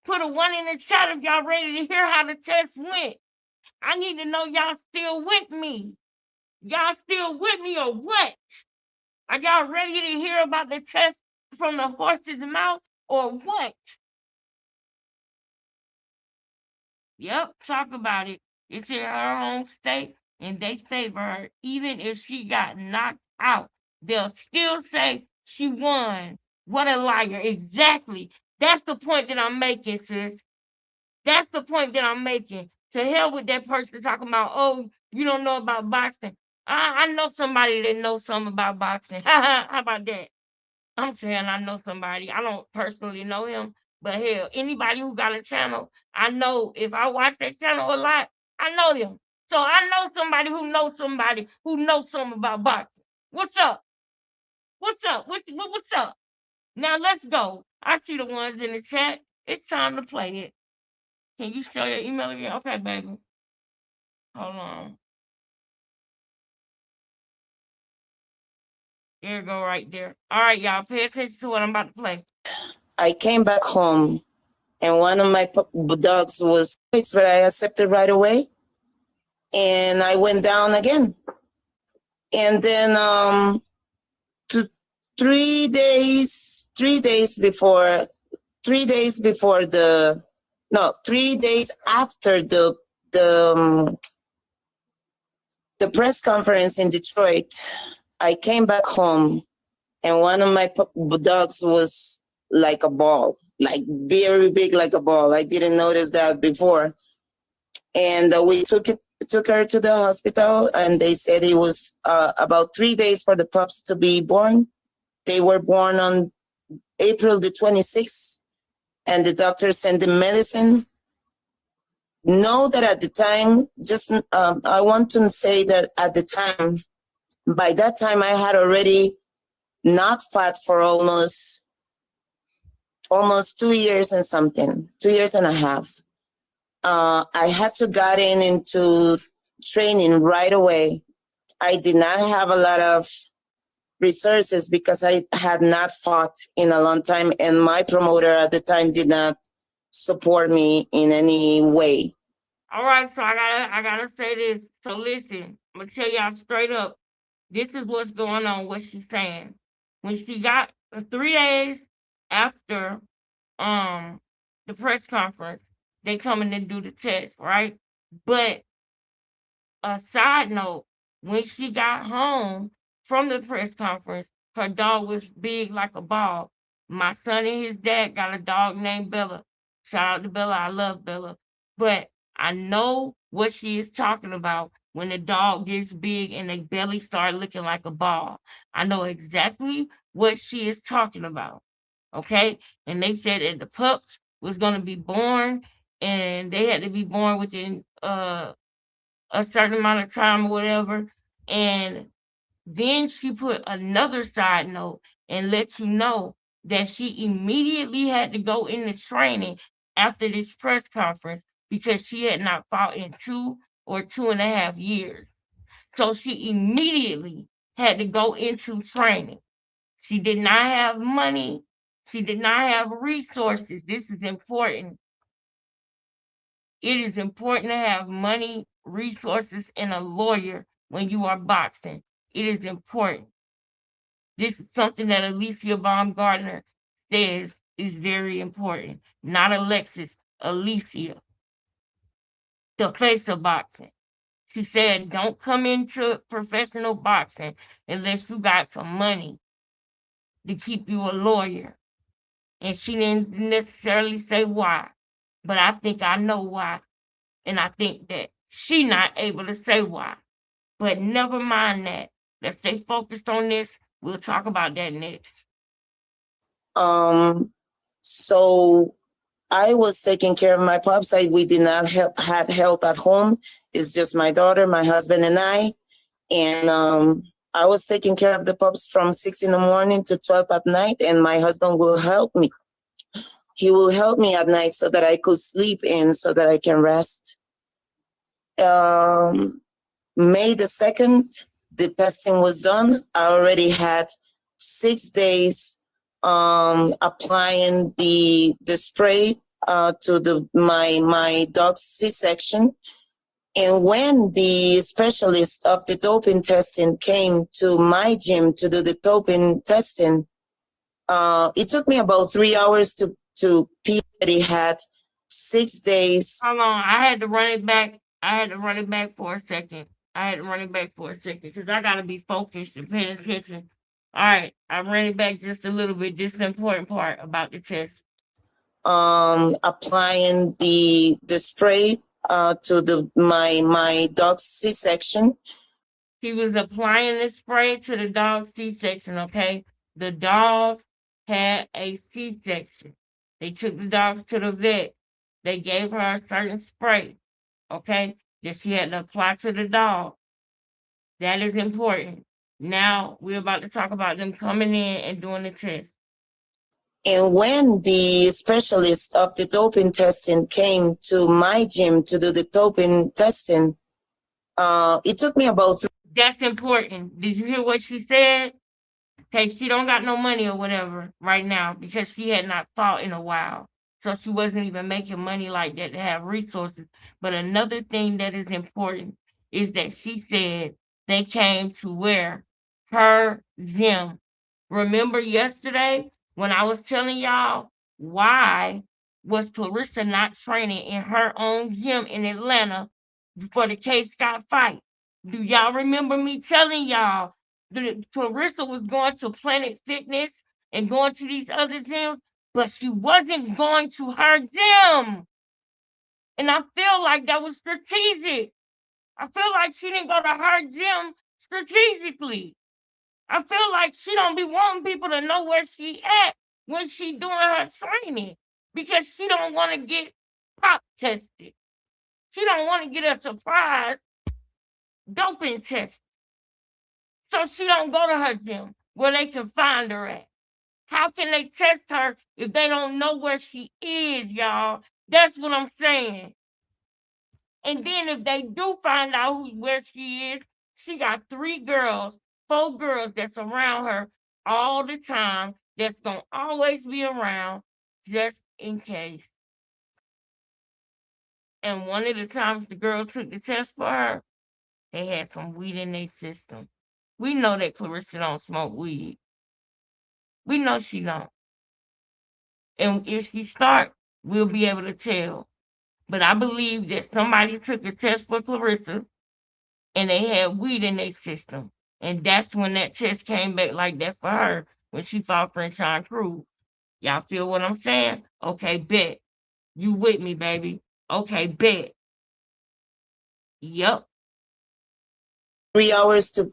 Put a 1 in the chat if y'all ready to hear how the test went. I need to know y'all still with me. Y'all still with me or what? Are y'all ready to hear about the test from the horse's mouth or what? Yep, talk about it. It's in her home state, and they favor her. Even if she got knocked out, they'll still say she won. What a liar. Exactly. That's the point that I'm making, sis. That's the point that I'm making. To hell with that person talking about, oh, you don't know about boxing. I know somebody that knows something about boxing. How about that? I'm saying I know somebody. I don't personally know him, but hell, anybody who got a channel, I know if I watch that channel a lot, I know them. So I know somebody who knows something about boxing. What's up? What's up? What's up? Now let's go. I see the ones in the chat. It's time to play it. Can you show your email again? Okay, baby. Hold on. There you go, right there. All right, y'all, pay attention to what I'm about to play. I came back home and one of my dogs was fixed, but I accepted right away. And I went down again. And then 3 days before 3 days before the no 3 days after the press conference in Detroit, I came back home and one of my dogs was like a ball, like very big, like a ball. I didn't notice that before. And we took her to the hospital, and they said it was about 3 days for the pups to be born. They were born on April the 26th, and the doctor sent them medicine. Know that at the time, I want to say that at the time, by that time, I had already not fought for almost 2 years and something, 2 years and a half. I had to get into training right away. I did not have a lot of resources because I had not fought in a long time, and my promoter at the time did not support me in any way. All right, so I gotta say this. So listen, I'm gonna tell y'all straight up. This is what's going on. What she's saying. When she got 3 days after the press conference, they coming to do the test, right? But a side note, when she got home from the press conference, her dog was big like a ball. My son and his dad got a dog named Bella. Shout out to Bella. I love Bella. But I know what she is talking about when the dog gets big and the belly start looking like a ball. I know exactly what she is talking about. Okay? And they said that the pups was gonna be born and they had to be born within a certain amount of time or whatever. And then she put another side note and let you know that she immediately had to go into training after this press conference because she had not fought in 2 or 2.5 years. So she immediately had to go into training. She did not have money. She did not have resources. This is important. It is important to have money, resources, and a lawyer when you are boxing. It is important. This is something that Alicia Baumgartner says is very important. Not Alexis, Alicia, the face of boxing. She said, don't come into professional boxing unless you got some money to keep you a lawyer. And she didn't necessarily say why, but I think I know why. And I think that she not able to say why. But never mind that. Let's stay focused on this. We'll talk about that next. So I was taking care of my pups. We did not had help at home. It's just my daughter, my husband, and I. And I was taking care of the pups from 6 in the morning to 12 at night, and my husband will help me. He will help me at night so that I could sleep in, so that I can rest. May the 2nd, the testing was done. I already had 6 days applying the spray to my dog's C-section. And when the specialist of the doping testing came to my gym to do the doping testing, it took me about 3 hours to pee that he had 6 days. Hold on, I had to run it back. For a second. Because I gotta be focused and paying attention. All right, I ran it back just a little bit. This is the important part about the test. Applying the spray to my dog's C-section. He was applying the spray to the dog's C-section, okay? The dog had a C-section. They took the dogs to the vet. They gave her a certain spray, okay? that she had to apply to the dog. That is important. Now we're about to talk about them coming in and doing the test. And when the specialist of the doping testing came to my gym to do the doping testing, it took me about That's important. Did you hear what she said? Okay, she don't got no money or whatever right now because she had not fought in a while. So she wasn't even making money like that to have resources. But another thing that is important is that she said they came to where? Her gym. Remember yesterday when I was telling y'all why was Clarissa not training in her own gym in Atlanta for the K Scott fight? Do y'all remember me telling y'all Clarissa was going to Planet Fitness and going to these other gyms, but she wasn't going to her gym? And I feel like that was strategic. I feel like she didn't go to her gym strategically. I feel like she don't be wanting people to know where she at when she doing her training because she don't want to get pop tested. She don't want to get a surprise doping test. So she don't go to her gym where they can find her at. How can they test her if they don't know where she is, y'all? That's what I'm saying. And then if they do find out where she is, she got 4 girls that's around her all the time, that's going to always be around just in case. And one of the times the girl took the test for her, they had some weed in their system. We know that Clarissa don't smoke weed. We know she don't. And if she start, we'll be able to tell. But I believe that somebody took a test for Clarissa and they had weed in their system. And that's when that test came back like that for her when she fought Franchon Cruz. Y'all feel what I'm saying? Okay, bet. You with me, baby. Okay, bet. Yep. 3 hours to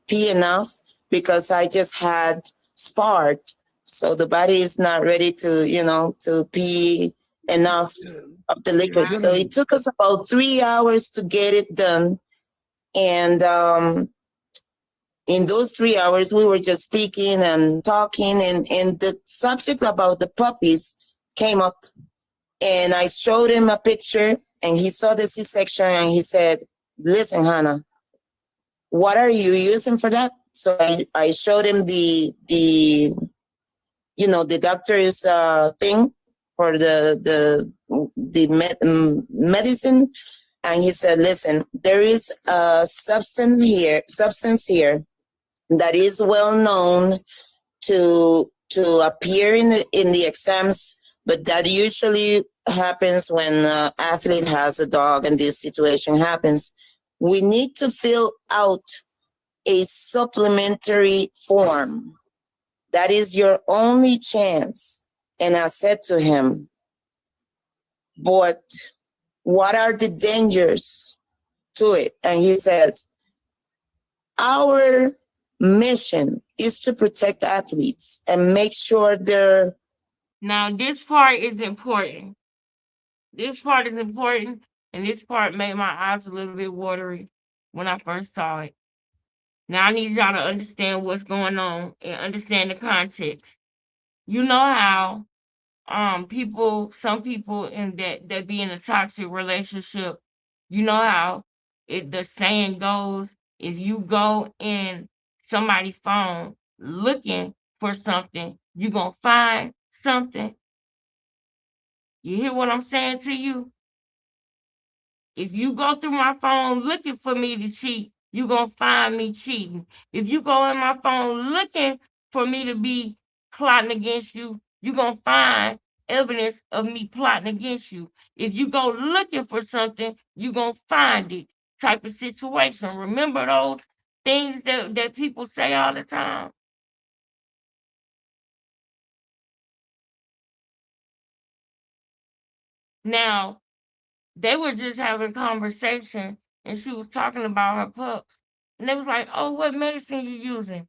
pee enough because I just had sparred. So the body is not ready to pee enough of the liquid. So it took us about 3 hours to get it done. And in those 3 hours, we were just speaking and talking, and the subject about the puppies came up. And I showed him a picture, and he saw the C-section, and he said, "Listen, Hannah, what are you using for that?" So I showed him the doctor's thing for the medicine, and he said, "Listen, there is a substance here that is well known to appear in the exams, but that usually happens when an athlete has a dog and this situation happens. We need to fill out a supplementary form. That is your only chance." And I said to him, "But what are the dangers to it?" And he said, "Our mission is to protect athletes and make sure they're..." Now, this part is important. This part is important, and this part made my eyes a little bit watery when I first saw it. Now, I need y'all to understand what's going on and understand the context. You know how some people in that be in a toxic relationship, you know how the saying goes, if you go in somebody's phone looking for something, you're gonna find something. You hear what I'm saying to you? If you go through my phone looking for me to cheat, you're gonna find me cheating. If you go in my phone looking for me to be plotting against you, you're gonna find evidence of me plotting against you. If you go looking for something, you're gonna find it. Type of situation. Remember those things that people say all the time? Now, they were just having conversation and she was talking about her pups. And they was like, "Oh, what medicine you using?"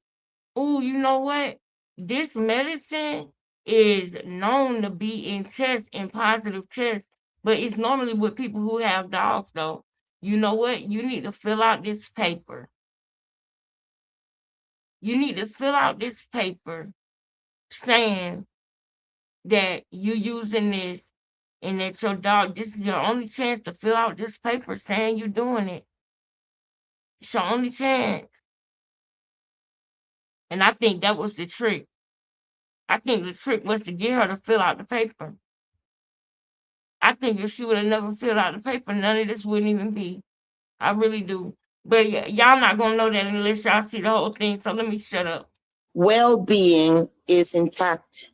"Oh, you know what? This medicine is known to be in tests, in positive tests, but it's normally with people who have dogs though. you know what? You need to fill out this paper. You need to fill out this paper saying that you using this and that your dog, this is your only chance to fill out this paper saying you're doing it. It's your only chance. And I think that was the trick. I think the trick was to get her to fill out the paper. I think if she would have never filled out the paper, none of this wouldn't even be. I really do. But y'all not gonna know that unless y'all see the whole thing. So let me shut up. Well-being is intact.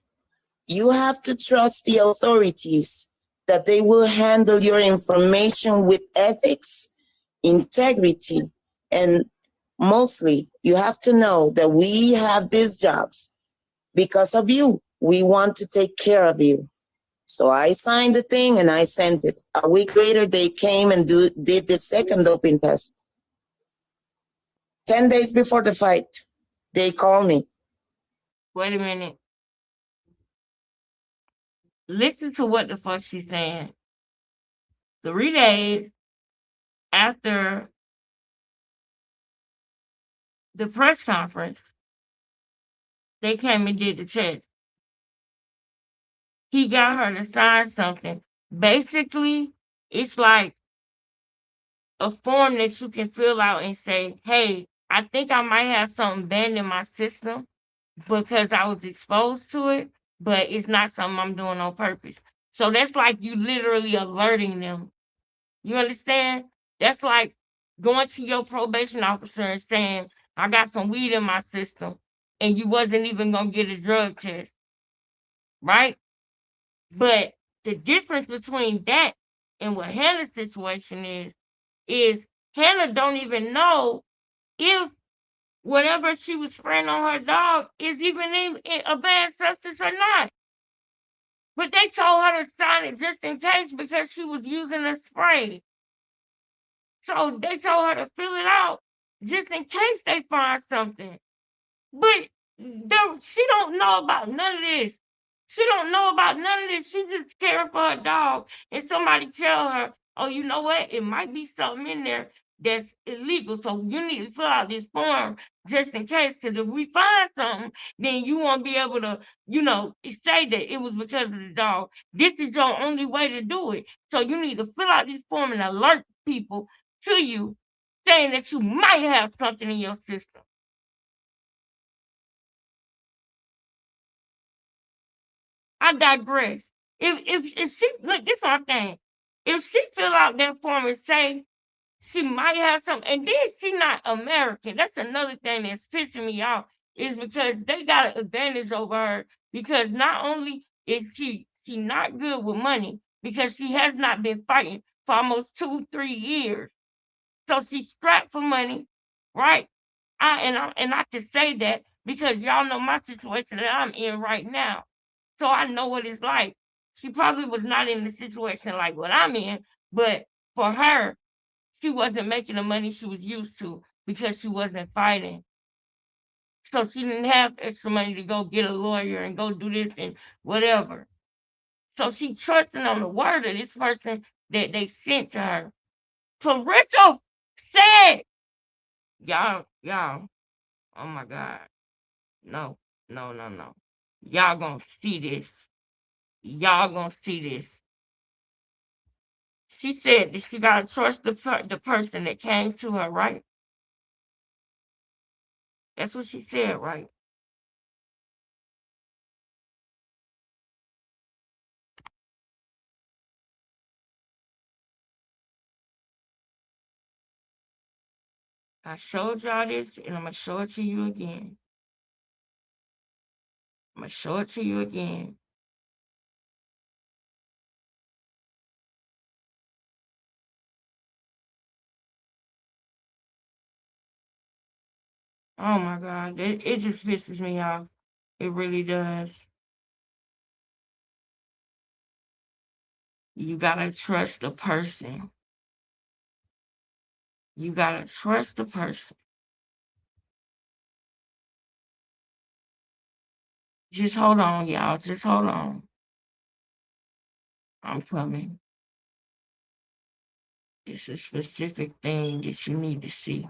You have to trust the authorities that they will handle your information with ethics, integrity, and mostly you have to know that we have these jobs because of you. We want to take care of you. So I signed the thing and I sent it. A week later, they came and did the second doping test. 10 days before the fight, they called me. Wait a minute. Listen to what the fuck she's saying. 3 days after the press conference, they came and did the test. He got her to sign something. Basically, it's like a form that you can fill out and say, hey, I think I might have something banned in my system because I was exposed to it, but it's not something I'm doing on purpose. So that's like you literally alerting them. You understand? That's like going to your probation officer and saying, I got some weed in my system, and you wasn't even going to get a drug test, right? But the difference between that and what Hannah's situation is Hannah don't even know if whatever she was spraying on her dog is even a banned substance or not. But they told her to sign it just in case because she was using a spray. So they told her to fill it out just in case they find something. But she don't know about none of this. She don't know about none of this. She just caring for her dog. And somebody tell her, oh, you know what? It might be something in there that's illegal. So you need to fill out this form just in case. Because if we find something, then you won't be able to, say that it was because of the dog. This is your only way to do it. So you need to fill out this form and alert people to you saying that you might have something in your system. I digress. If she look, this one thing. If she fill out that form and say she might have something, and then she not American, that's another thing that's pissing me off, is because they got an advantage over her because not only is she not good with money because she has not been fighting for almost 2-3 years. So she's strapped for money, right? I can say that because y'all know my situation that I'm in right now. So I know what it's like. She probably was not in the situation like what I'm in, but for her, she wasn't making the money she was used to because she wasn't fighting. So she didn't have extra money to go get a lawyer and go do this and whatever. So she trusting on the word of this person that they sent to her. Clarissa said, y'all, oh my God. No, no, no, no. Y'all gonna see this. Y'all gonna see this. She said that she gotta trust the person that came to her, right? That's what she said, right? I showed y'all this, and I'm gonna show it to you again. I'm gonna show it to you again. Oh my God, it just pisses me off. It really does. You gotta trust the person. You gotta trust the person. Just hold on, y'all. Just hold on. I'm coming. It's a specific thing that you need to see.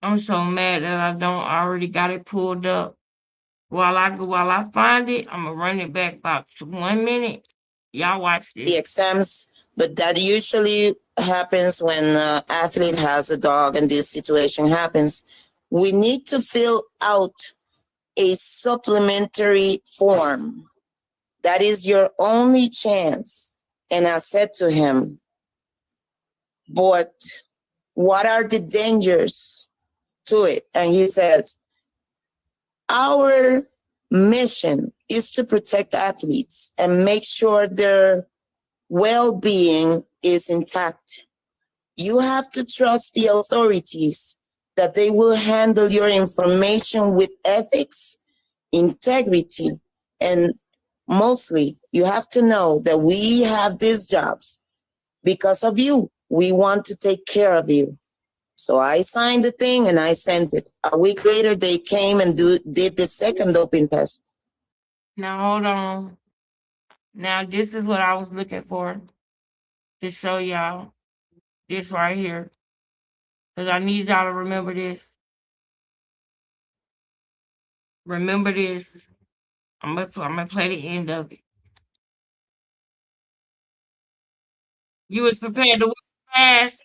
I'm so mad that I don't already got it pulled up. While I find it, I'm gonna run it back about 1 minute. Y'all watch The this. exams, but that usually happens when an athlete has a dog and this situation happens. We need to fill out a supplementary form. That is your only chance. And I said to him, but what are the dangers to it? And he said, our mission is to protect athletes and make sure their well-being is intact. You have to trust the authorities that they will handle your information with ethics, integrity, and mostly you have to know that we have these jobs because of you. We want to take care of you. So I signed the thing and I sent it. A week later, they came and did the second doping test. Now hold on. Now this is what I was looking for to show y'all. This right here. Because I need y'all to remember this. Remember this. I'm gonna play the end of it. You was prepared to whoop ass.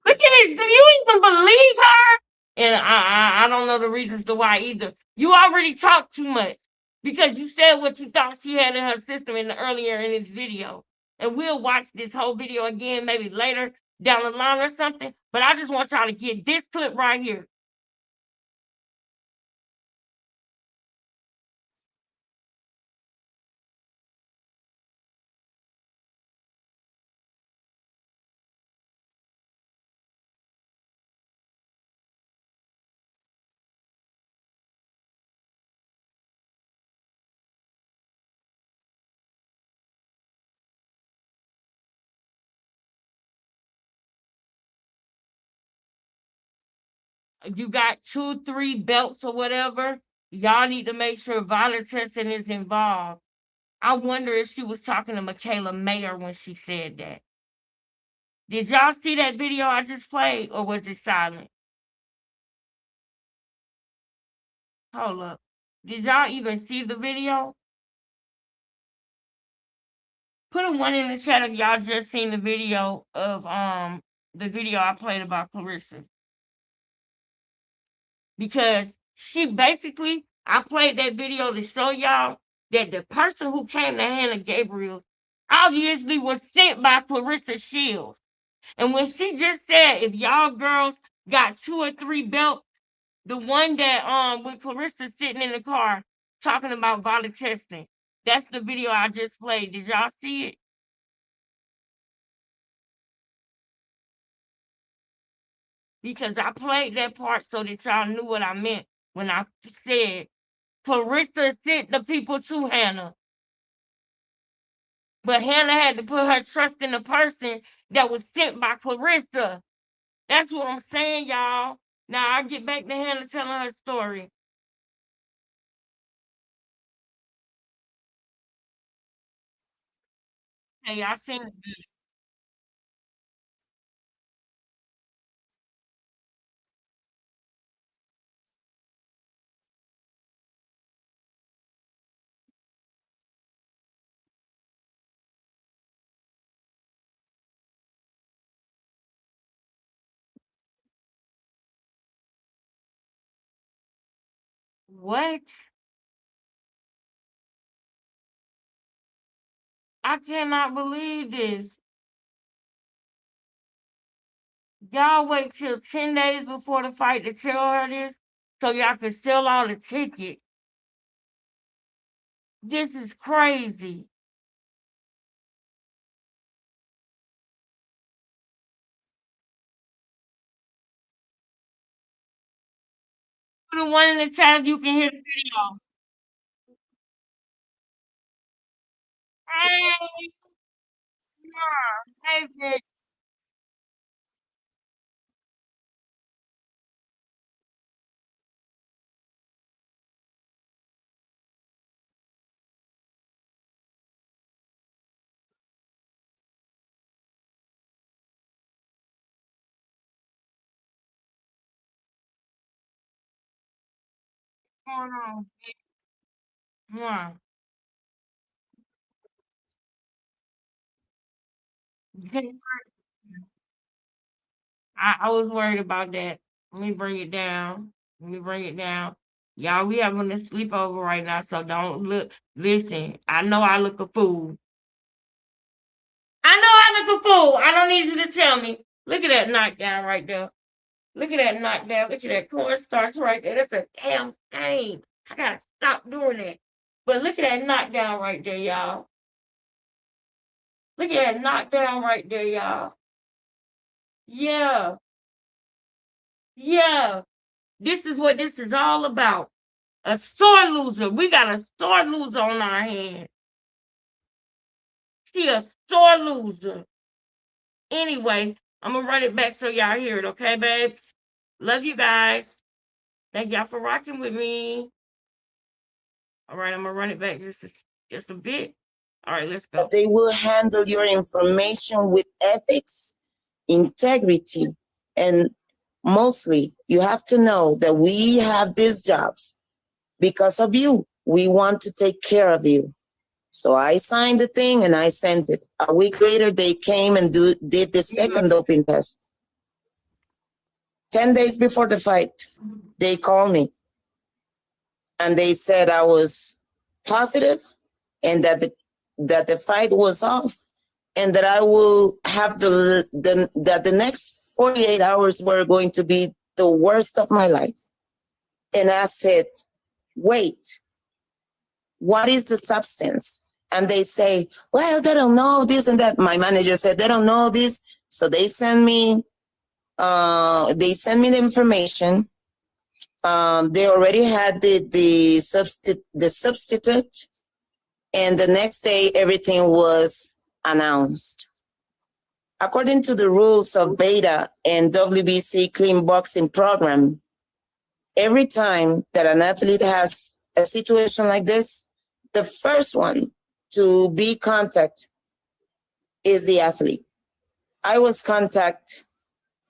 Look at it. Do you even believe her? And I don't know the reasons to why either. You already talked too much because you said what you thought she had in her system earlier in this video. And we'll watch this whole video again maybe later down the line or something. But I just want y'all to get this clip right here. You got 2, 3 belts or whatever. Y'all need to make sure violent testing is involved. I wonder if she was talking to Michaela Mayer when she said that. Did y'all see that video I just played, or was it silent? Hold up. Did y'all even see the video? Put a 1 in the chat if y'all just seen the video of the video I played about Clarissa. Because she basically, I played that video to show y'all that the person who came to Hannah Gabriel obviously was sent by Clarissa Shields. And when she just said if y'all girls got 2 or 3 belts, the one that with Clarissa sitting in the car talking about violent testing, that's the video I just played. Did y'all see it? Because I played that part so that y'all knew what I meant when I said Clarissa sent the people to Hannah. But Hannah had to put her trust in the person that was sent by Clarissa. That's what I'm saying, y'all. Now I get back to Hannah telling her story. Hey, I seen it. What? I cannot believe this. Y'all wait till 10 days before the fight to tell her this so y'all can sell all the tickets. This is crazy. Put the one in the chat if you can hear the video. Hey, hey, bitch. What's going on? Mwah. I was worried about that. Let me bring it down. Let me bring it down. Y'all, we having a sleepover right now, so don't look. Listen, I know I look a fool. I know I look a fool. I don't need you to tell me. Look at that knockdown right there. Look at that knockdown. Look at that cornstarch right there. That's a damn stain. I gotta stop doing that. But look at that knockdown right there, y'all. Look at that knockdown right there, y'all. Yeah, yeah. This is what this is all about. A sore loser. We got a sore loser on our hands. She a sore loser. Anyway, I'm gonna run it back so y'all hear it, okay, babes? Love you guys. Thank y'all for rocking with me. All right, I'm gonna run it back just a bit. All right, let's go. They will handle your information with ethics, integrity, and mostly you have to know that we have these jobs because of you. We want to take care of you. So I signed the thing and I sent it. A week later, they came and did the second doping test. 10 days before the fight, they called me and they said I was positive and that the fight was off and that I will have that the next 48 hours were going to be the worst of my life. And I said, wait, what is the substance? And they say, well, they don't know this and that. My manager said they don't know this. So they send me the information. They already had the substitute, and the next day everything was announced. According to the rules of Beta and WBC clean boxing program, every time that an athlete has a situation like this, the first one to be contacted is the athlete. I was contacted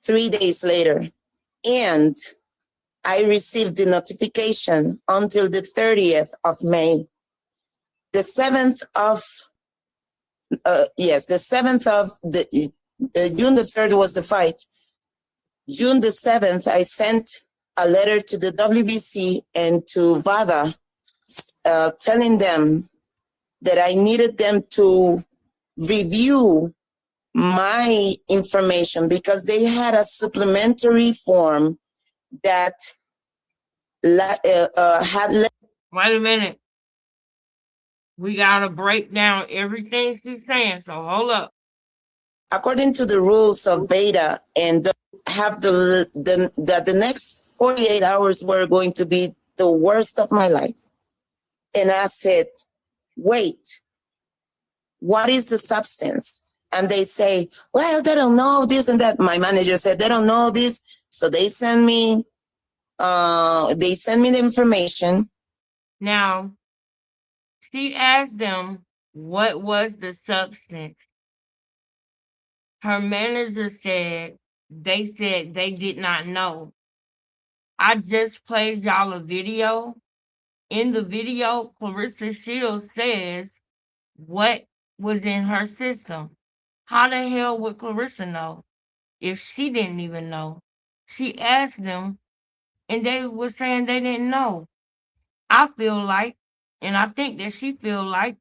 3 days later, and I received the notification until the 30th of May. The 7th of, the 7th of June the 3rd was the fight. June the 7th, I sent a letter to the WBC and to VADA telling them that I needed them to review my information because they had a supplementary form that had. Wait a minute. We gotta break down everything she's saying, so hold up. According to the rules of Beta, and have the next 48 hours were going to be the worst of my life. And I said, wait, what is the substance? And they say, well, they don't know this and that. My manager said they don't know this. So they send me the information. Now, she asked them what was the substance. Her manager said they did not know. I just played y'all a video. In the video, Clarissa Shields says what was in her system. How the hell would Clarissa know if she didn't even know? She asked them and they were saying they didn't know. I feel like, and I think that she feel like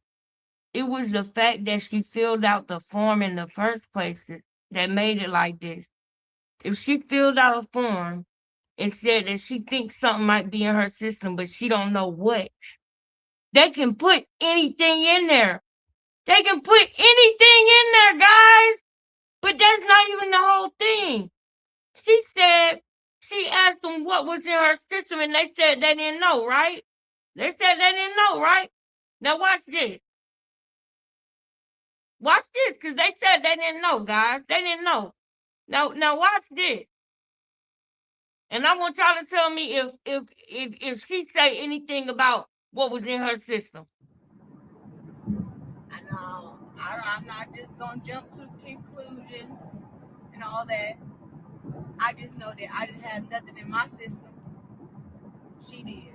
it was the fact that she filled out the form in the first place that made it like this. If she filled out a form and said that she thinks something might be in her system, but she don't know what, they can put anything in there. They can put anything in there, guys. But that's not even the whole thing. She said, she asked them what was in her system, and they said they didn't know, right? They said they didn't know, right? Now watch this. Watch this, because they said they didn't know, guys. They didn't know. Now watch this. And I want y'all to tell me if she say anything about what was in her system. I know. I'm not just gonna jump to conclusions and all that. I just know that I didn't have nothing in my system. She did.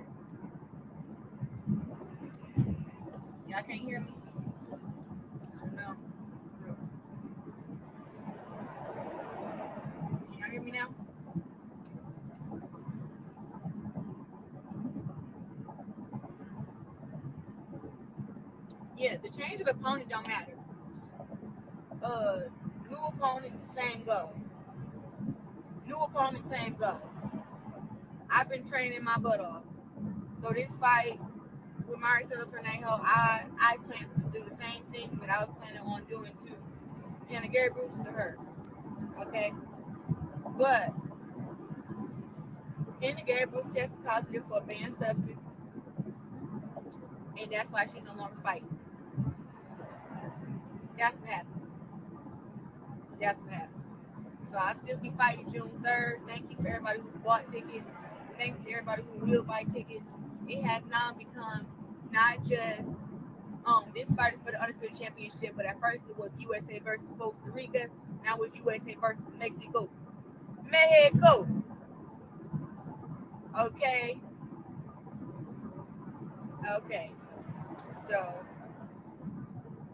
Y'all can't hear me? I don't know. Can y'all hear me now? Yeah, the change of opponent don't matter. New opponent, same go. New opponent, same go. I've been training my butt off. So this fight with Maricela Cornejo, I plan to do the same thing that I was planning on doing to Hannah Gary Bruce to her. Okay? But Hannah Gary Bruce tested positive for a banned substance, and that's why she's no longer fighting. That's what happened. That's what happened. So I'll still be fighting June 3rd. Thank you for everybody who bought tickets. Thanks to everybody who will buy tickets. It has now become not just this fight is for the Undisputed Championship, but at first it was USA versus Costa Rica. Now it's USA versus Mexico. Mexico. Okay. Okay. So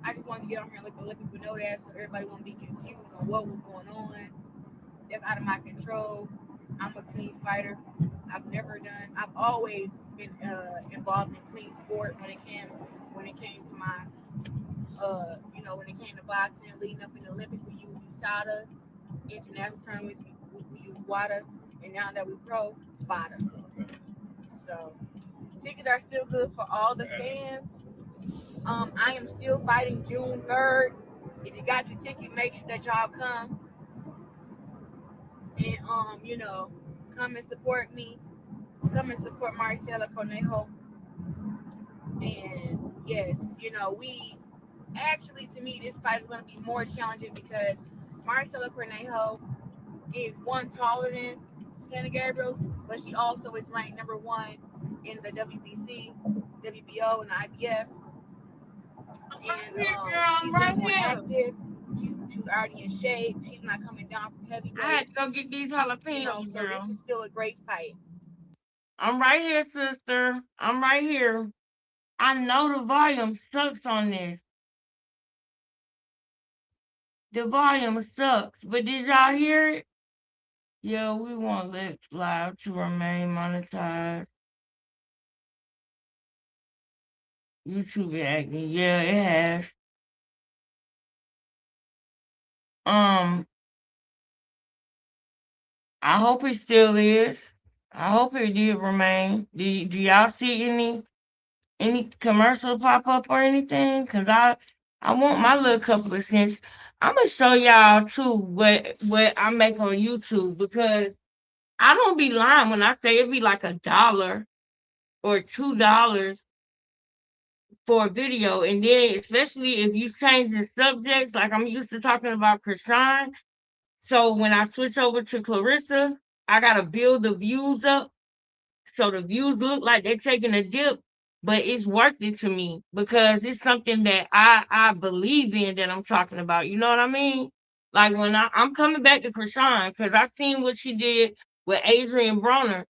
I just wanted to get on here and let people know that so everybody won't be confused on what was going on. That's out of my control. I'm a clean fighter. I've always been involved in clean sport when it came to my when it came to boxing, leading up in the Olympics, we used USADA. International tournaments, we use WADA, and now that we pro, VADA. So tickets are still good for all the fans. I am still fighting June 3rd. If you got your ticket, make sure that y'all come. And come and support me. Come and support Maricela Cornejo. And yes, we actually, to me, this fight is going to be more challenging because Maricela Cornejo is one taller than Hannah Gabriel, but she also is ranked number 1 in the WBC, WBO, and IBF. And she's been more active. She's already in shape. She's not coming down from heavyweight. I had to go get these jalapenos, so girl. this is still a great fight. I'm right here, sister. I'm right here. I know the volume sucks on this. The volume sucks, but did y'all hear it? Yeah, we want Lips Live to remain monetized. YouTube acting. Yeah, it has. I hope it still is. I hope it did remain. Do y'all see any commercial pop up or anything? Cause I want my little couple of cents. I'm gonna show y'all too what I make on YouTube because I don't be lying when I say it be like $1 or $2 for a video, and then especially if you change the subjects, like I'm used to talking about Krishan. So when I switch over to Clarissa, I gotta build the views up so the views look like they're taking a dip, but it's worth it to me because it's something that I believe in that I'm talking about. You know what I mean? Like when I'm coming back to Krishan because I seen what she did with Adrian Broner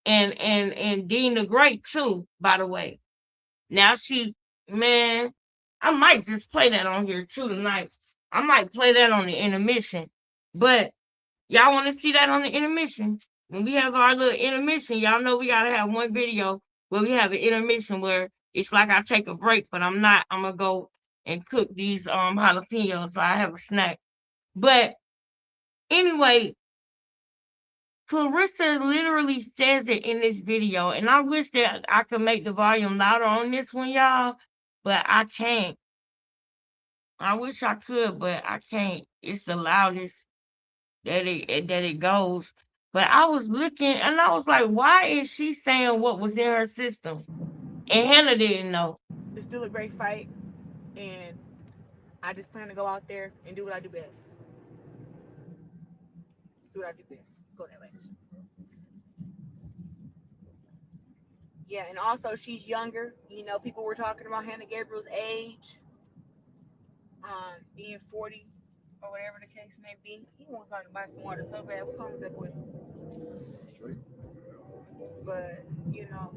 and Dean the Great too, by the way. Now man, I might just play that on here too tonight. I might play that on the intermission. But y'all want to see that on the intermission? When we have our little intermission, y'all know we gotta have one video where we have an intermission where it's like I take a break, but I'm not. I'm gonna go and cook these jalapenos, so I have a snack. But anyway, Clarissa literally says it in this video, and I wish that I could make the volume louder on this one, y'all, but I can't. I wish I could, but I can't. It's the loudest that it goes. But I was looking and I was like, why is she saying what was in her system? And Hannah didn't know. It's still a great fight, and I just plan to go out there and do what I do best. Do what I do best. Go that way. Yeah, and also she's younger. You know, people were talking about Hannah Gabriel's age, being 40 or whatever the case may be. He wants to buy some water so bad. What's wrong with that boy? But you know,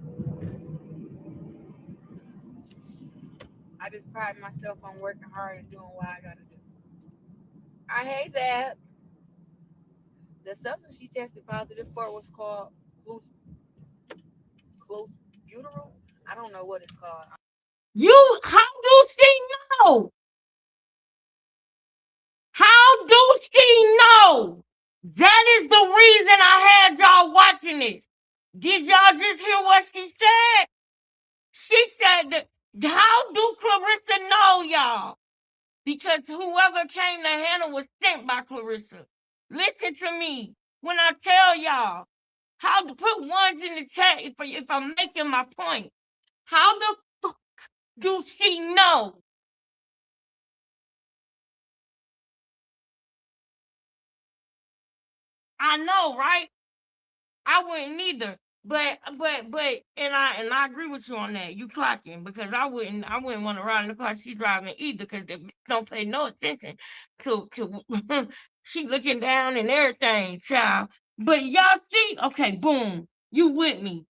I just pride myself on working hard and doing what I gotta do. I hate that. The substance she tested positive for was called closbuterol. I don't know what it's called. How do she know? How do she know? That is the reason I had y'all watching this. Did y'all just hear what she said? She said that, how do Clarissa know, y'all? Because whoever came to Hannah was sent by Clarissa. Listen to me when I tell y'all how to put ones in the chat if I'm making my point. How the fuck do she know? I know, right? I wouldn't either. But and I agree with you on that. You clocking because I wouldn't want to ride in the car she driving either because they don't pay no attention to she looking down and everything, child. But y'all see, okay, boom, you with me.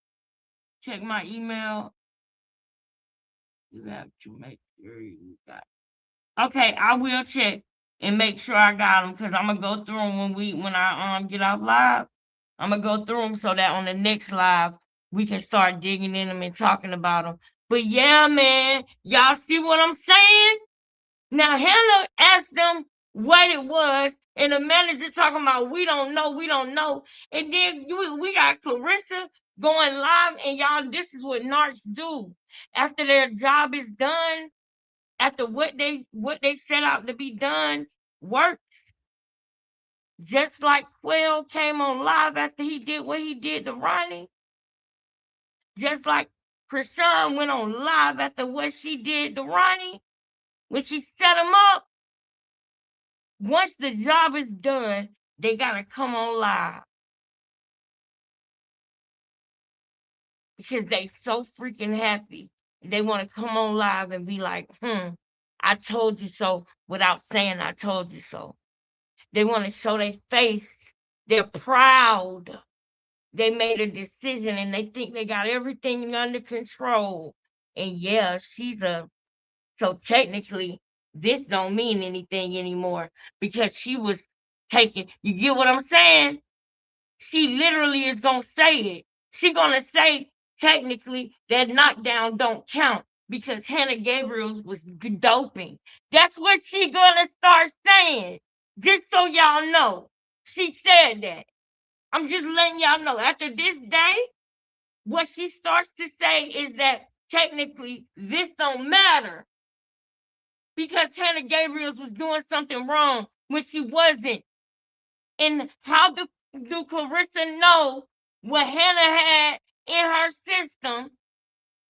Check my email. You have to make sure you got. Okay, I will check and make sure I got them because I'm gonna go through them when I get off live. I'm gonna go through them so that on the next live we can start digging in them and talking about them. But yeah, man, y'all see what I'm saying? Now Hannah asked them what it was, and the manager talking about we don't know, and then we got Clarissa going live, and y'all, this is what narcs do after their job is done, after what they set out to be done works. Just like Quell came on live after he did what he did to Ronnie. Just like Krishan went on live after what she did to Ronnie when she set him up. Once the job is done, they gotta come on live. Because they so freaking happy. They want to come on live and be like, I told you so without saying I told you so. They want to show their face. They're proud. They made a decision and they think they got everything under control. And yeah, so technically, this don't mean anything anymore because she was taking, you get what I'm saying? She literally is going to say it. She going to say technically that knockdown don't count because Hannah Gabriel's was doping. That's what she going to start saying. Just so y'all know. She said that. I'm just letting y'all know. After this day, what she starts to say is that technically this don't matter because Hannah Gabriels was doing something wrong when she wasn't. And how do Clarissa know what Hannah had in her system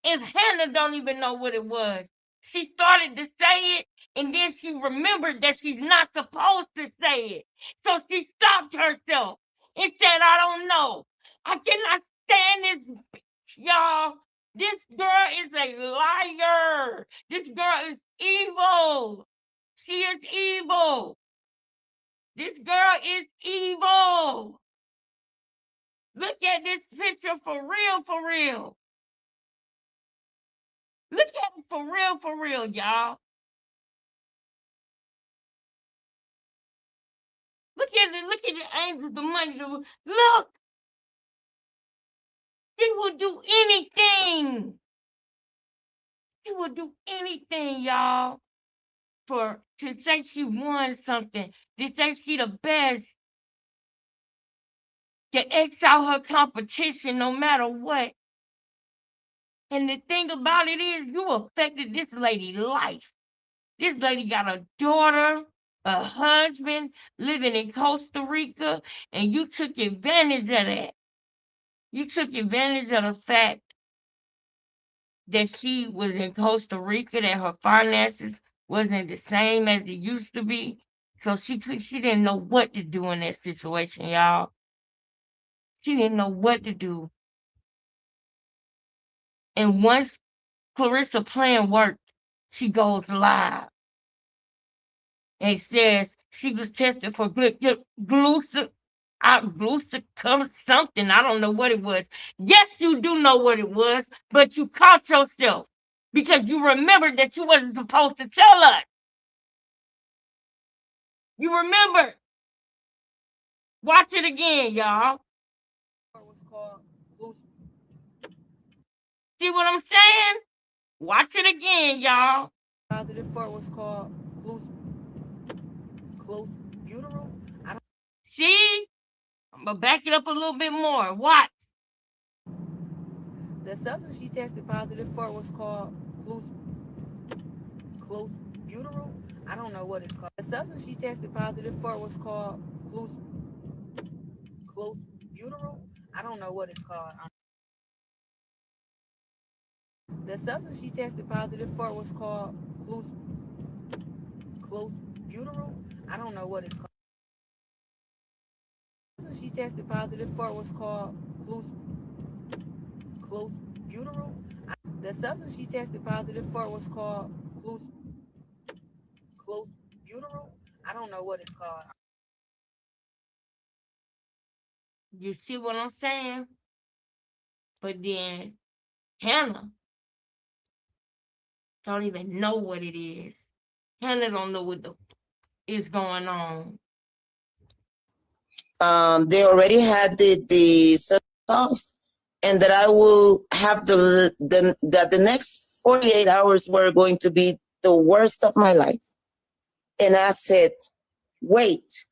if Hannah don't even know what it was? She started to say it, and then she remembered that she's not supposed to say it. So she stopped herself and said, I don't know. I cannot stand this bitch, y'all. This girl is a liar. This girl is evil. She is evil. This girl is evil. Look at this picture for real, for real. Look at it for real, y'all. Look at the angels, the money. Look. She will do anything. She will do anything, y'all, to say she won something, to say she the best, to X out her competition no matter what. And the thing about it is, you affected this lady's life. This lady got a daughter, a husband, living in Costa Rica, and you took advantage of that. You took advantage of the fact that she was in Costa Rica, that her finances wasn't the same as it used to be. So she didn't know what to do in that situation, y'all. She didn't know what to do. And once Clarissa plan worked, she goes live and says she was tested for glucose something. I don't know what it was. Yes, you do know what it was, but you caught yourself because you remembered that you wasn't supposed to tell us. You remember. Watch it again, y'all. See what I'm saying? Watch it again, y'all. Positive for was called close uterine. See? I'm going to back it up a little bit more. Watch. The substance she tested positive for was called close uterine. I don't know what it's called. The substance she tested positive for was called close uterine. I don't know what it's called. The substance she tested positive for was called close uterine. I don't know what it's called. The substance she tested positive for was called close uterine. The substance she tested positive for was called close uterine. I don't know what it's called. You see what I'm saying? But then Hannah don't even know what it is. Hannah don't know what is going on. They already had the off, and that I will have that the next 48 hours were going to be the worst of my life. And I said, wait,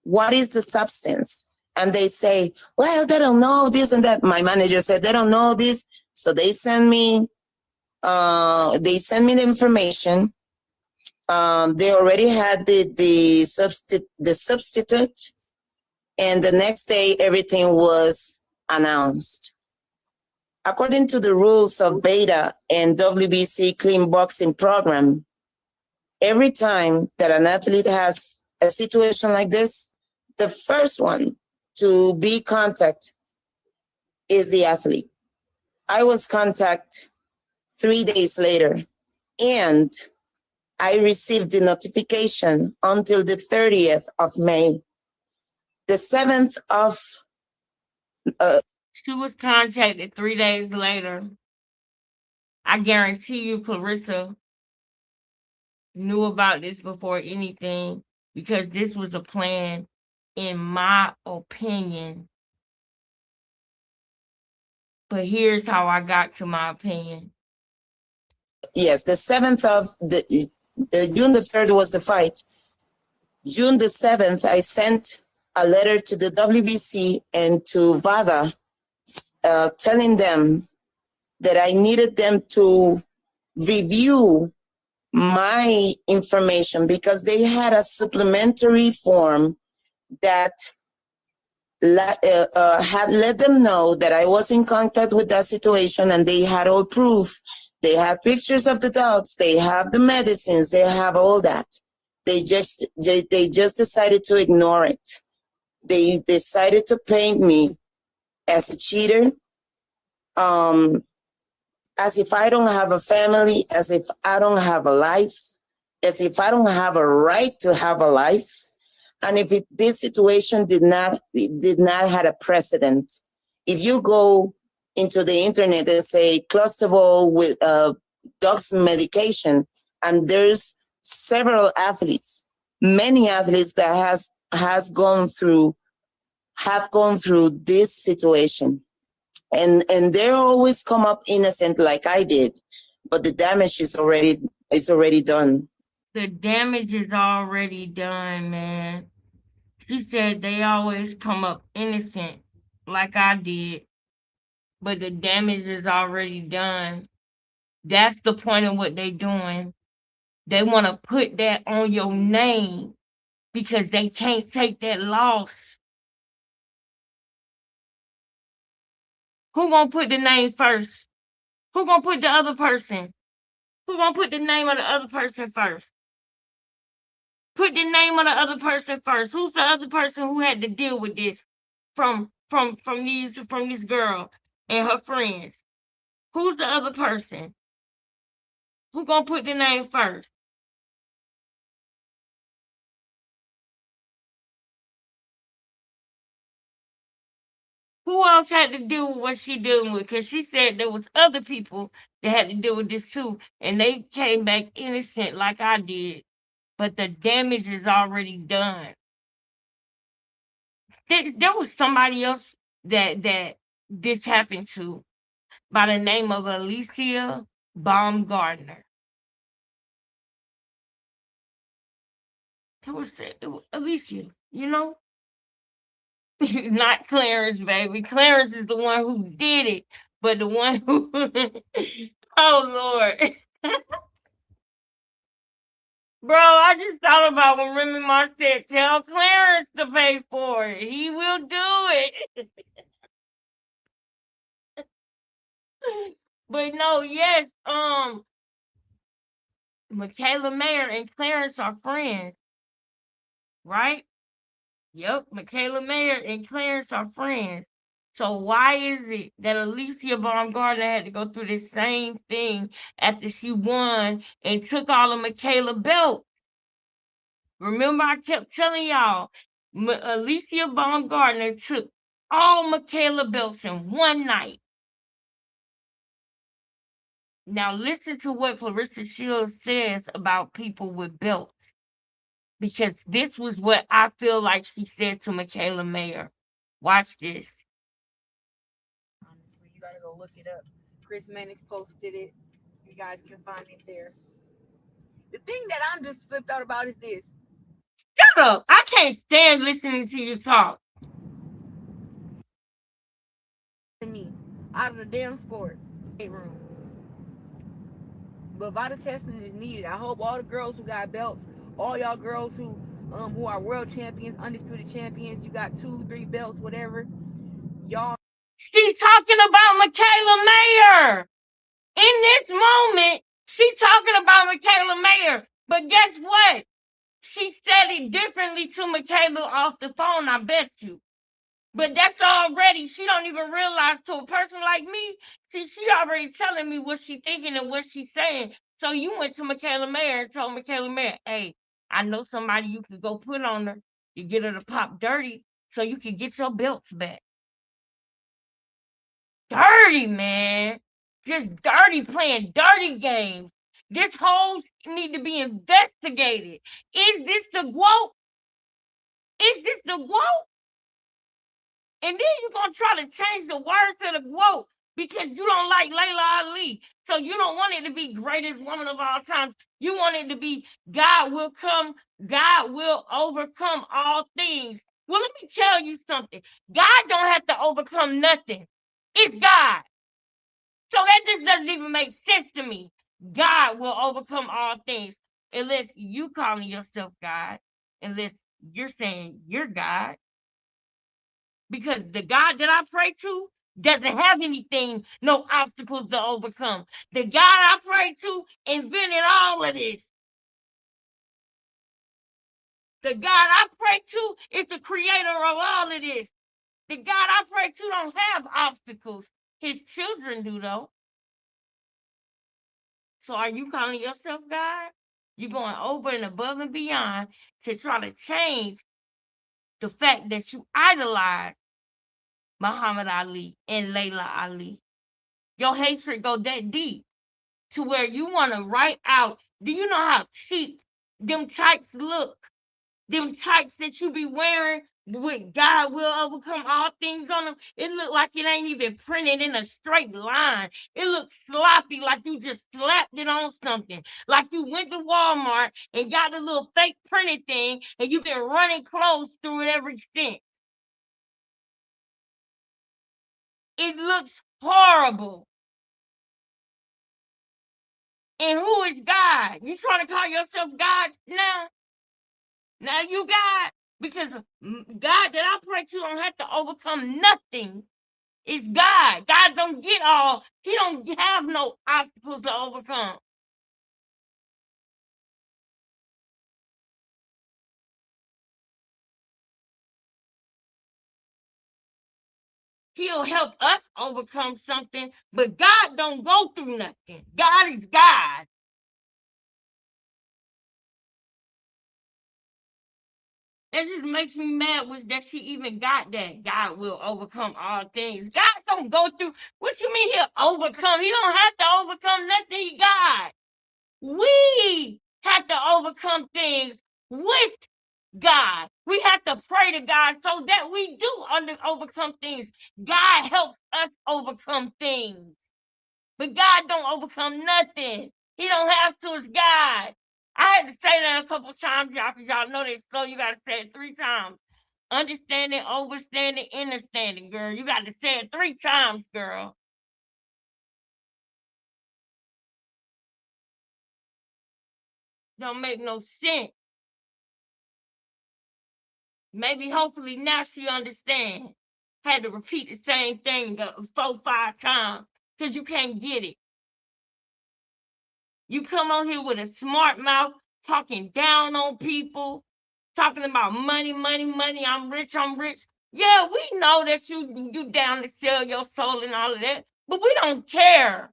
what is the substance? And they say, well, they don't know this and that. My manager said they don't know this. So they send me the information. They already had the substitute. And the next day, everything was announced. According to the rules of Beta and WBC Clean Boxing Program, every time that an athlete has a situation like this, the first one to be contacted is the athlete. I was contacted 3 days later, and I received the notification until the 30th of May. The 7th of She was contacted 3 days later. I guarantee you Clarissa knew about this before anything, because this was a plan, in my opinion. But here's how I got to my opinion. Yes, the 7th of June the 3rd was the fight. June the 7th, I sent a letter to the WBC and to VADA telling them that I needed them to review my information because they had a supplementary form that had let them know that I was in contact with that situation, and they had all proof. They had pictures of the dogs, they have the medicines, they have all that. They just decided to ignore it. They decided to paint me as a cheater, as if I don't have a family, as if I don't have a life, as if I don't have a right to have a life. And if this situation did not have a precedent. If you go into the internet and say clostebol with dogs medication, and there's several athletes, many athletes that have gone through this situation. And they always come up innocent like I did, but the damage is already done. The damage is already done, man. She said they always come up innocent like I did, but the damage is already done. That's the point of what they doing. They want to put that on your name because they can't take that loss. Who gonna put the name first? Who gonna put the other person? Who gonna put the name of the other person first? Put the name of the other person first. Who's the other person who had to deal with this from this girl and her friends? Who's the other person? Who gonna put the name first? Who else had to deal with what she dealing with? Because she said there was other people that had to deal with this too, and they came back innocent like I did. But the damage is already done. There was somebody else that this happened to by the name of Alicia Baumgardner. It was Alicia, you know? Not Clarence, baby. Clarence is the one who did it, but the one who oh Lord. Bro, I just thought about when Remy Ma said, tell Clarence to pay for it. He will do it. But no, yes, Michaela Mayer and Clarence are friends, right? Yep, Michaela Mayer and Clarence are friends. So why is it that Alicia Baumgardner had to go through the same thing after she won and took all of Michaela belts? Remember, I kept telling y'all, Alicia Baumgardner took all Michaela belts in one night. Now listen to what Clarissa Shields says about people with belts. Because this was what I feel like she said to Michaela Mayer. Watch this. You gotta go look it up. Chris Mannix posted it. You guys can find it there. The thing that I'm just flipped out about is this. Shut up. I can't stand listening to you talk. Me out of the damn sport room. But vital testing is needed. I hope all the girls who got belts, all y'all girls who are world champions, undisputed champions, you got 2, 3 belts, whatever, y'all. She talking about Michaela Mayer. In this moment, she talking about Michaela Mayer. But guess what? She said it differently to Michaela off the phone, I bet you. But that's already, she don't even realize to a person like me, see, she already telling me what she thinking and what she's saying. So you went to Michaela Mayer and told Michaela Mayer, hey, I know somebody you could go put on her. You get her to pop dirty so you can get your belts back. Dirty, man. Just dirty, playing dirty games. This whole need to be investigated. Is this the GOAT? Is this the GOAT? And then you're going to try to change the words to the GOAT because you don't like Layla Ali. So you don't want it to be greatest woman of all time. You want it to be God will overcome all things. Well, let me tell you something. God don't have to overcome nothing. It's God. So that just doesn't even make sense to me. God will overcome all things unless you calling yourself God, unless you're saying you're God. Because the God that I pray to doesn't have anything, no obstacles to overcome. The God I pray to invented all of this. The God I pray to is the creator of all of this. The God I pray to don't have obstacles. His children do, though. So are you calling yourself God? You're going over and above and beyond to try to change the fact that you idolize Muhammad Ali and Layla Ali. Your hatred go that deep to where you want to write out. Do you know how cheap them tights look? Them tights that you be wearing with God will overcome all things on them. It looked like it ain't even printed in a straight line. It looks sloppy, like you just slapped it on something. Like you went to Walmart and got a little fake printed thing and you've been running clothes through it ever since. It looks horrible. And who is God? You trying to call yourself God now? Now you God? Because God that I pray to don't have to overcome nothing. It's God. God don't get all. He don't have no obstacles to overcome. He'll help us overcome something, but God don't go through nothing. God is God. That just makes me mad was that she even got that. God will overcome all things. God don't go through. What you mean he'll overcome? He don't have to overcome nothing. He God. We have to overcome things with God. We have to pray to God so that we do overcome things. God helps us overcome things. But God don't overcome nothing. He don't have to. It's God. I had to say that a couple times, y'all, because y'all know that slow. You got to say it 3 times. Understanding, overstanding, understanding, girl. You got to say it 3 times, girl. Don't make no sense. Maybe, hopefully, now she understands. Had to repeat the same thing 4, 5 times because you can't get it. You come on here with a smart mouth, talking down on people, talking about money, money, money. I'm rich, I'm rich. Yeah, we know that you down to sell your soul and all of that, but we don't care.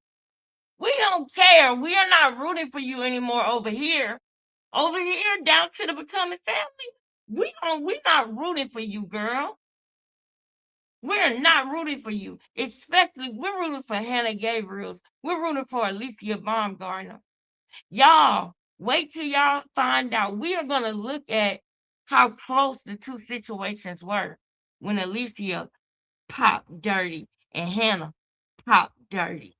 We don't care. We are not rooting for you anymore over here. Over here, down to the becoming family, we're not rooting for you, girl. We're not rooting for you. Especially, we're rooting for Hannah Gabriels. We're rooting for Alicia Baumgartner. Y'all, wait till y'all find out. We are going to look at how close the 2 situations were when Alicia popped dirty and Hannah popped dirty.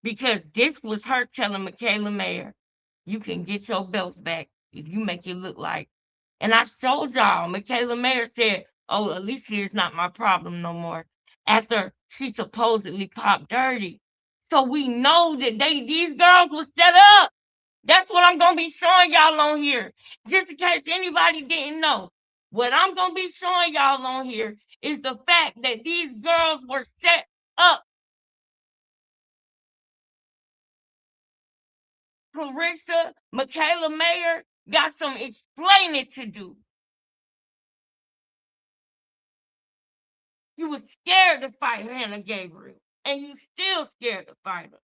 Because this was her telling Michaela Mayer, you can get your belts back if you make it look like. And I showed y'all, Michaela Mayer said, oh, Alicia is not my problem no more. After she supposedly popped dirty. So we know that these girls were set up. That's what I'm going to be showing y'all on here. Just in case anybody didn't know. What I'm going to be showing y'all on here is the fact that these girls were set up. Clarissa, Michaela Mayer got some explaining to do. You were scared to fight Hannah Gabriel, and you still scared to fight her.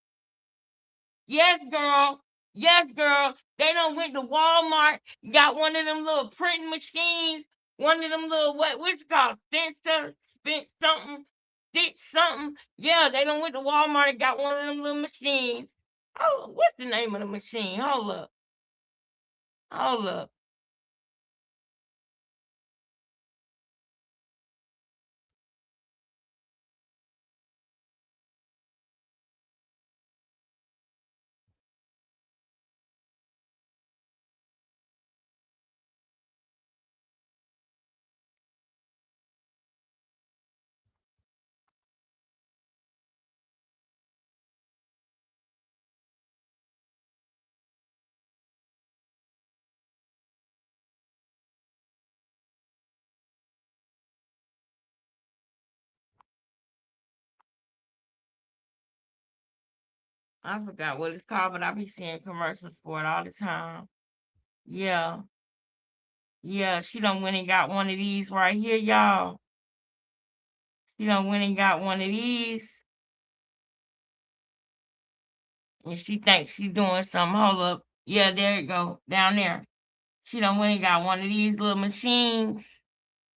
Yes, girl. Yes, girl. They done went to Walmart, got one of them little printing machines, one of them little, what's called, spent something, stitch something. Yeah, they done went to Walmart and got one of them little machines. Oh, what's the name of the machine? Hold up. Hold up. I forgot what it's called, but I be seeing commercials for it all the time. Yeah. Yeah, she done went and got one of these right here, y'all. She done went and got one of these. And she thinks she doing something. Hold up. Yeah, there you go. Down there. She done went and got one of these little machines.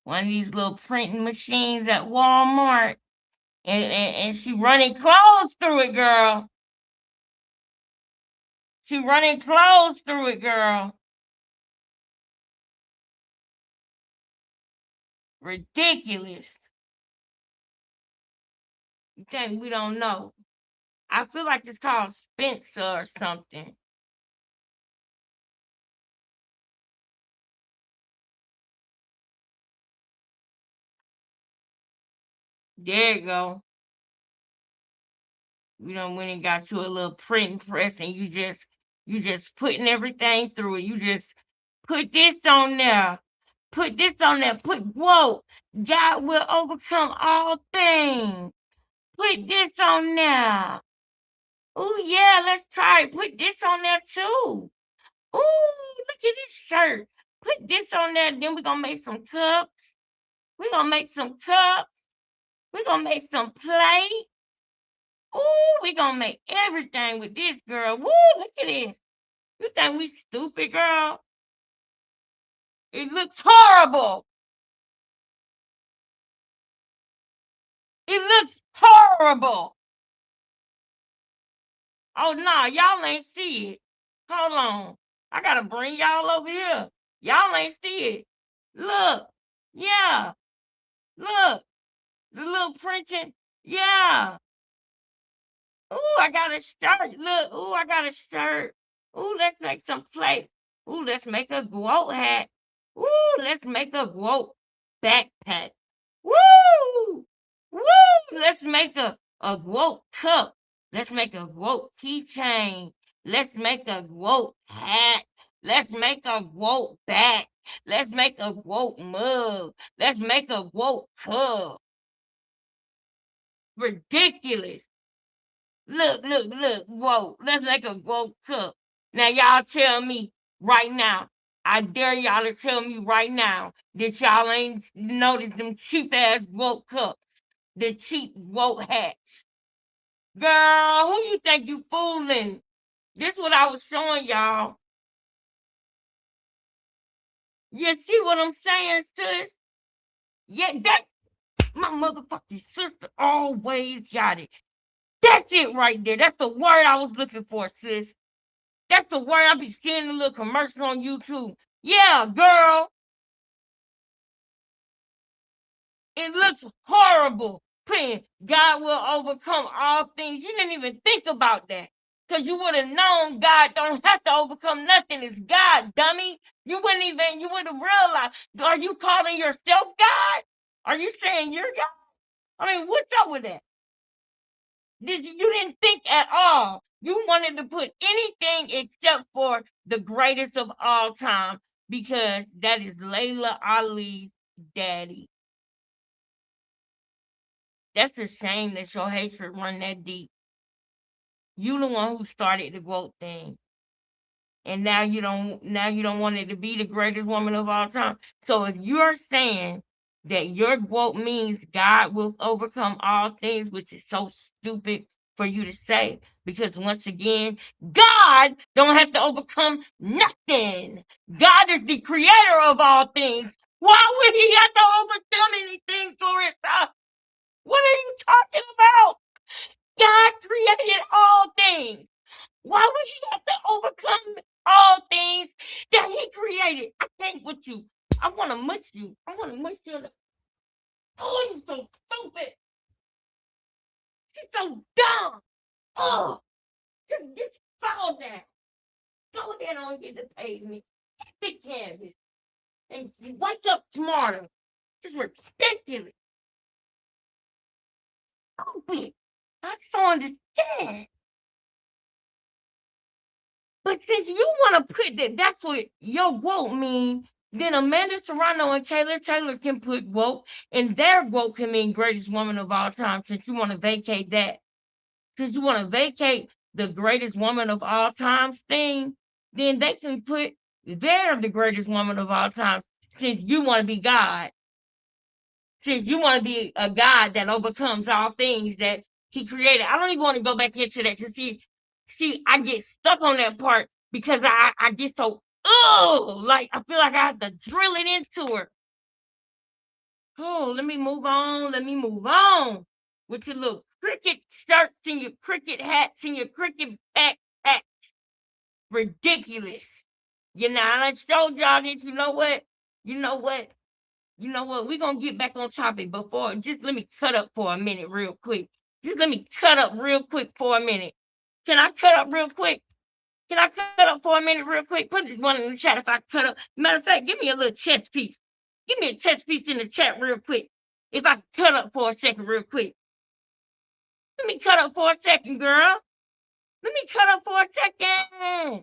One of these little printing machines at Walmart. And she running clothes through it, girl. She running clothes through it, girl. Ridiculous. You think we don't know? I feel like it's called Spencer or something. There you go. You know, when it got you a little printing press and you just putting everything through it. You just put this on there. Put this on there. Whoa, God will overcome all things. Put this on there. Oh yeah, let's try it. Put this on there too. Oh, look at this shirt. Put this on there. Then we're gonna make some cups. We're gonna make some cups. We're gonna make some plates. Ooh, we gonna make everything with this, girl. Woo, look at this. You think we stupid, girl? It looks horrible. It looks horrible. Oh, nah, y'all ain't see it. Hold on. I gotta bring y'all over here. Y'all ain't see it. Look. Yeah. Look. The little printing. Yeah. Ooh, I got a shirt. Look. Ooh, I got a shirt. Ooh, let's make some plates. Ooh, let's make a GOAT hat. Ooh, let's make a GOAT backpack. Woo! Woo! Let's make a GOAT cup. Let's make a GOAT keychain. Let's make a GOAT hat. Let's make a GOAT bag. Let's make a GOAT mug. Let's make a GOAT cup. Ridiculous. Look, look, look. Whoa. Let's make a GOAT cup. Now, y'all tell me right now. I dare y'all to tell me right now that y'all ain't noticed them cheap ass GOAT cups, the cheap GOAT hats. Girl, who you think you fooling? This what I was showing y'all. You see what I'm saying, sis? Yeah, that my motherfucking sister always got it. That's it right there. That's the word I was looking for, sis. That's the word. I be seeing a little commercial on YouTube. Yeah, girl. It looks horrible. Putting God will overcome all things. You didn't even think about that. Because you would have known God don't have to overcome nothing. It's God, dummy. You would have realized. Are you calling yourself God? Are you saying you're God? I mean, what's up with that? You didn't think at all. You wanted to put anything except for the greatest of all time because that is Layla Ali's daddy. That's a shame that your hatred run that deep. You the one who started the GOAT thing. And now you don't want it to be the greatest woman of all time. So if you're saying that your GOAT means God will overcome all things, which is so stupid for you to say, because once again, God don't have to overcome nothing. God is the creator of all things. Why would he have to overcome anything for himself? What are you talking about? God created all things. Why would he have to overcome all things that he created? I can't with you. I want to mush you. I want to mush you. Oh, you're so stupid. She's so dumb. Oh, just fall down. Go ahead on get the pavement. Get the canvas. And wake up smarter. This is ridiculous. Stupid. I don't understand. But since you want to put that's what your GOAT mean, then Amanda Serrano and Kayla Taylor can put GOAT, and their GOAT can mean greatest woman of all time since you want to vacate that. Since you want to vacate the greatest woman of all times thing, then they can put they're the greatest woman of all time since you want to be God. Since you want to be a God that overcomes all things that he created. I don't even want to go back into that because see, I get stuck on that part because I get so like I feel like I have to drill it into her. Oh, let me move on. Let me move on with your little cricket shirts and your cricket hats and your cricket backpacks. Ridiculous. You know, I showed y'all this. You know what? You know what? You know what? We're gonna get back on topic before just let me cut up for a minute real quick. Just let me cut up real quick for a minute. Can I cut up real quick? Can I cut up for a minute real quick? Put one in the chat if I cut up. Matter of fact, give me a little chest piece. Give me a chest piece in the chat real quick. If I cut up for a second real quick. Let me cut up for a second, girl. Let me cut up for a second.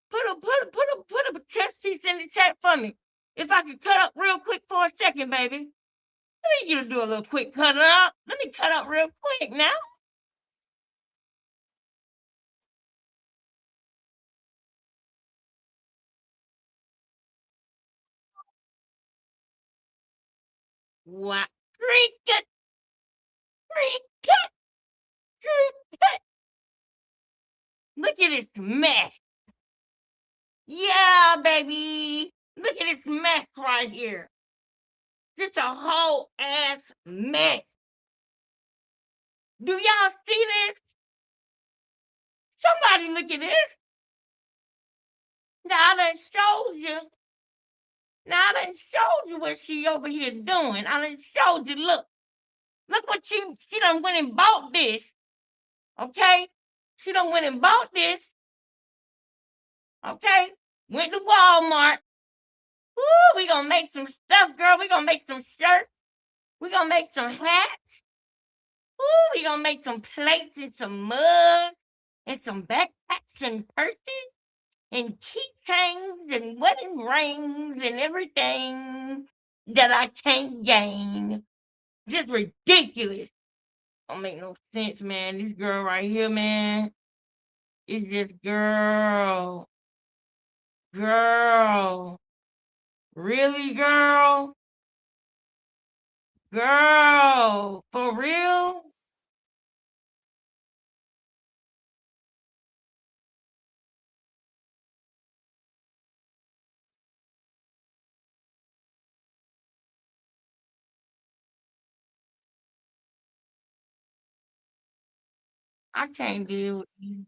Put a chest piece in the chat for me. If I could cut up real quick for a second, baby. I need you to do a little quick cut up. Let me cut up real quick now. What? Cricket, cricket, cricket. Look at this mess. Yeah, baby. Look at this mess right here. Just a whole ass mess. Do y'all see this? Somebody look at this. Now I done showed you. Now I done showed you what she over here doing. I done showed you. Look what she done went and bought this. Okay? She done went and bought this. Okay? Went to Walmart. Ooh, we gonna make some stuff, girl. We gonna make some shirts. We gonna make some hats. Ooh, we gonna make some plates and some mugs and some backpacks and purses and keychains and wedding rings and everything that I can't gain. Just ridiculous. Don't make no sense, man. This girl right here, man. It's just girl. Girl. Really, girl? Girl. For real? I can't deal with you.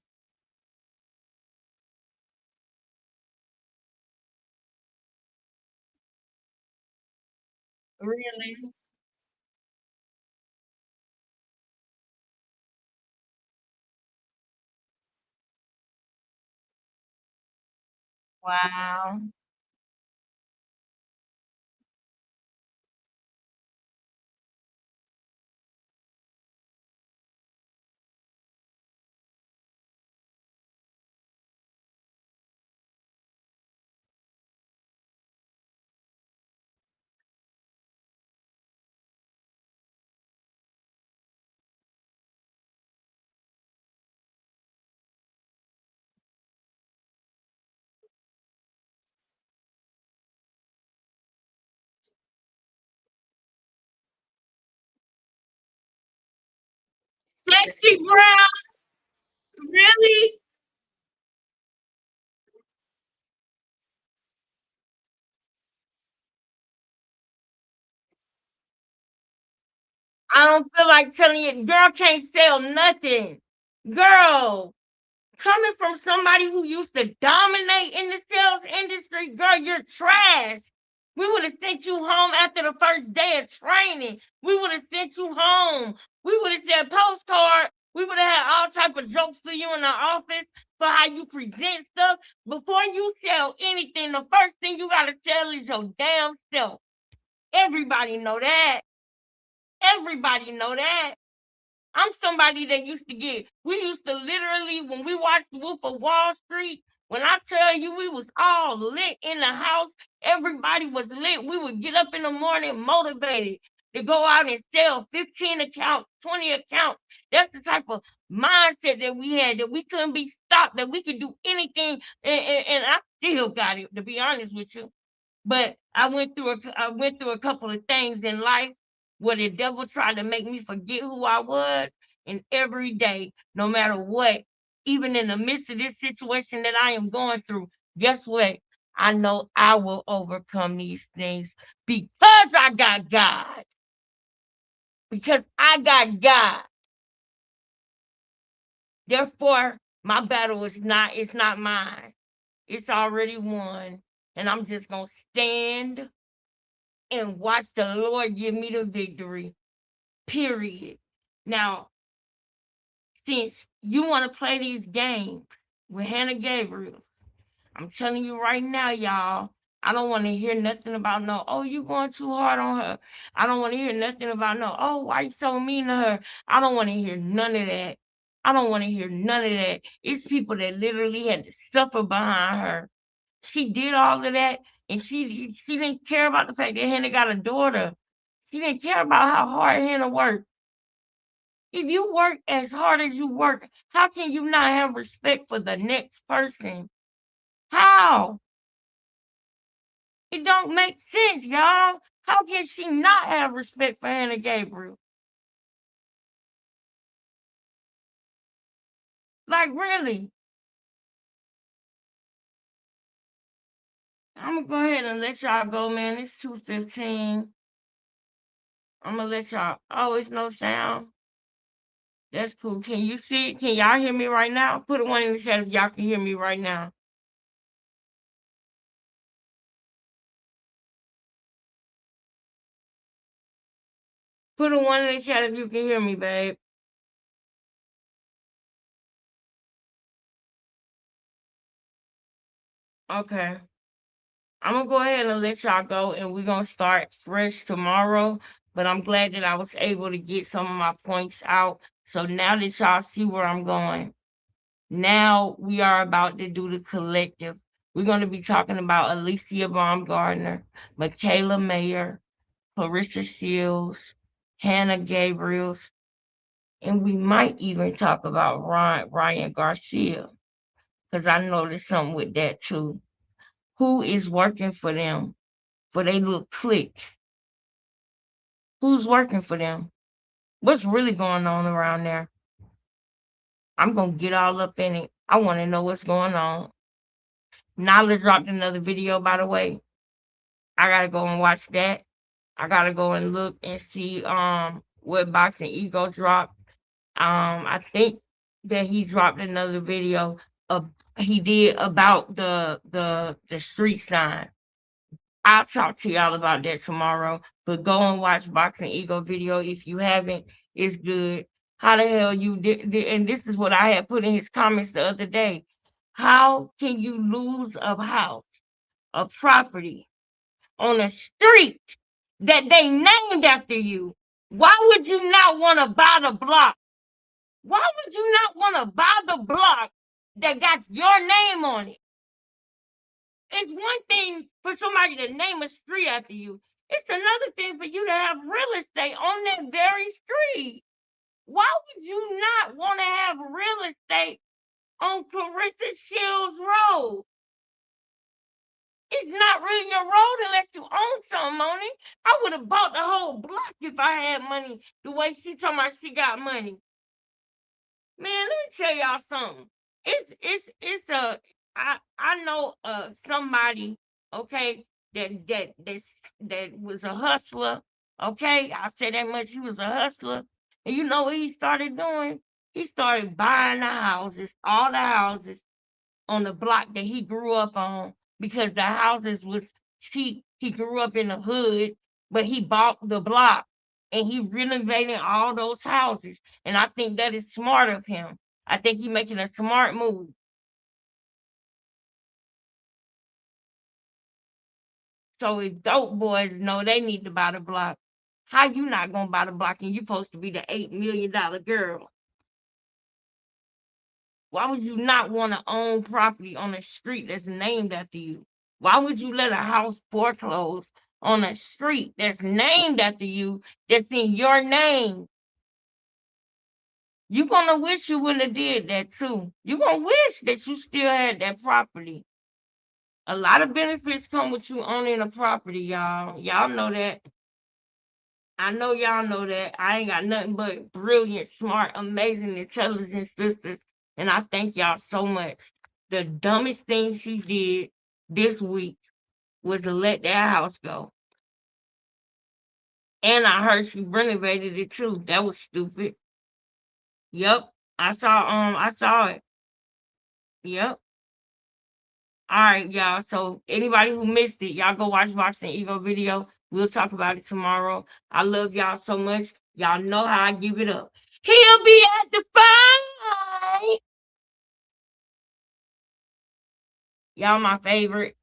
Really? Wow. Sexy brown? Really? I don't feel like telling you, girl can't sell nothing. Girl, coming from somebody who used to dominate in the sales industry, girl, you're trash. We would have sent you home after the first day of training. We would have sent you home. We would have said postcard. We would have had all type of jokes for you in the office for how you present stuff. Before you sell anything, the first thing you gotta sell is your damn self. Everybody know that. Everybody know that. I'm somebody that we used to literally, when we watched The Wolf of Wall Street, when I tell you we was all lit in the house, everybody was lit. We would get up in the morning motivated to go out and sell 15 accounts, 20 accounts. That's the type of mindset that we had, that we couldn't be stopped, that we could do anything. And I still got it, to be honest with you. But I went through a couple of things in life where the devil tried to make me forget who I was. And every day, no matter what, even in the midst of this situation that I am going through, guess what? I know I will overcome these things because I got God. Because I got God. Therefore, my battle is not mine. It's already won. And I'm just gonna stand and watch the Lord give me the victory. Period. Now, since you want to play these games with Hannah Gabriel, I'm telling you right now, y'all, I don't want to hear nothing about no, oh, you going too hard on her. I don't want to hear nothing about no, oh, why you so mean to her? I don't want to hear none of that. I don't want to hear none of that. It's people that literally had to suffer behind her. She did all of that, and she didn't care about the fact that Hannah got a daughter. She didn't care about how hard Hannah worked. If you work as hard as you work, how can you not have respect for the next person? How? It don't make sense, y'all. How can she not have respect for Hannah Gabriel? Like, really? I'm gonna go ahead and let y'all go, man. It's 2:15. I'm gonna let y'all. Oh, it's no sound. That's cool. Can you see? Can y'all hear me right now? Put a one in the chat if y'all can hear me right now. Put a one in the chat if you can hear me, babe. Okay. I'm gonna go ahead and let y'all go, and we're gonna start fresh tomorrow. But I'm glad that I was able to get some of my points out. So now that y'all see where I'm going, now we are about to do the collective. We're going to be talking about Alicia Baumgardner, Michaela Mayer, Clarissa Shields, Hannah Gabriels, and we might even talk about Ryan Garcia, because I noticed something with that too. Who is working for them, for they little clique? Who's working for them? What's really going on around there? I'm going to get all up in it. I want to know what's going on. Nala dropped another video, by the way. I gotta go and watch that. I gotta go and look and see what Boxing Ego dropped. I think that he dropped another video he did about the street sign. I'll talk to y'all about that tomorrow. But go and watch Boxing Ego video if you haven't. It's good. How the hell you did? And this is what I had put in his comments the other day. How can you lose a house, a property on a street that they named after you? Why would you not want to buy the block? Why would you not want to buy the block that got your name on it? It's one thing for somebody to name a street after you. It's another thing for you to have real estate on that very street. Why would you not want to have real estate on Clarissa Shields Road? It's not really your road unless you own something on it. I would have bought the whole block if I had money, the way she told me she got money. Man, let me tell y'all something. I know somebody, okay, that was a hustler. Okay, I'll say that much. He was a hustler. And you know what he started doing? He started buying the houses, all the houses on the block that he grew up on, because the houses was cheap. He grew up in the hood, but he bought the block and he renovated all those houses. And I think that is smart of him. I think he's making a smart move. So if dope boys know they need to buy the block, how you not gonna buy the block and you supposed to be the $8 million girl? Why would you not want to own property on a street that's named after you? Why would you let a house foreclose on a street that's named after you, that's in your name? You're gonna wish you wouldn't have did that too. You're gonna wish that you still had that property. A lot of benefits come with you owning a property, y'all. Y'all know that. I know y'all know that. I ain't got nothing but brilliant, smart, amazing, intelligent sisters. And I thank y'all so much. The dumbest thing she did this week was to let that house go. And I heard she renovated it too. That was stupid. Yep. I saw it. Yep. All right, y'all. So anybody who missed it, y'all go watch Boxing Ego video. We'll talk about it tomorrow. I love y'all so much. Y'all know how I give it up. He'll be at the fight. Y'all my favorite.